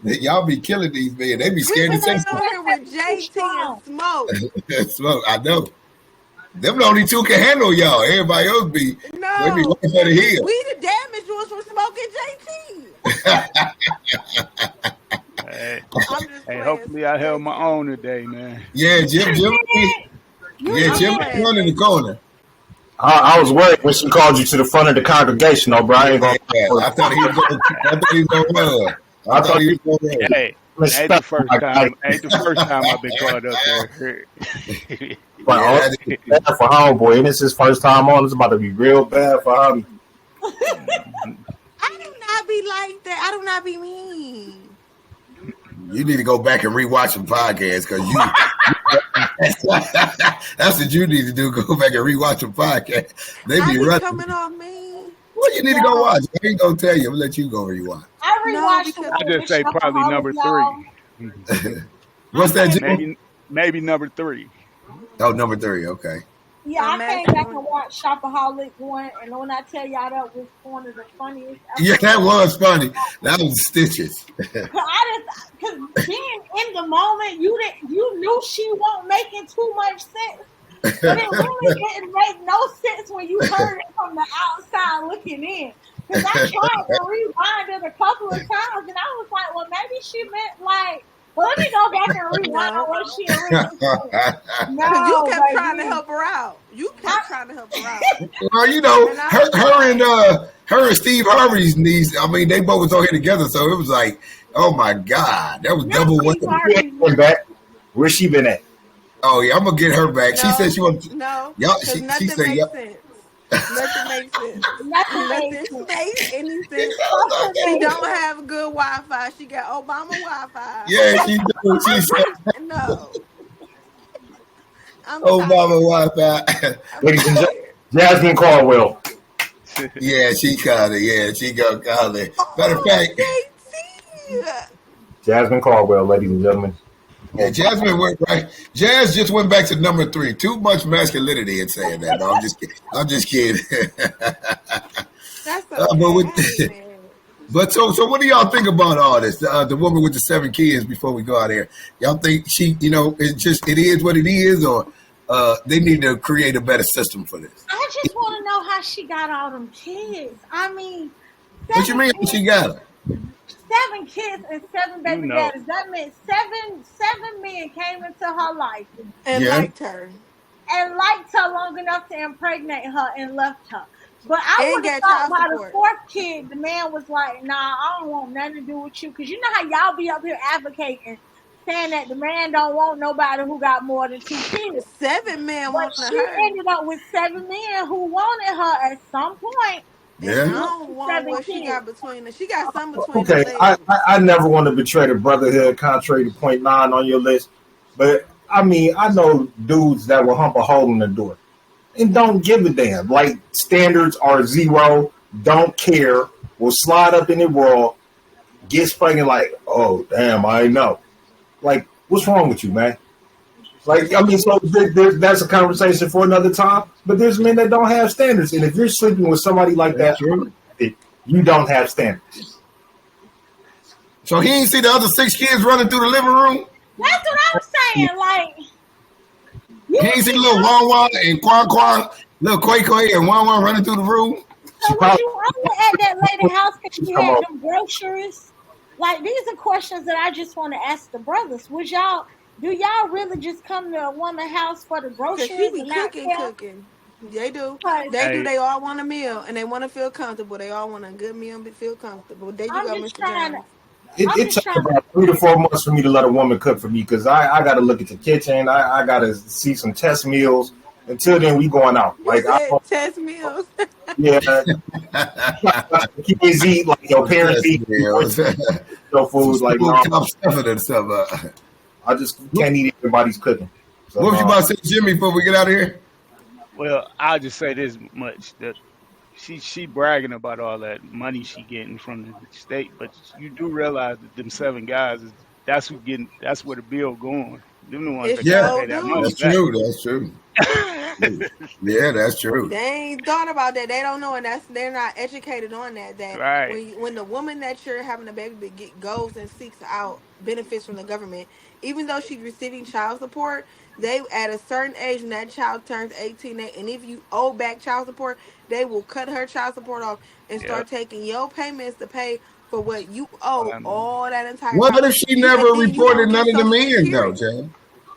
Speaker 2: Y'all be killing these men. They be scared to say something.
Speaker 4: Here with JT and Smoke.
Speaker 2: Smoke, I know. Them the only two can handle y'all. Everybody else be they be looking for the hill.
Speaker 4: We the damaged ones from Smoke and JT.
Speaker 3: Hey, hopefully I held my own today, man.
Speaker 2: Yeah, Jim Jim running the corner.
Speaker 11: I was worried when she called you to the front of the congregation, though, bro. I ain't gonna.
Speaker 2: I thought he was going. I thought he was going.
Speaker 3: Hey, ain't the first time I've been called up there.
Speaker 11: But it's bad for homeboy, and it's his first time on. It's about to be real bad for him.
Speaker 4: I do not be like that. I do not be mean.
Speaker 2: You need to go back and rewatch some podcasts because that's what you need to do. Go back and rewatch some podcasts. They be running.
Speaker 4: Coming off me.
Speaker 2: Well, you need to go watch. I ain't gonna tell you. I'm gonna let you go rewatch.
Speaker 10: I rewatched.
Speaker 3: I just say probably number 3.
Speaker 2: What's that, Jim?
Speaker 3: Maybe number 3.
Speaker 2: Oh, number 3. Okay.
Speaker 10: Yeah, I came back and watched Shopaholic 1, and when I tell y'all that was one of the funniest.
Speaker 2: Yeah, that was funny. That was stitches.
Speaker 10: Because being in the moment, you knew she wasn't making too much sense, but it really didn't make no sense when you heard it from the outside looking in. Because I tried to rewind it a couple of times, and I was like, well, maybe she meant like. Well, let me go back and rewind what she originally said.
Speaker 4: No, you kept trying to help her out.
Speaker 2: Well, you know, her and Steve Harvey's niece. I mean, they both was on here together, so it was like, oh my God, that was double what.
Speaker 11: Where's she been at?
Speaker 2: Oh yeah, I'm gonna get her back.
Speaker 4: No,
Speaker 2: she said she wants.
Speaker 4: No,
Speaker 2: she
Speaker 4: nothing
Speaker 2: said,
Speaker 4: makes sense. Nothing makes sense. Nothing makes any sense. She don't have good Wi-Fi. She got Obama Wi-Fi.
Speaker 2: Yeah, she do. She said
Speaker 4: no.
Speaker 2: Obama Wi-Fi.
Speaker 11: Ladies and gentlemen, Jasmine Caldwell.
Speaker 2: Yeah, she called it. Yeah, she gonna call it. Matter of fact,
Speaker 11: Jasmine Caldwell, ladies and gentlemen.
Speaker 2: Yeah, Jasmine went right. Jazz just went back to number 3. Too much masculinity in saying that. No, I'm just kidding.
Speaker 4: That's
Speaker 2: but so what do y'all think about all this? The woman with the 7 kids. Before we go out here, y'all think she, it is what it is, or they need to create a better system for this?
Speaker 10: I just want to know how she got all them kids. I mean,
Speaker 2: what you mean she got them?
Speaker 10: 7 kids and 7 baby daddies. That meant seven men came into her life
Speaker 4: and liked her.
Speaker 10: and liked her long enough to impregnate her and left her. But I
Speaker 4: And
Speaker 10: would have
Speaker 4: get
Speaker 10: thought
Speaker 4: child
Speaker 10: by the
Speaker 4: support.
Speaker 10: fourth kid, the man was like, "Nah, I don't want nothing to do with you," because you know how y'all be up here advocating, saying that the man don't want nobody who got more than 2 kids.
Speaker 4: 7 men
Speaker 10: But
Speaker 4: wanting
Speaker 10: she
Speaker 4: her.
Speaker 10: ended up with 7 men who wanted her at some point.
Speaker 4: I
Speaker 2: Yeah.
Speaker 4: don't want
Speaker 10: 7
Speaker 4: what she
Speaker 10: kids.
Speaker 4: got between her. She got some between
Speaker 11: Okay,
Speaker 4: her
Speaker 11: I,
Speaker 4: legs.
Speaker 11: I never want to betray the brotherhood, contrary to point 9 on your list. But I mean, I know dudes that will hump a hole in the door and don't give a damn. Like standards are 0, don't care, will slide up in the world, gets pregnant like, oh damn, I know. Like, what's wrong with you, man? Like, I mean, so that's a conversation for another time. But there's men that don't have standards, and if you're sleeping with somebody like that, you don't have standards.
Speaker 2: So he ain't see the other 6 kids running through the living room?
Speaker 10: That's what I'm saying. Like,
Speaker 2: He ain't see little Wan Wan and Quan, little Quay Quay and Wan Wan running through the room?
Speaker 10: so was you only at that lady house because she had them groceries? Like, these are questions that I just want to ask the brothers. Do y'all really just come to a woman's house for the
Speaker 4: Cause
Speaker 10: groceries?
Speaker 4: she be
Speaker 10: and not
Speaker 4: cooking. They do.
Speaker 10: Like,
Speaker 4: They do. They all want a meal and they want to feel comfortable. They all want a good meal and feel comfortable. There you
Speaker 10: I'm
Speaker 4: go,
Speaker 10: just
Speaker 4: Mr.
Speaker 10: trying
Speaker 4: Jones.
Speaker 11: It took about 3 to 4 months for me to let a woman cook for me because I got to look at the kitchen. I got to see some test meals. Until then, we going out. Like,
Speaker 4: test meals.
Speaker 11: Yeah. Kids eat like your parents eat. Your food. Like, no, I just can't eat everybody's cooking. So,
Speaker 2: what was you about to say, Jimmy, before we get out of here?
Speaker 3: Well, I'll just say this much: that she bragging about all that money she getting from the state, but you do realize that them 7 guys that's where the bill going. Them the ones that gotta pay that money.
Speaker 2: That's true. That's true. Yeah, that's true.
Speaker 4: They ain't thought about that. They don't know, and they're not educated on that. That
Speaker 3: right.
Speaker 4: when the woman that you're having a baby goes and seeks out benefits from the government, even though she's receiving child support, they at a certain age when that child turns 18, and if you owe back child support, they will cut her child support off and start taking your payments to pay for what you owe all that entire time.
Speaker 2: What if she never reported none of the men, though, Jay?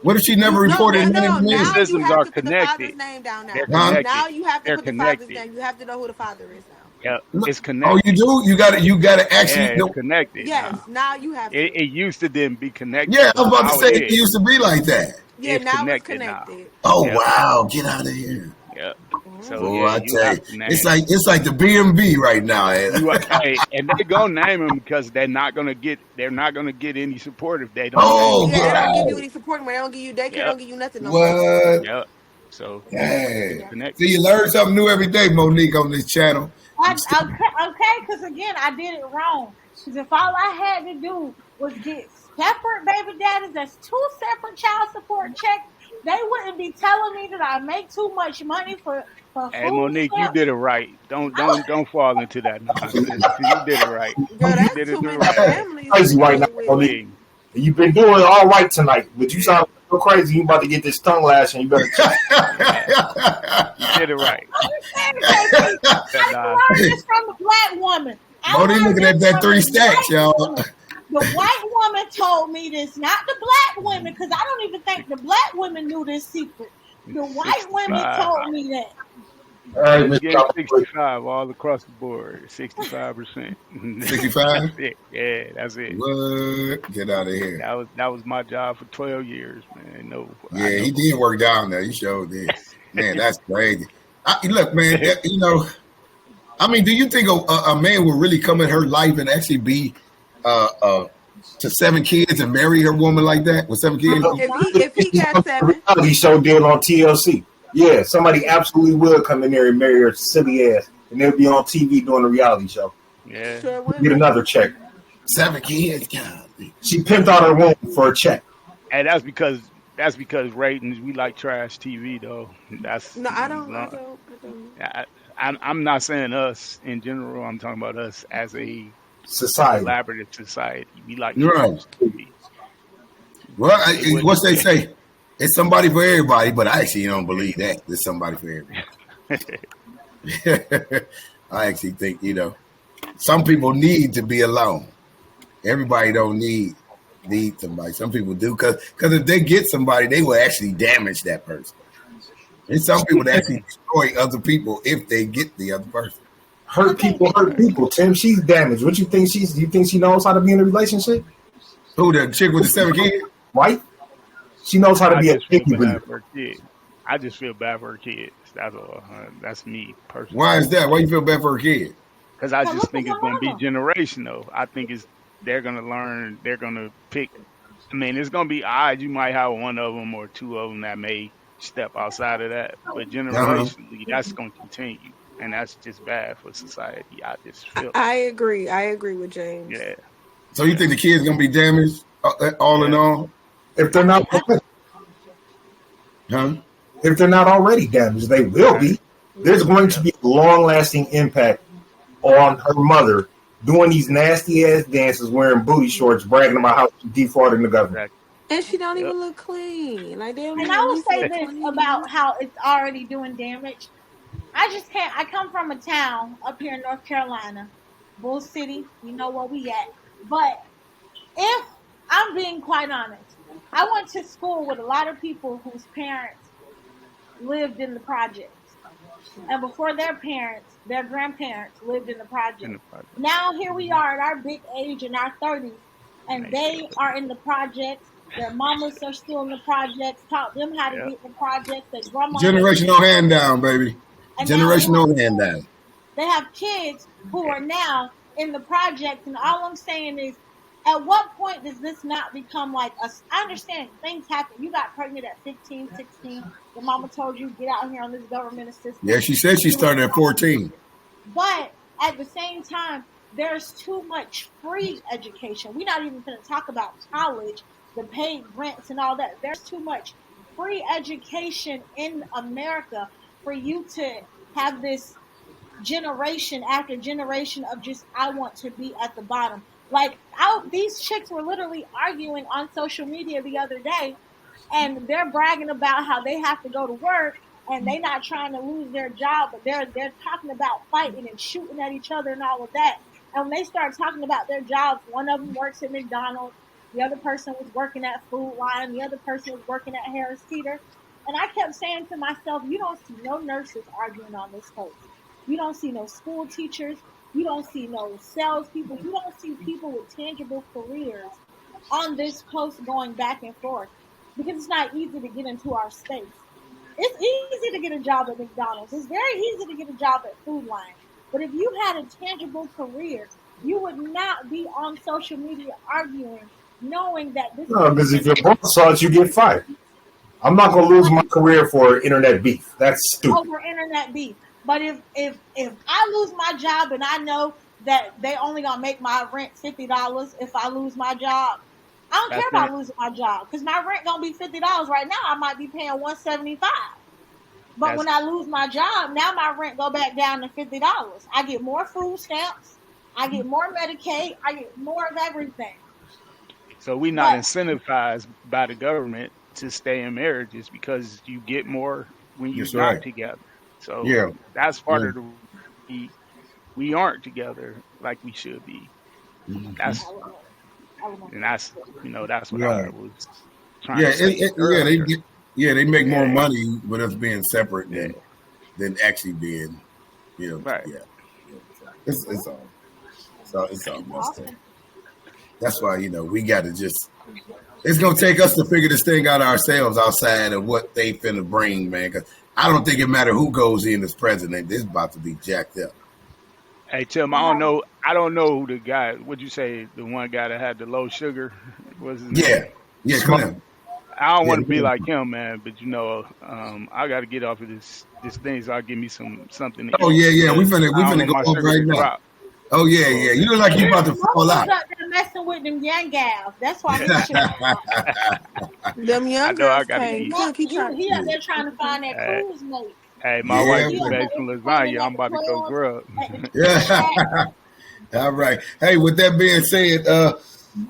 Speaker 2: What if she never reported none of the men?
Speaker 4: Now
Speaker 3: systems
Speaker 4: you have
Speaker 3: are
Speaker 4: to put
Speaker 3: connected.
Speaker 4: the father's name down now.
Speaker 3: They're connected.
Speaker 4: Now you have to
Speaker 3: They're
Speaker 4: put the
Speaker 3: connected.
Speaker 4: father's name. You have to know who the father is now.
Speaker 3: Yeah, it's connected.
Speaker 2: Oh, you do? You got to actually
Speaker 3: it's connected.
Speaker 4: Yes, now you have to.
Speaker 3: It used to then be connected.
Speaker 2: Yeah, I was about
Speaker 3: Now
Speaker 2: to say
Speaker 3: it
Speaker 2: it used to be like that.
Speaker 4: Yeah,
Speaker 3: it's
Speaker 4: now it's
Speaker 3: connected.
Speaker 4: connected.
Speaker 2: Oh
Speaker 3: Yeah.
Speaker 2: wow, get out of here.
Speaker 3: Yeah. So
Speaker 2: Oh, I
Speaker 3: you
Speaker 2: tell
Speaker 3: have
Speaker 2: you,
Speaker 3: to name
Speaker 2: it's like the BMB right now.
Speaker 3: hey, and they're gonna name them because they're not gonna get any support if they don't.
Speaker 2: Oh,
Speaker 4: Yeah, they
Speaker 2: get
Speaker 4: don't give
Speaker 2: out.
Speaker 4: you any support. They don't give you daycare.
Speaker 3: Yep.
Speaker 4: Don't give you nothing. No more.
Speaker 2: What?
Speaker 3: Yep. So
Speaker 2: Hey.
Speaker 3: connected.
Speaker 2: See, you learn something new every day, Monique, on this channel.
Speaker 10: Okay, because again, I did it wrong. Because if all I had to do was get separate baby daddies, that's 2 separate child support checks, they wouldn't be telling me that I make too much money for
Speaker 3: Hey
Speaker 10: food
Speaker 3: Monique, you
Speaker 10: stamps.
Speaker 3: did it right. Don't fall into that nonsense. You did it right.
Speaker 4: Girl,
Speaker 3: You
Speaker 4: that's
Speaker 3: did it
Speaker 4: too many
Speaker 3: right.
Speaker 4: families.
Speaker 11: Crazy right now, Monique. You've been doing all right tonight, but you sound so crazy. You about to get this tongue lash, and you better check.
Speaker 3: You did it right.
Speaker 10: I learned this from the black woman.
Speaker 2: Monique looking at that 3 stacks, y'all.
Speaker 10: The white woman told me this, not the black women, because I don't even think the black women knew this secret. The white women told me that.
Speaker 11: All right, Mr.
Speaker 3: Getting 65 all across the board. 65%.
Speaker 2: 65?
Speaker 3: That's it. Yeah, that's it.
Speaker 2: What? Get out of here.
Speaker 3: That was my job for 12 years, man. No.
Speaker 2: Yeah, he did work down there. He showed did. Man, that's crazy. Look, man, you know, I mean, do you think a man will really come in her life and actually be to 7 kids and marry her woman like that with 7 kids?
Speaker 4: If he got 7,
Speaker 11: reality show deal on TLC. Yeah, somebody absolutely will come in there and marry her silly ass, and they'll be on TV doing a reality show.
Speaker 3: Yeah.
Speaker 4: Sure will.
Speaker 11: Get another check.
Speaker 2: 7 kids, God.
Speaker 11: She pimped out her womb for a check.
Speaker 3: And that's because ratings. We like trash TV though. That's
Speaker 4: No, I don't.
Speaker 3: I'm not saying us in general. I'm talking about us as a
Speaker 11: Society.
Speaker 3: collaborative society. We like
Speaker 2: Right.
Speaker 3: trash TV.
Speaker 2: Well, what they say, it's somebody for everybody, but I actually don't believe that. There's somebody for everybody. I actually think, you know, some people need to be alone. Everybody don't need somebody. Some people do, because if they get somebody, they will actually damage that person. There's some people that actually destroy other people if they get the other person.
Speaker 11: Hurt people. Tim, she's damaged. What you think you think she knows how to be in a relationship?
Speaker 2: Who, the chick with the 7 kids?
Speaker 11: Right? She knows how to be a picky
Speaker 3: believer. I just feel bad for her kids. That's all. That's me personally.
Speaker 2: Why is that? Why you feel bad for her kid?
Speaker 3: Because I just think it's going to be generational. I think they're going to learn. They're going to pick. I mean, it's going to be odd. You might have one of them or two of them that may step outside of that, but generationally, that's going to continue, and that's just bad for society. I just feel.
Speaker 4: I agree. I agree with James.
Speaker 3: Yeah.
Speaker 2: So you think the kids going to be damaged all in all?
Speaker 11: If they're not, if they're not already damaged, they will be. There's going to be a long-lasting impact on her mother doing these nasty-ass dances, wearing booty shorts, bragging about how she defrauding the government.
Speaker 4: And she don't even look clean. Like,
Speaker 10: and I will say this about how it's already doing damage. I just can't. I come from a town up here in North Carolina, Bull City. You know where we at. But if I'm being quite honest, I went to school with a lot of people whose parents lived in the projects. And before their parents, their grandparents lived in the projects. Now here we are at our big age in our 30s, and they are in the projects. Their mamas are still in the projects, taught them how to get in the projects. Their grandma
Speaker 2: generational hand down, baby. And generational hand down.
Speaker 10: They have kids who are now in the projects, and all I'm saying is, at what point does this not become like us? I understand things happen. You got pregnant at 15, 16. Your mama told you, get out here on this government assistance.
Speaker 2: Yeah, she said she started at 14.
Speaker 10: But at the same time, there's too much free education. We're not even going to talk about college, the paid rents and all that. There's too much free education in America for you to have this generation after generation of just, I want to be at the bottom. Like, these chicks were literally arguing on social media the other day, and they're bragging about how they have to go to work and they're not trying to lose their job, but they're talking about fighting and shooting at each other and all of that. And when they start talking about their jobs, one of them works at McDonald's, the other person was working at Food Lion, the other person was working at Harris Teeter. And I kept saying to myself, you don't see no nurses arguing on this post. You don't see no school teachers. You don't see no salespeople. You don't see people with tangible careers on this post going back and forth, because it's not easy to get into our space. It's easy to get a job at McDonald's. It's very easy to get a job at Food Lion. But if you had a tangible career, you would not be on social media arguing, knowing that this. No,
Speaker 11: because if your boss saw it, you get fired. I'm not going to lose my career for internet beef. That's stupid.
Speaker 10: Over internet beef. But if I lose my job and I know that they only gonna make my rent $50 if I lose my job, I don't care about losing my job, because my rent gonna be $50 right now. I might be paying $175. But when I lose my job, now my rent go back down to $50. I get more food stamps, I get more Medicaid, I get more of everything.
Speaker 3: So we're not incentivized by the government to stay in marriages because you get more when you're not together. So that's part of the we aren't together like we should be. That's that's what I was trying to say.
Speaker 2: They make more money with us being separate than actually being,
Speaker 3: right.
Speaker 2: Yeah. It's all messed up. That's why, we got to just. It's gonna take us to figure this thing out ourselves outside of what they finna bring, man. Because I don't think it matter who goes in as president. This is about to be jacked up.
Speaker 3: Hey Tim, I don't know who the guy. What'd you say? The one guy that had the low sugar was his name?
Speaker 2: Yeah, Clem.
Speaker 3: I don't want to be like him, man. But I got to get off of this thing, so I'll give me something to eat.
Speaker 2: Oh yeah. We finna go off right now. Drop. Oh yeah. You look like you about to fall out.
Speaker 10: They're messing with them young gals. That's why
Speaker 4: them young girls
Speaker 10: came. He out there trying to find that cruise mate.
Speaker 3: Hey, my wife is back from lasagna. I'm about to go grub.
Speaker 2: Yeah. All right. Hey, with that being said,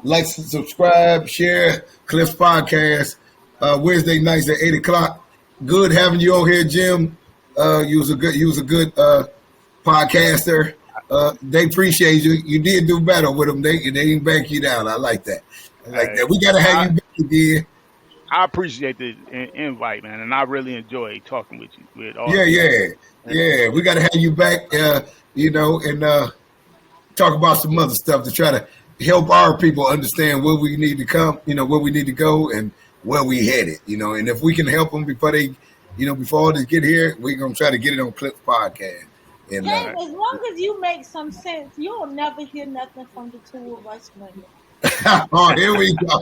Speaker 2: like, subscribe, share Cliff's podcast Wednesday nights at 8:00. Good having you on here, Jim. You was a good podcaster. They appreciate you. You did do better with them. They didn't back you down. I like that. We got to have you back again.
Speaker 3: I appreciate the invite, man, and I really enjoy talking with you. With all
Speaker 2: Yeah. We got to have you back, and talk about some other stuff to try to help our people understand where we need to come, where we need to go, and where we headed, And if we can help them before they, before all this get here, we're gonna try to get it on Clips Podcast. And
Speaker 10: James, as long as you make some sense, you'll never hear nothing from the two of us women.
Speaker 2: Oh, here we go.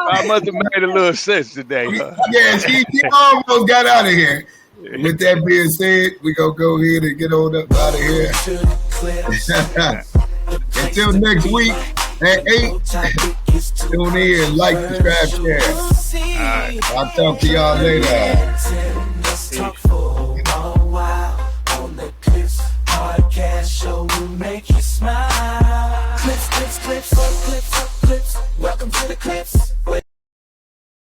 Speaker 3: I must have made a little sense today. Huh?
Speaker 2: Yeah, she almost got out of here. With that being said, we're going to go ahead and get on up out of here. Until next week at 8, tune in, like, subscribe, share. All right. I'll talk to y'all later.
Speaker 1: Let's talk for a while on the Clips Podcast Show. Will make you smile. Clips. Welcome to the Clips.